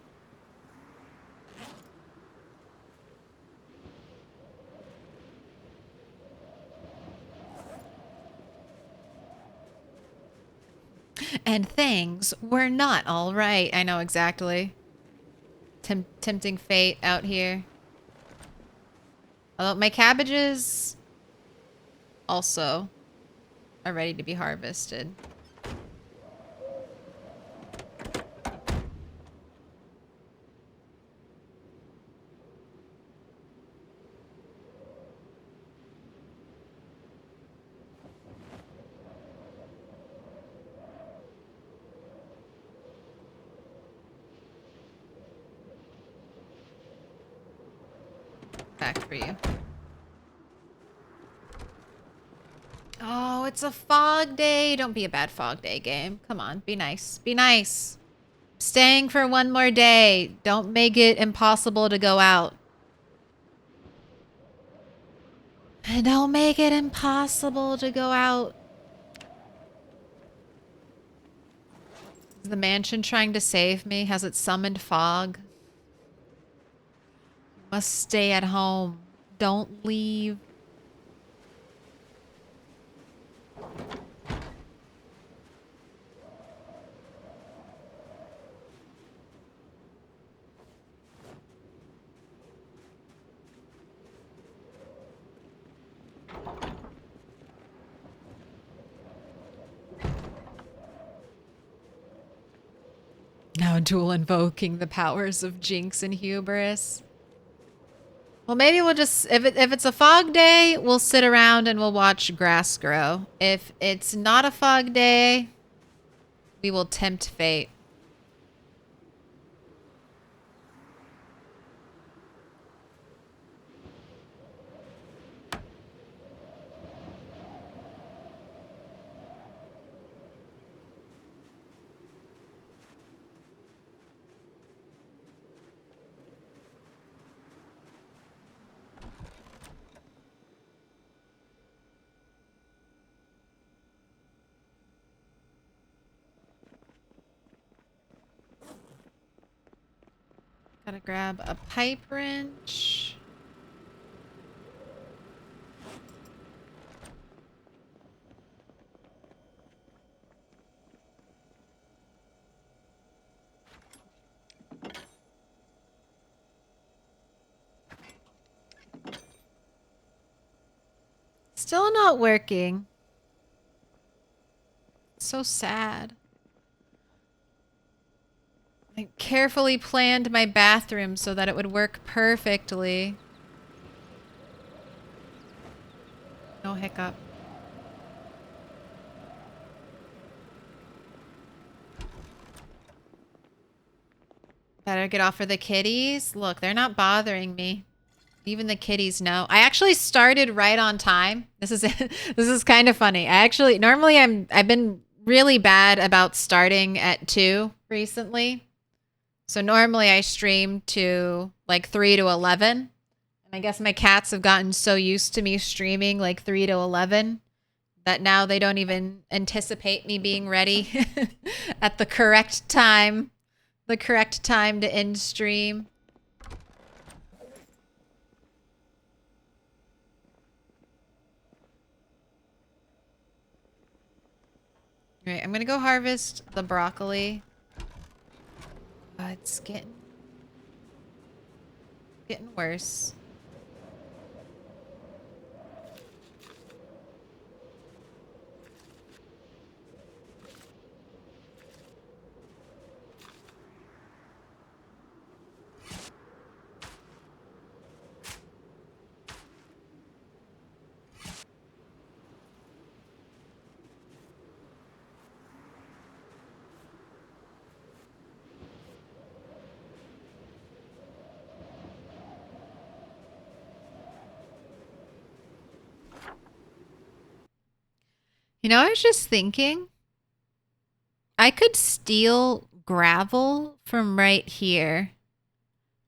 And things were not all right. I know exactly. Tempting fate out here. Although my cabbages also are ready to be harvested. backpack for you. Oh, it's a fog day. Don't be a bad fog day game. Come on, be nice. Be nice. Staying for one more day. Don't make it impossible to go out. Don't make it impossible to go out. Is the mansion trying to save me? Has it summoned fog? You must stay at home. Don't leave. Now dual invoking the powers of Jinx and Hubris. Well, maybe we'll just, if it's a fog day, we'll sit around and we'll watch grass grow. If it's not a fog day, we will tempt fate. Gotta grab a pipe wrench. Still not working. So sad. I carefully planned my bathroom so that it would work perfectly. No hiccup. Better get off for the kitties. Look, they're not bothering me. Even the kitties know. I actually started right on time. This is this is kind of funny. Normally I've been really bad about starting at 2 recently. So normally I stream to like 3 to 11. And I guess my cats have gotten so used to me streaming like 3 to 11 that now they don't even anticipate me being ready at the correct time. The correct time to end stream. All right, I'm gonna go harvest the broccoli. It's getting worse. You know, I was just thinking, I could steal gravel from right here.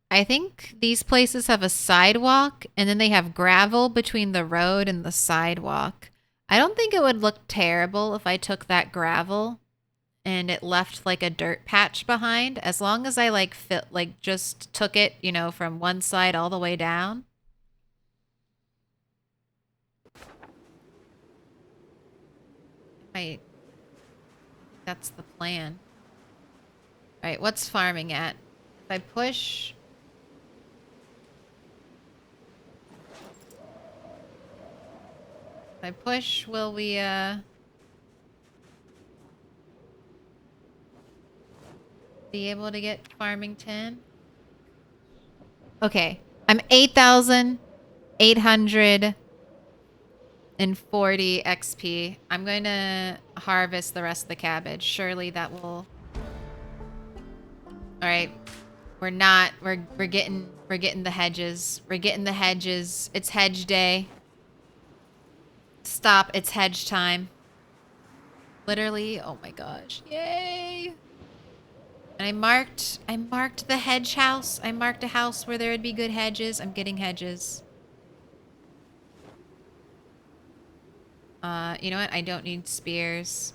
I think these places have a sidewalk, and then they have gravel between the road and the sidewalk. I don't think it would look terrible if I took that gravel and it left like a dirt patch behind, as long as I just took it, you know, from one side all the way down. Right. That's the plan. All right, what's farming at? If I push... If I push, will we, be able to get Farmington? Okay. I'm 8,840 XP. I'm going to harvest the rest of the cabbage. Surely that will... Alright. We're not. We're getting the hedges. We're getting the hedges. It's hedge day. Stop. It's hedge time. Literally. Oh my gosh. Yay. And I marked the hedge house. I marked a house where there would be good hedges. I'm getting hedges. You know what? I don't need spears.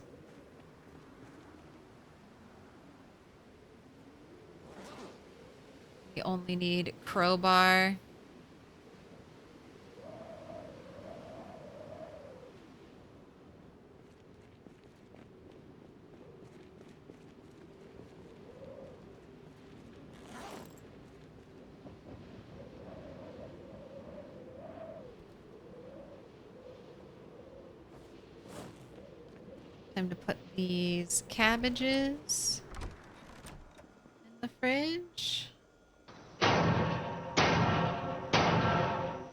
We only need crowbar. Time to put these cabbages in the fridge.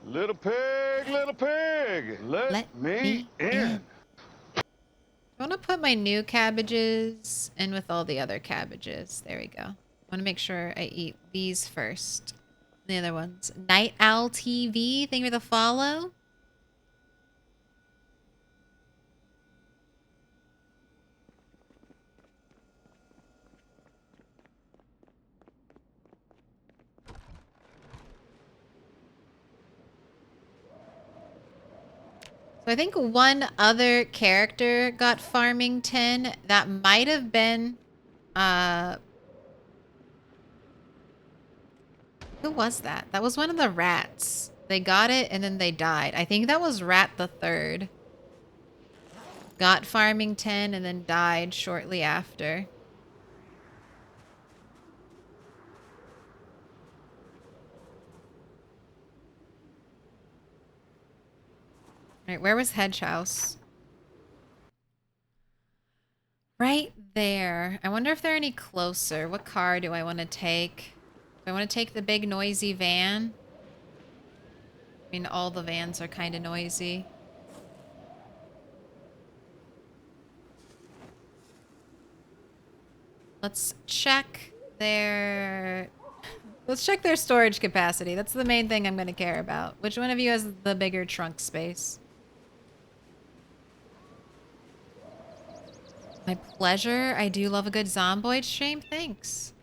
Little pig, let me in. I want to put my new cabbages in with all the other cabbages. There we go. I want to make sure I eat these first. The other ones. Night Owl TV. Thank you for the follow. So I think one other character got farming 10. That might have been who was that? That was one of the rats. They got it and then they died. I think that was Rat the Third. Got farming 10 and then died shortly after. Alright, where was Hedge House? Right there. I wonder if they're any closer. What car do I want to take? Do I want to take the big noisy van? I mean, all the vans are kind of noisy. Let's check their... Let's check their storage capacity. That's the main thing I'm going to care about. Which one of you has the bigger trunk space? My pleasure. I do love a good Zomboid stream. Thanks.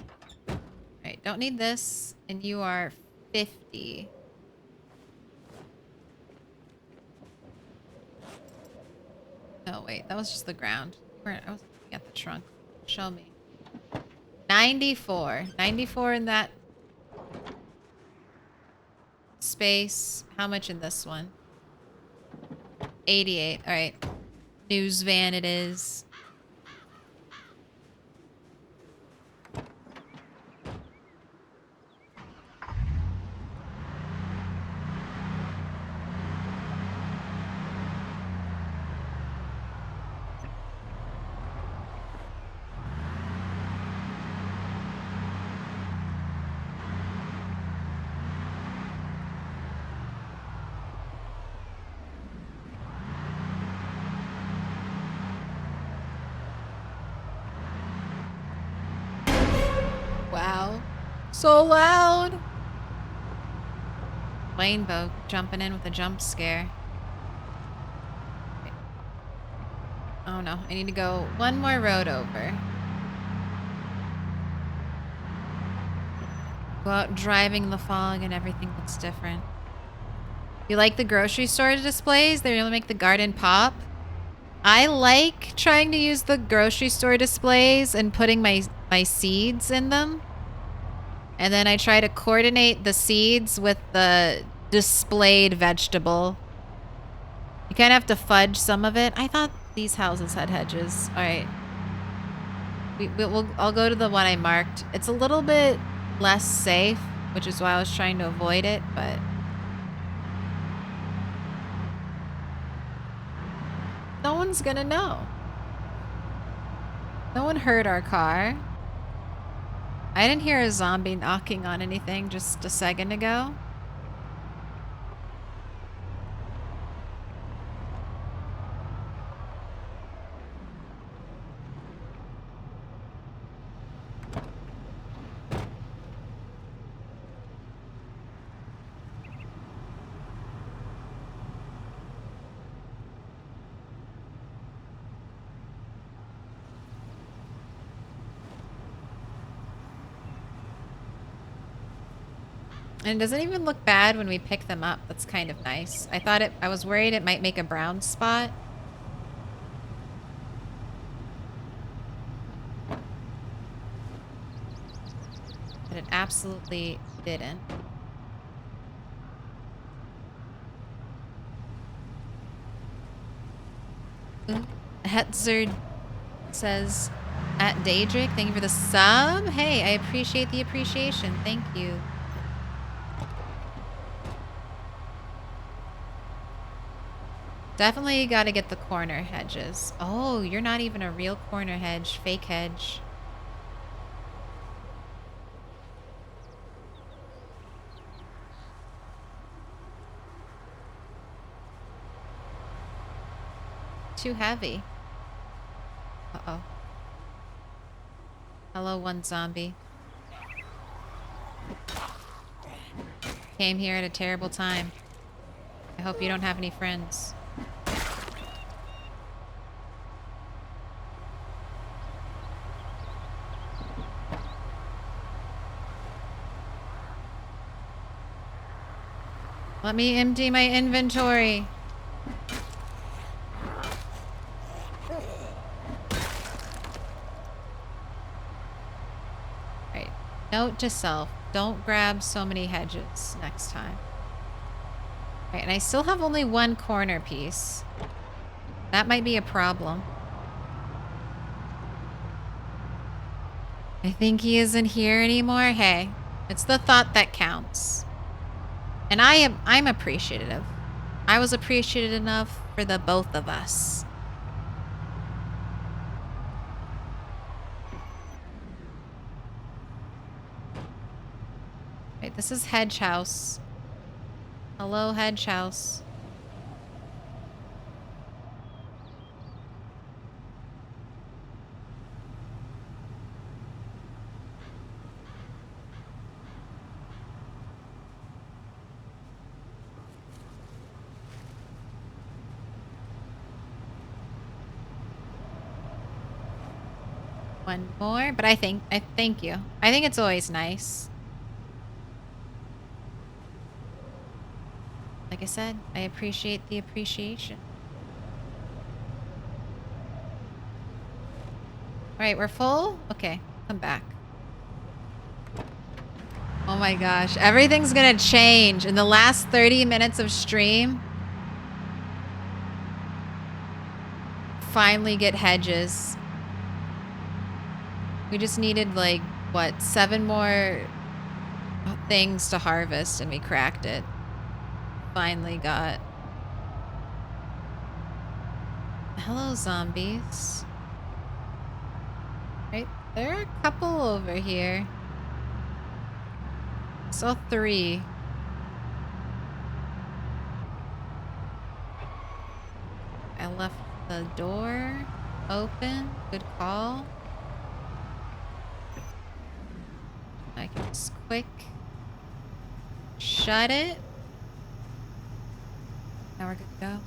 Alright, don't need this. And you are 50. Oh, wait. That was just the ground. I was looking at the trunk. Show me. 94. 94 in that space. How much in this one? 88. Alright. News van it is. Wow. So loud. Rainbow jumping in with a jump scare. Oh no, I need to go one more road over. Go out driving in the fog and everything looks different. You like the grocery store displays? They really make the garden pop. I like trying to use the grocery store displays and putting my seeds in them. And then I try to coordinate the seeds with the displayed vegetable. You kind of have to fudge some of it. I thought these houses had hedges. All right. I'll go to the one I marked. It's a little bit less safe, which is why I was trying to avoid it, but... no one's gonna know. No one heard our car. I didn't hear a zombie knocking on anything just a second ago. And it doesn't even look bad when we pick them up. That's kind of nice. I was worried it might make a brown spot. But it absolutely didn't. Hetzard says, at Daedric, thank you for the sub. Hey, I appreciate the appreciation. Thank you. Definitely got to get the corner hedges. Oh, you're not even a real corner hedge. Fake hedge. Too heavy. Uh-oh. Hello, one zombie. Came here at a terrible time. I hope you don't have any friends. Let me empty my inventory. Right. Note to self. Don't grab so many hedges next time. Right, and I still have only one corner piece. That might be a problem. I think he isn't here anymore. Hey, it's the thought that counts. And I'm appreciative. I was appreciated enough for the both of us. Right, this is Hedge House. Hello, Hedge House. One more, but I thank you. I think it's always nice. Like I said, I appreciate the appreciation. Alright, we're full? Okay, come back. Oh my gosh, everything's gonna change in the last 30 minutes of stream. Finally get hedges. We just needed like, what, 7 more things to harvest and we cracked it. Finally got... Hello, zombies. Right, there are a couple over here. Saw 3. I left the door open. Good call. I can just quick shut it. Now we're good to go.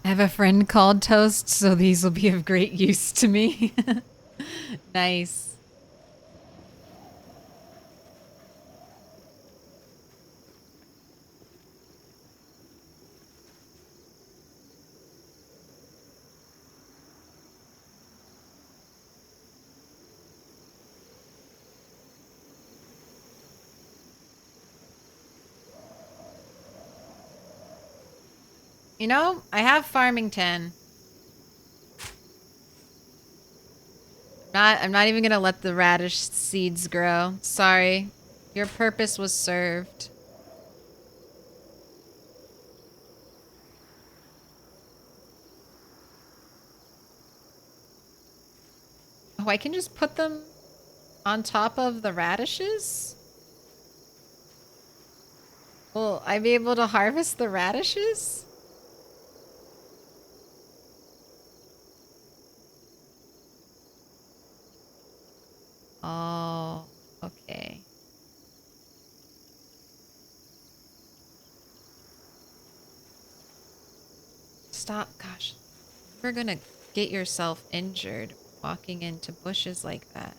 I have a friend called Toast, so these will be of great use to me. Nice. You know, I have Farmington. I'm not even gonna let the radish seeds grow. Sorry. Your purpose was served. Oh, I can just put them on top of the radishes? Will I be able to harvest the radishes? stop. Gosh, you're gonna get yourself injured walking into bushes like that.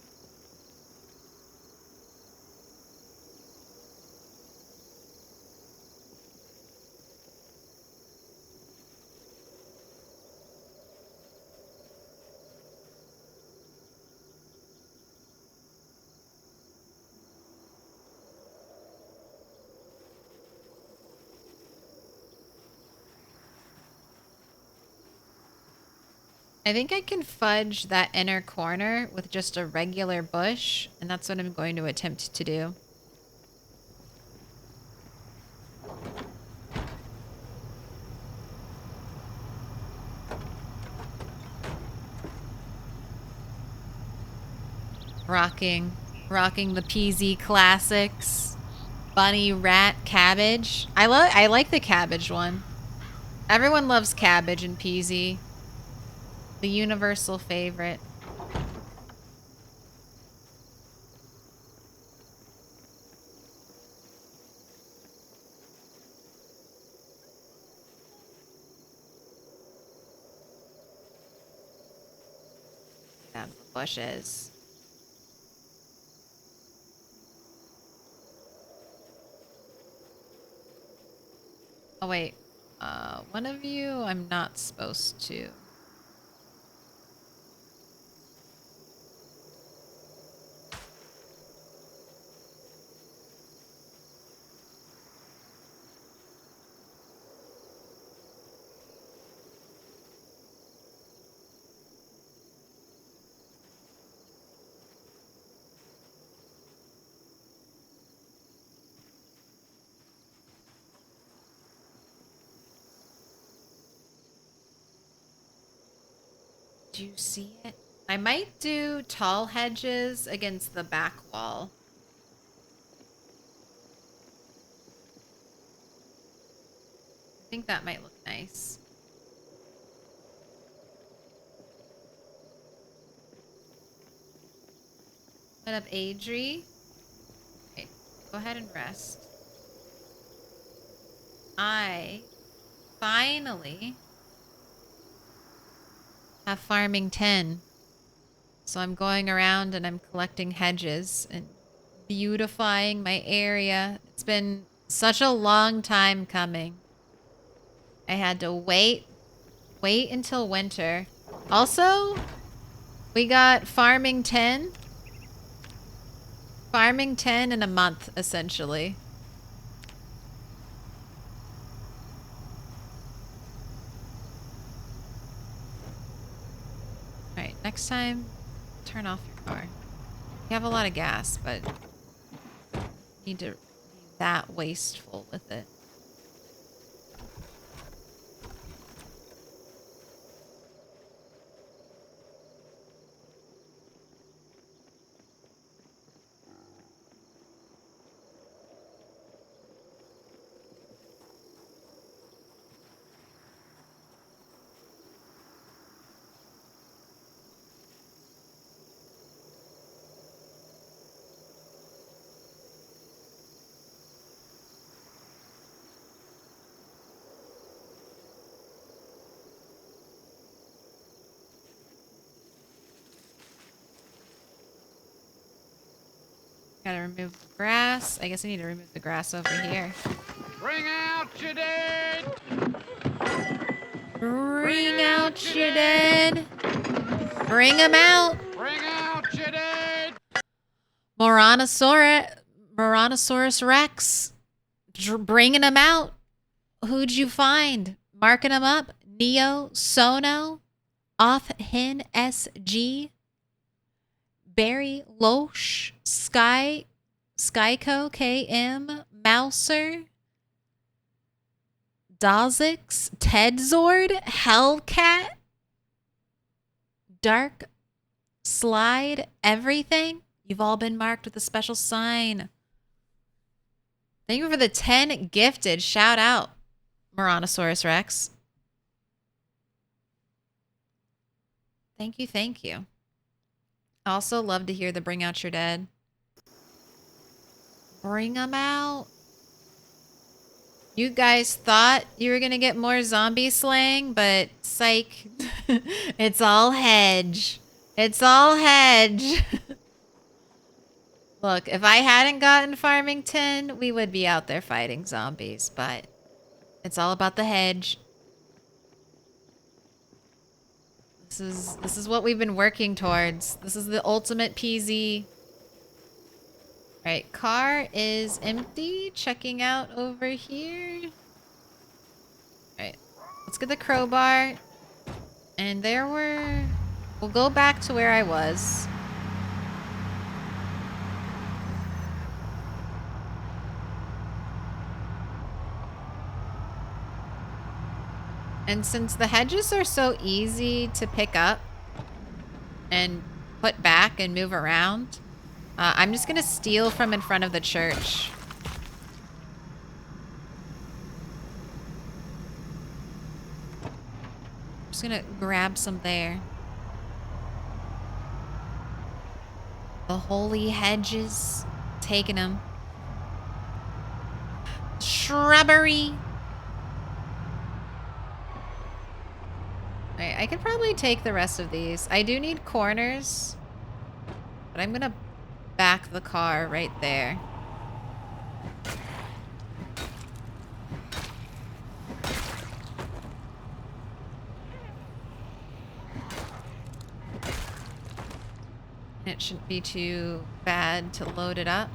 I think I can fudge that inner corner with just a regular bush, and that's what I'm going to attempt to do. Rocking the PZ classics. Bunny, rat, cabbage. I like the cabbage one. Everyone loves cabbage and PZ. The universal favorite. Down the bushes. Oh wait, one of you I'm not supposed to. Do you see it? I might do tall hedges against the back wall. I think that might look nice. Put up Adri. Okay, go ahead and rest. I finally have farming 10. So I'm going around and I'm collecting hedges and beautifying my area. It's been such a long time coming. I had to wait until winter. Also, we got farming 10. Farming 10 in a month, essentially. Alright, next time, turn off your car. You have a lot of gas, but you need to be that wasteful with it. Gotta remove the grass. I guess I need to remove the grass over here. Bring out your dead! Bring out your dead. Bring them out. Bring out your dead! Moranosaurus Rex. Bringing them out. Who'd you find? Marking them up. Neo, Sono, Offhin SG, Barry Loesch, Skyco KM, Mouser, Dazix, Tedzord, Hellcat, Dark Slide, everything. You've all been marked with a special sign. Thank you for the 10 gifted. Shout out, Moranosaurus Rex. Thank you, thank you. I also love to hear the bring out your dead. Bring them out. You guys thought you were gonna get more zombie slaying, but psych. It's all hedge. It's all hedge. Look, if I hadn't gotten Farmington, we would be out there fighting zombies, but it's all about the hedge. This is what we've been working towards. This is the ultimate PZ. Alright, car is empty. Checking out over here. Alright, let's get the crowbar. And there were... We'll go back to where I was. And since the hedges are so easy to pick up and put back and move around, I'm just gonna steal from in front of the church. I'm just gonna grab some there. The holy hedges. Taking them. Shrubbery. Alright, I could probably take the rest of these. I do need corners. But I'm gonna back the car right there. It shouldn't be too bad to load it up.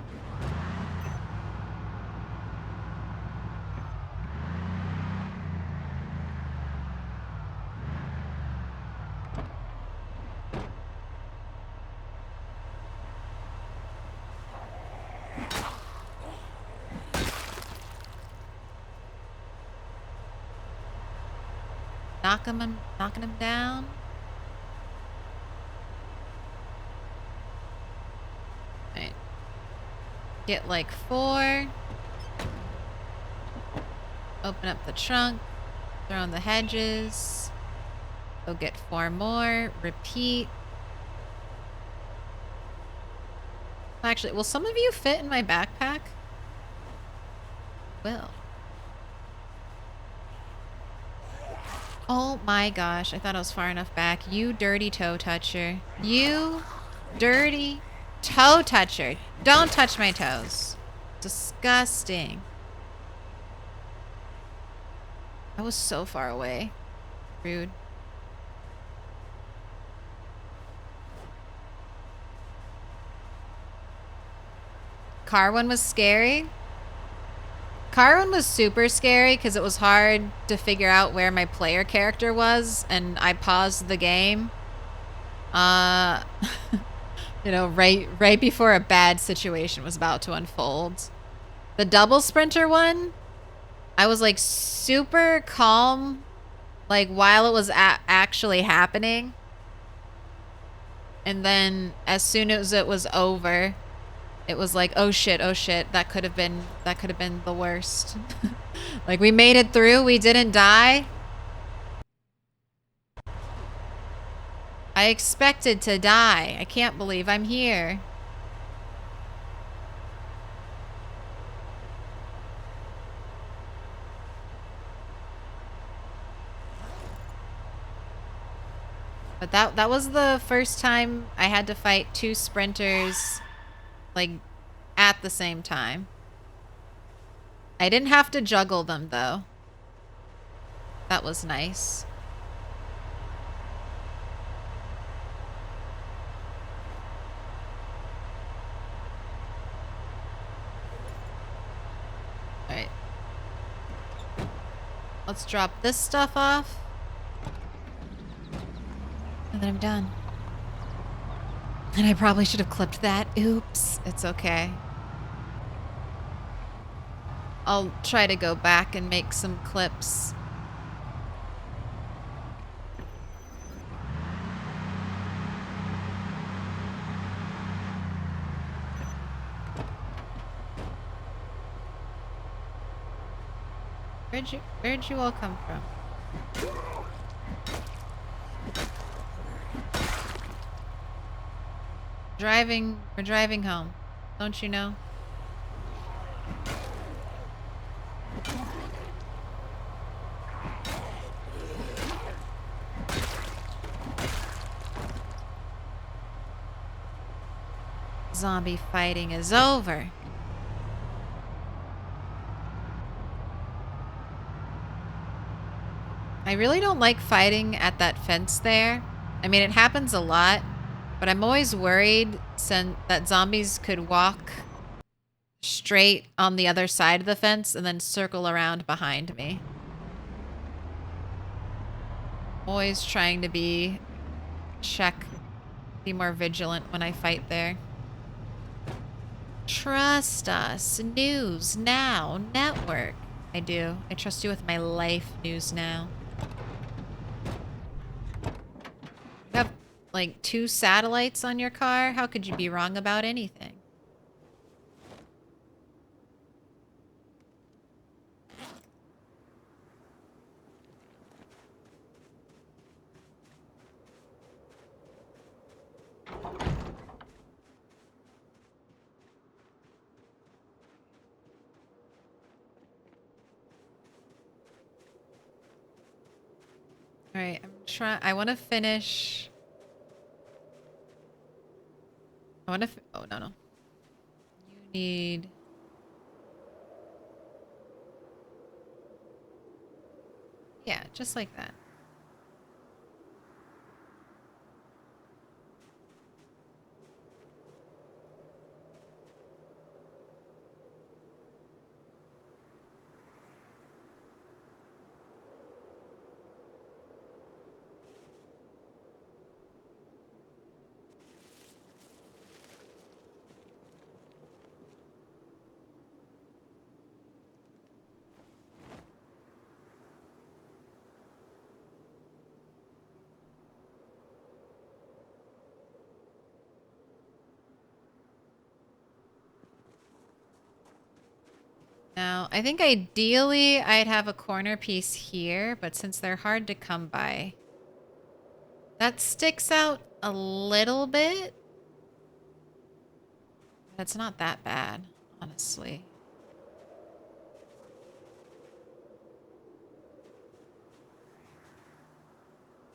Knocking him down. Right. Get like 4. Open up the trunk. Throw in the hedges. Go get 4 more. Repeat. Actually, will some of you fit in my backpack? Will. Oh my gosh, I thought I was far enough back. You dirty toe toucher. You dirty toe toucher. Don't touch my toes. Disgusting. I was so far away. Rude. Car one was scary. Car one was super scary because it was hard to figure out where my player character was, and I paused the game. You know, right before a bad situation was about to unfold. The double sprinter one, I was like super calm, like while it was actually happening. And then as soon as it was over, it was like, oh shit, that could have been the worst. Like we made it through, we didn't die. I expected to die. I can't believe I'm here. But that was the first time I had to fight 2 sprinters like at the same time. I didn't have to juggle them though. That was nice. Alright. Let's drop this stuff off. And then I'm done. And I probably should have clipped that. Oops. It's okay. I'll try to go back and make some clips. Where'd you all come from? We're driving home. Don't you know? zombie fighting is over. I really don't like fighting at that fence there. I mean, it happens a lot, but I'm always worried that zombies could walk straight on the other side of the fence and then circle around behind me. Always trying to be more vigilant when I fight there. Trust us. News Now Network. I do. I trust you with my life, News Now. You have like 2 satellites on your car? How could you be wrong about anything? All right, I want to finish. Oh, no. You need. Yeah, just like that. Now, I think ideally I'd have a corner piece here, but since they're hard to come by, that sticks out a little bit. But it's not that bad, honestly.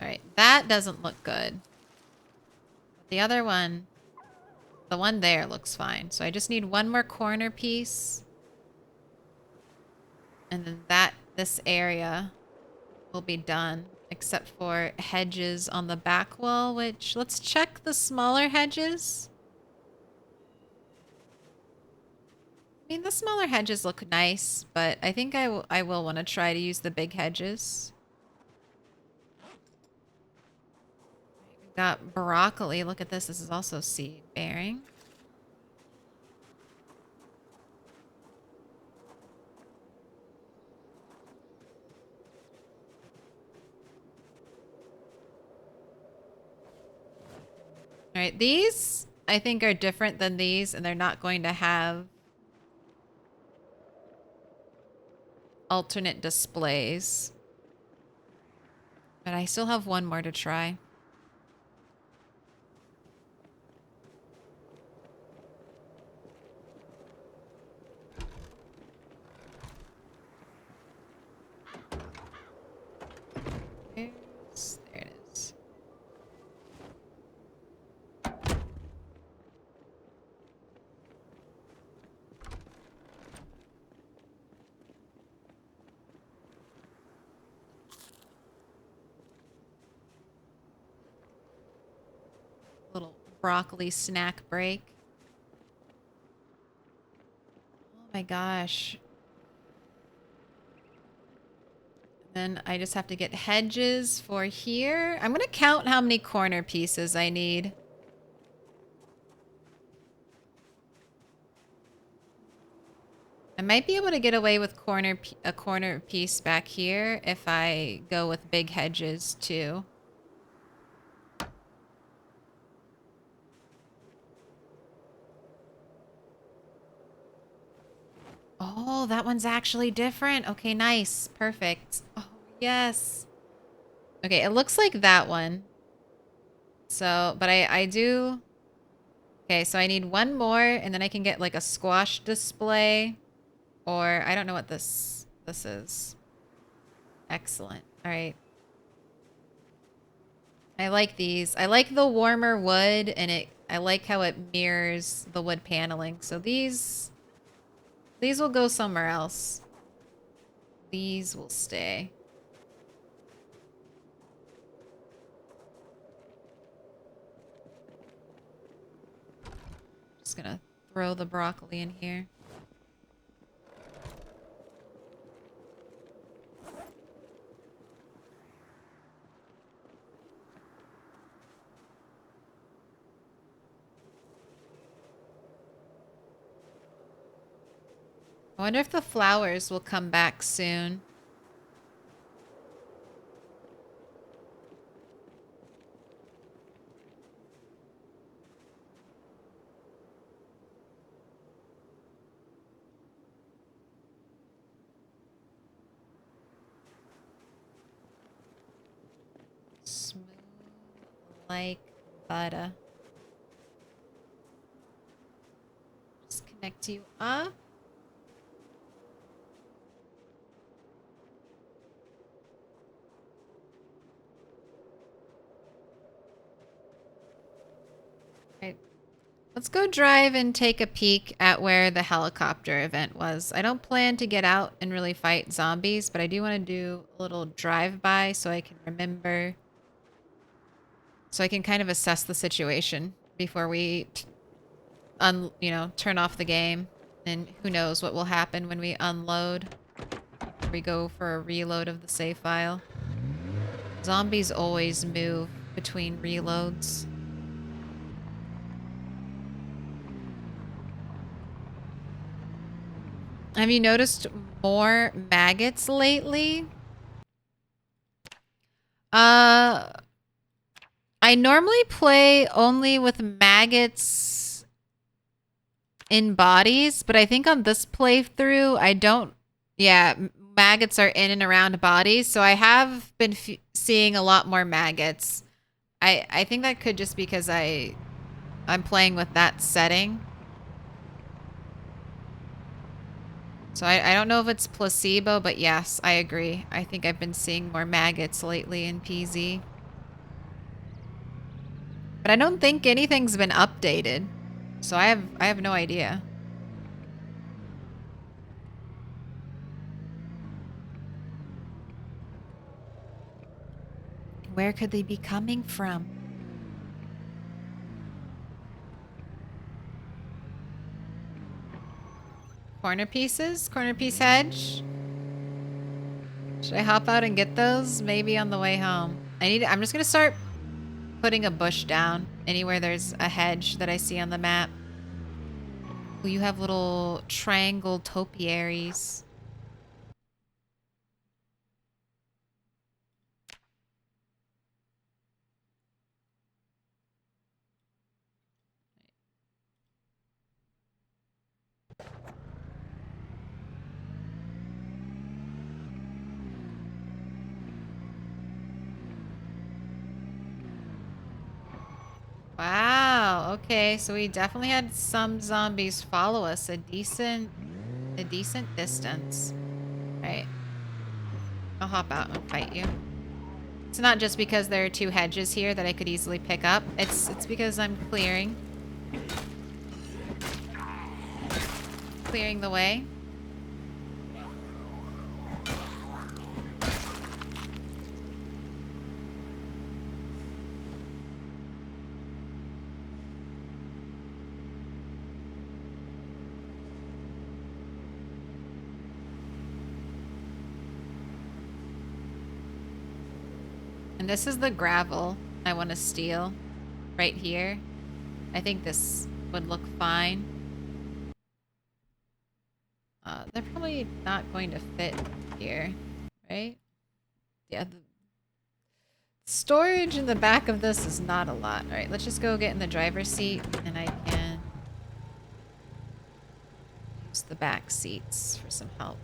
All right, that doesn't look good. But the other one, the one there looks fine. So I just need one more corner piece. And then this area will be done, except for hedges on the back wall, which let's check the smaller hedges. I mean, the smaller hedges look nice, but I think I will want to try to use the big hedges. We've got broccoli. Look at this. This is also seed bearing. All right, these I think are different than these, and they're not going to have alternate displays. But I still have one more to try. There it is. Little broccoli snack break. Oh my gosh. Then I just have to get hedges for here. I'm going to count how many corner pieces I need. I might be able to get away with a corner piece back here if I go with big hedges too. Oh, that one's actually different. Okay, nice. Perfect. Oh, yes. Okay, it looks like that one. So, but I do... Okay, so I need one more, and then I can get like a squash display. Or, I don't know what this is. Excellent. All right. I like these. I like the warmer wood, and I like how it mirrors the wood paneling. So these will go somewhere else. These will stay. Just gonna throw the broccoli in here. I wonder if the flowers will come back soon. Smooth like butter. Just connect you up. Right. Let's go drive and take a peek at where the helicopter event was. I don't plan to get out and really fight zombies, but I do want to do a little drive-by so I can remember. So I can kind of assess the situation before we, turn off the game. And who knows what will happen when we unload. Or we go for a reload of the save file. Zombies always move between reloads. Have you noticed more maggots lately? I normally play only with maggots in bodies, but I think on this playthrough, I don't... Yeah, maggots are in and around bodies, so I have been seeing a lot more maggots. I think that could just because I'm playing with that setting. So I don't know if it's placebo, but yes, I agree. I think I've been seeing more maggots lately in PZ. But I don't think anything's been updated. So I have no idea. Where could they be coming from? Corner pieces? Corner piece hedge? Should I hop out and get those? Maybe on the way home. I'm just gonna start putting a bush down anywhere there's a hedge that I see on the map. Ooh, you have little triangle topiaries. Wow, okay, so we definitely had some zombies follow us a decent distance. Right. I'll hop out and fight you. It's not just because there are two hedges here that I could easily pick up. It's because I'm clearing the way. And this is the gravel I want to steal right here. I think this would look fine. They're probably not going to fit here, right? Yeah, the storage in the back of this is not a lot. All right, let's just go get in the driver's seat and I can use the back seats for some help.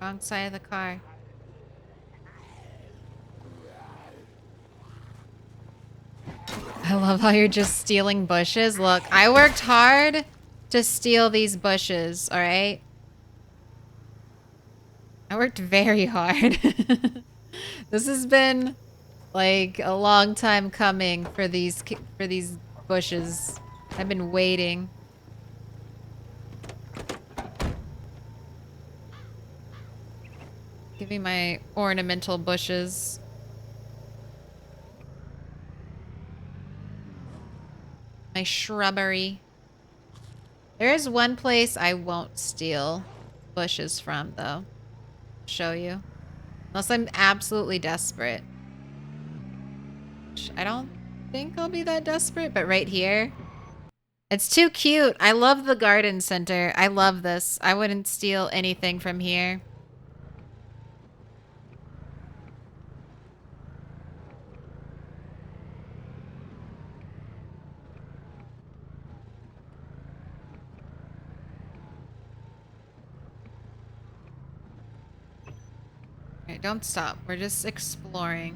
Wrong side of the car. I love how you're just stealing bushes. Look, I worked hard to steal these bushes, alright? I worked very hard. This has been like a long time coming for these bushes. I've been waiting. Give me my ornamental bushes. My shrubbery. There is one place I won't steal bushes from, though. Show you. Unless I'm absolutely desperate. I don't think I'll be that desperate, but right here. It's too cute. I love the garden center. I love this. I wouldn't steal anything from here. Alright, don't stop. We're just exploring.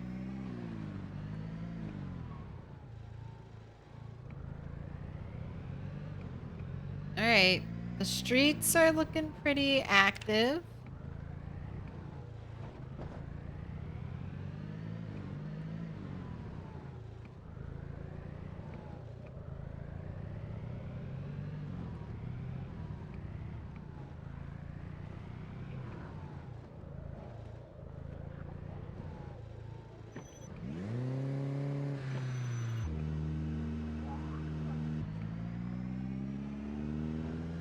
Alright. The streets are looking pretty active.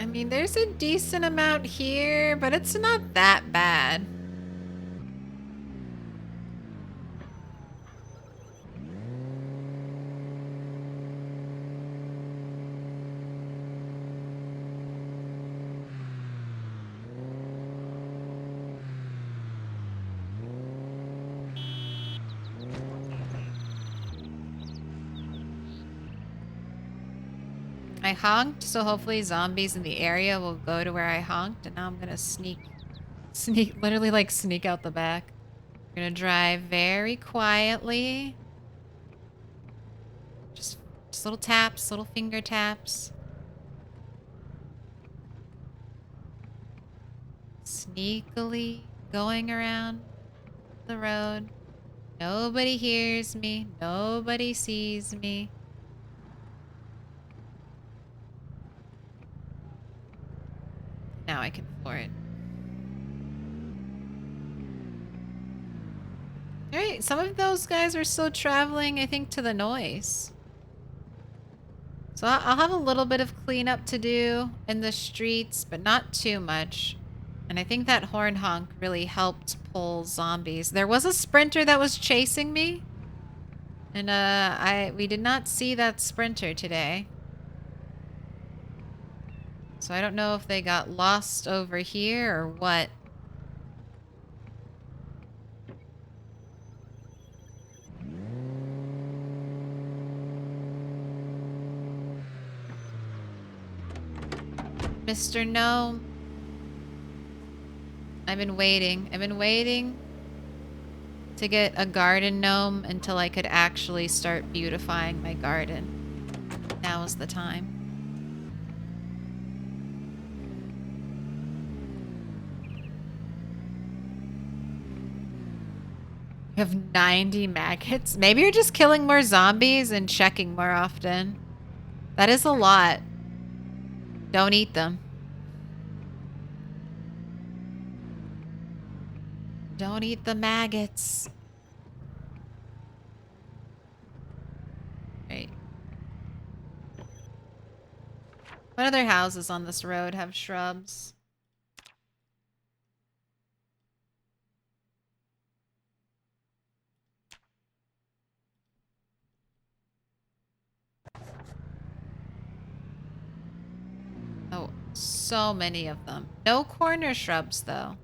I mean, there's a decent amount here, but it's not that bad. I honked, so hopefully zombies in the area will go to where I honked, and now I'm gonna sneak, literally like sneak out the back. I'm gonna drive very quietly. Just little taps, little finger taps. Sneakily going around the road. Nobody hears me. Nobody sees me. Now I can floor it. Alright, some of those guys are still traveling, I think, to the noise. So I'll have a little bit of cleanup to do in the streets, but not too much. And I think that horn honk really helped pull zombies. There was a sprinter that was chasing me. And we did not see that sprinter today. So I don't know if they got lost over here or what. Mr. Gnome. I've been waiting. I've been waiting to get a garden gnome until I could actually start beautifying my garden. Now is the time. You have 90 maggots? Maybe you're just killing more zombies and checking more often. That is a lot. Don't eat them. Don't eat the maggots. Right. What other houses on this road have shrubs? Oh, so many of them. No corner shrubs, though.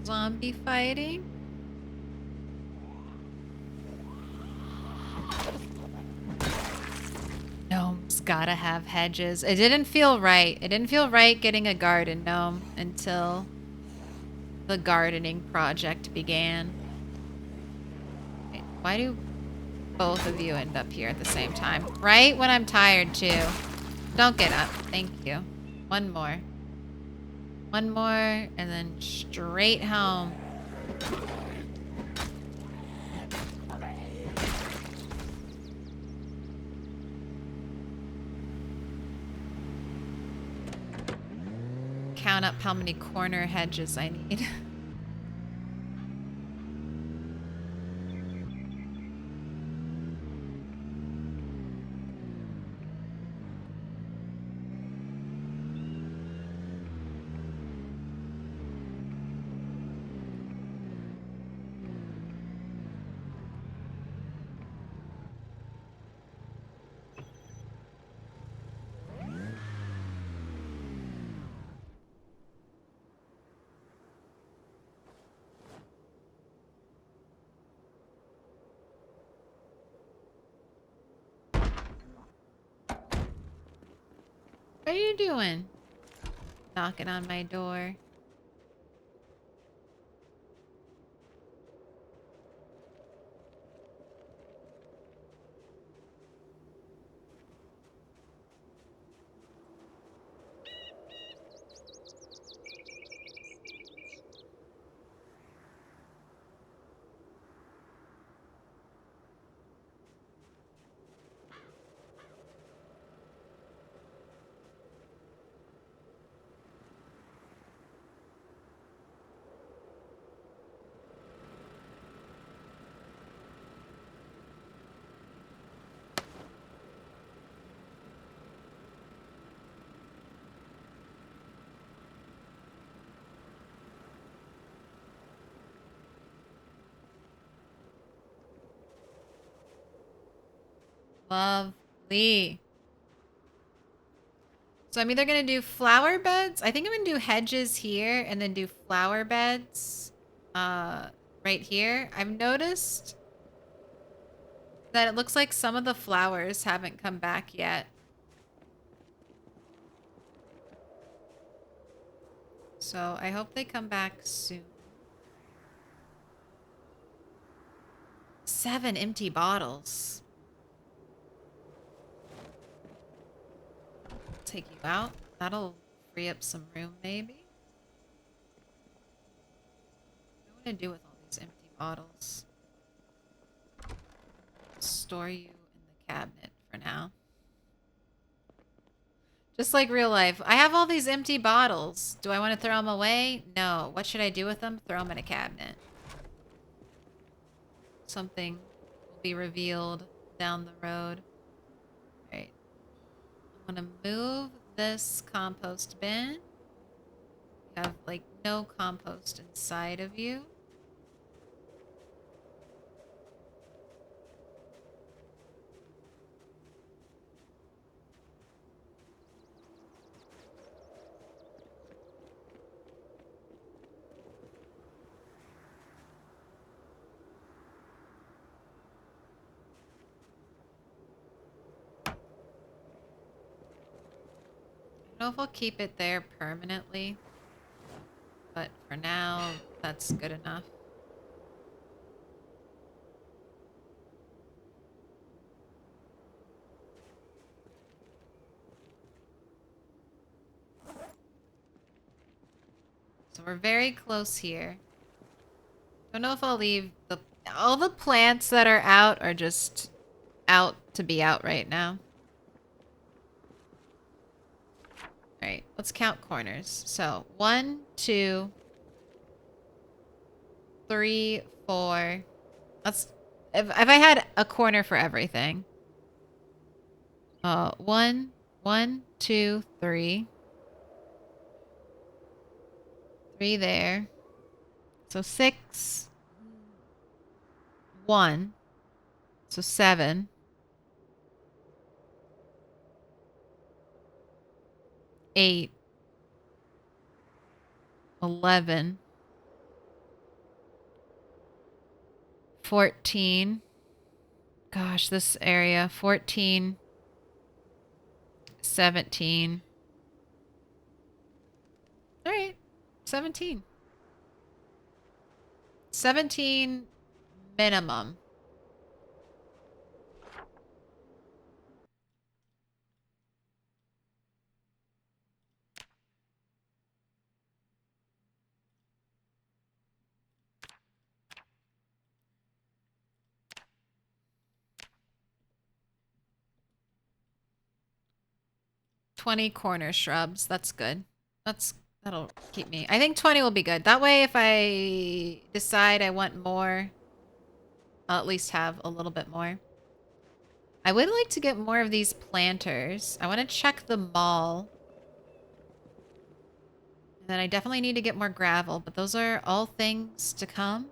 zombie fighting. Gnomes gotta have hedges. It didn't feel right. It didn't feel right getting a garden gnome until the gardening project began. Wait, why do both of you end up here at the same time? Right when I'm tired too. Don't get up. Thank you. One more. One more and then straight home. Count up how many corner hedges I need. What are you doing? Knocking on my door. Lovely. So I'm either going to do flower beds. I think I'm going to do hedges here and then do flower beds right here. I've noticed that it looks like some of the flowers haven't come back yet. So I hope they come back soon. 7 empty bottles. Take you out. That'll free up some room, maybe. What do I want to do with all these empty bottles? Store you in the cabinet for now. Just like real life. I have all these empty bottles. Do I want to throw them away? No. What should I do with them? Throw them in a cabinet. Something will be revealed down the road. Alright. I'm gonna move this compost bin. You have like no compost inside of you. I don't know if I'll keep it there permanently, but for now, that's good enough. So we're very close here. Don't know if I'll leave all the plants that are out are just out to be out right now. Alright, let's count corners. So 1, 2, 3, 4. Let's if I had a corner for everything. 1, 2, 3. 3 there. So 6. 1. So 7. 8. 11. 14. Gosh, this area. 14. 17. All right. 17. 17 minimum. $20 corner shrubs. That's good. That'll keep me. I think 20 will be good. That way, if I decide I want more, I'll at least have a little bit more. I would like to get more of these planters. I want to check the mall. And then I definitely need to get more gravel, but those are all things to come.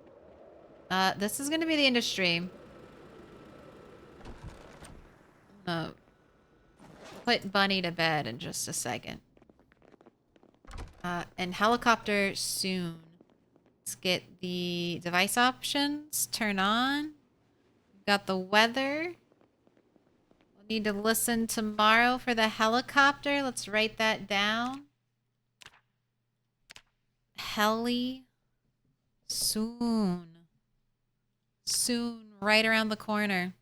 This is going to be the end of stream. Put Bunny to bed in just a second. And helicopter soon. Let's get the device options. Turn on. Got the weather. We'll need to listen tomorrow for the helicopter. Let's write that down. Heli. Soon. Soon. Right around the corner.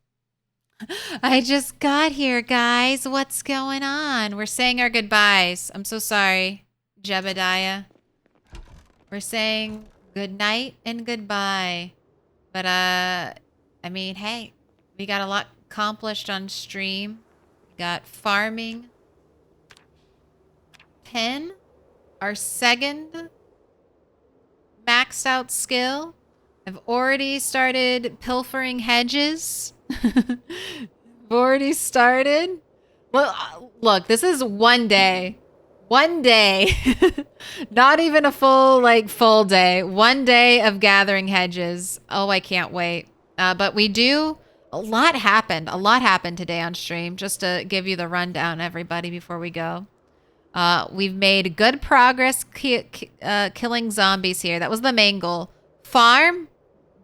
I just got here, guys. What's going on? We're saying our goodbyes. I'm so sorry, Jebediah. We're saying good night and goodbye. But, I mean, hey, we got a lot accomplished on stream. We got farming. Pen, our second maxed out skill. I've already started pilfering hedges. I've already started. Well, look, this is one day. One day. Not even a full day. One day of gathering hedges. Oh, I can't wait. But we do. A lot happened. A lot happened today on stream. Just to give you the rundown, everybody, before we go. We've made good progress killing zombies here. That was the main goal. Farm.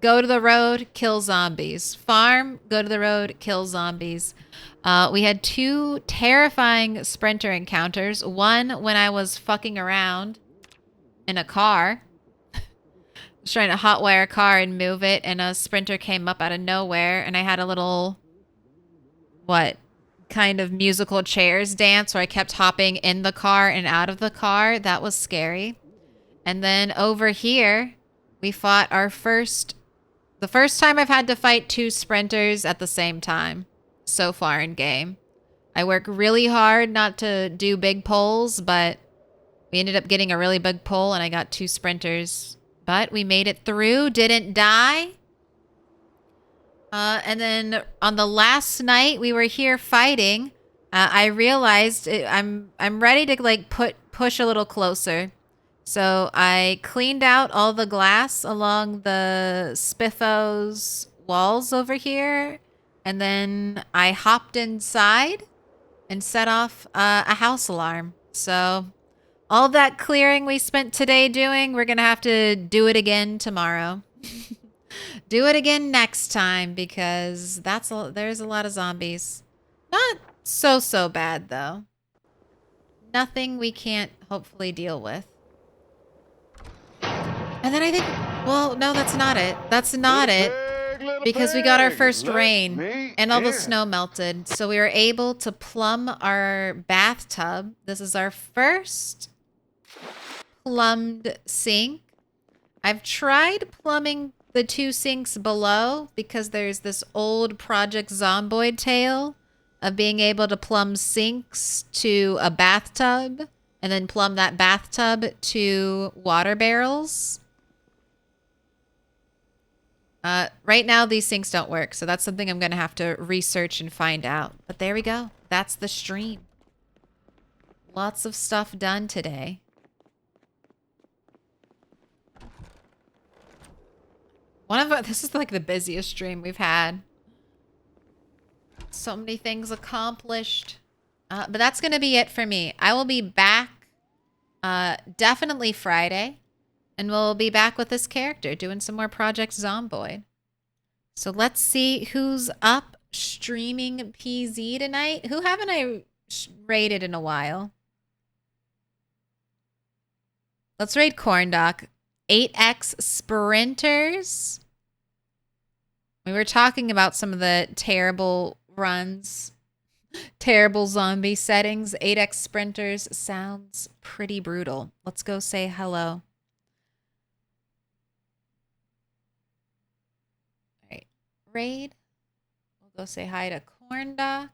Go to the road, kill zombies. Farm, go to the road, kill zombies. We had 2 terrifying sprinter encounters. One when I was fucking around in a car. I was trying to hotwire a car and move it, and a sprinter came up out of nowhere, and I had a little, kind of musical chairs dance where I kept hopping in the car and out of the car. That was scary. And then over here, we fought the first time I've had to fight 2 sprinters at the same time so far in game. I work really hard not to do big pulls, but we ended up getting a really big pull and I got 2 sprinters. But we made it through, didn't die. And then on the last night we were here fighting, I realized I'm ready to push a little closer. So I cleaned out all the glass along the Spiffos walls over here. And then I hopped inside and set off a house alarm. So all that clearing we spent today doing, we're going to have to do it again tomorrow. Do it again next time because there's a lot of zombies. Not so bad though. Nothing we can't hopefully deal with. And then I think, well, no, that's not it. That's not it. Because we got our first rain and all the snow melted. So we were able to plumb our bathtub. This is our first plumbed sink. I've tried plumbing the 2 sinks below because there's this old Project Zomboid tale of being able to plumb sinks to a bathtub and then plumb that bathtub to water barrels. Right now, these sinks don't work, so that's something I'm going to have to research and find out. But there we go. That's the stream. Lots of stuff done today. This is like the busiest stream we've had. So many things accomplished. But that's going to be it for me. I will be back definitely Friday. And we'll be back with this character doing some more Project Zomboid. So let's see who's up streaming PZ tonight. Who haven't I raided in a while? Let's raid Corndock. 8X Sprinters. We were talking about some of the terrible runs, terrible zombie settings. 8X Sprinters sounds pretty brutal. Let's go say hello. All right, raid. We'll go say hi to Corndock.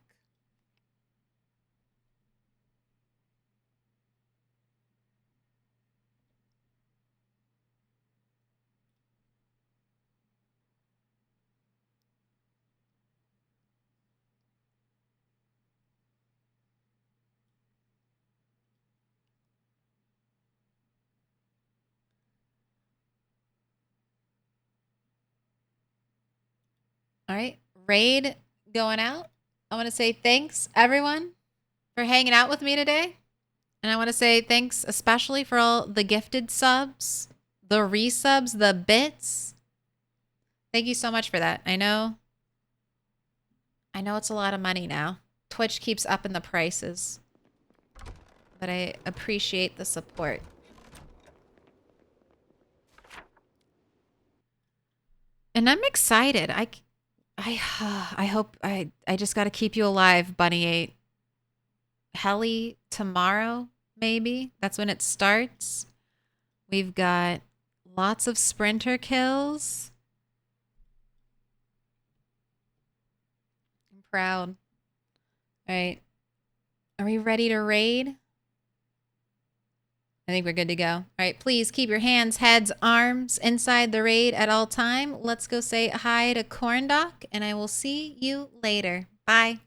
All right, raid going out. I want to say thanks, everyone, for hanging out with me today. And I want to say thanks especially for all the gifted subs, the resubs, the bits. Thank you so much for that. I know it's a lot of money now. Twitch keeps upping the prices. But I appreciate the support. And I'm excited. I hope I just got to keep you alive, Bunny 8. Heli tomorrow, maybe. That's when it starts. We've got lots of sprinter kills. I'm proud. All right. Are we ready to raid? I think we're good to go. All right, please keep your hands, heads, arms inside the raid at all time. Let's go say hi to Corndock, and I will see you later. Bye.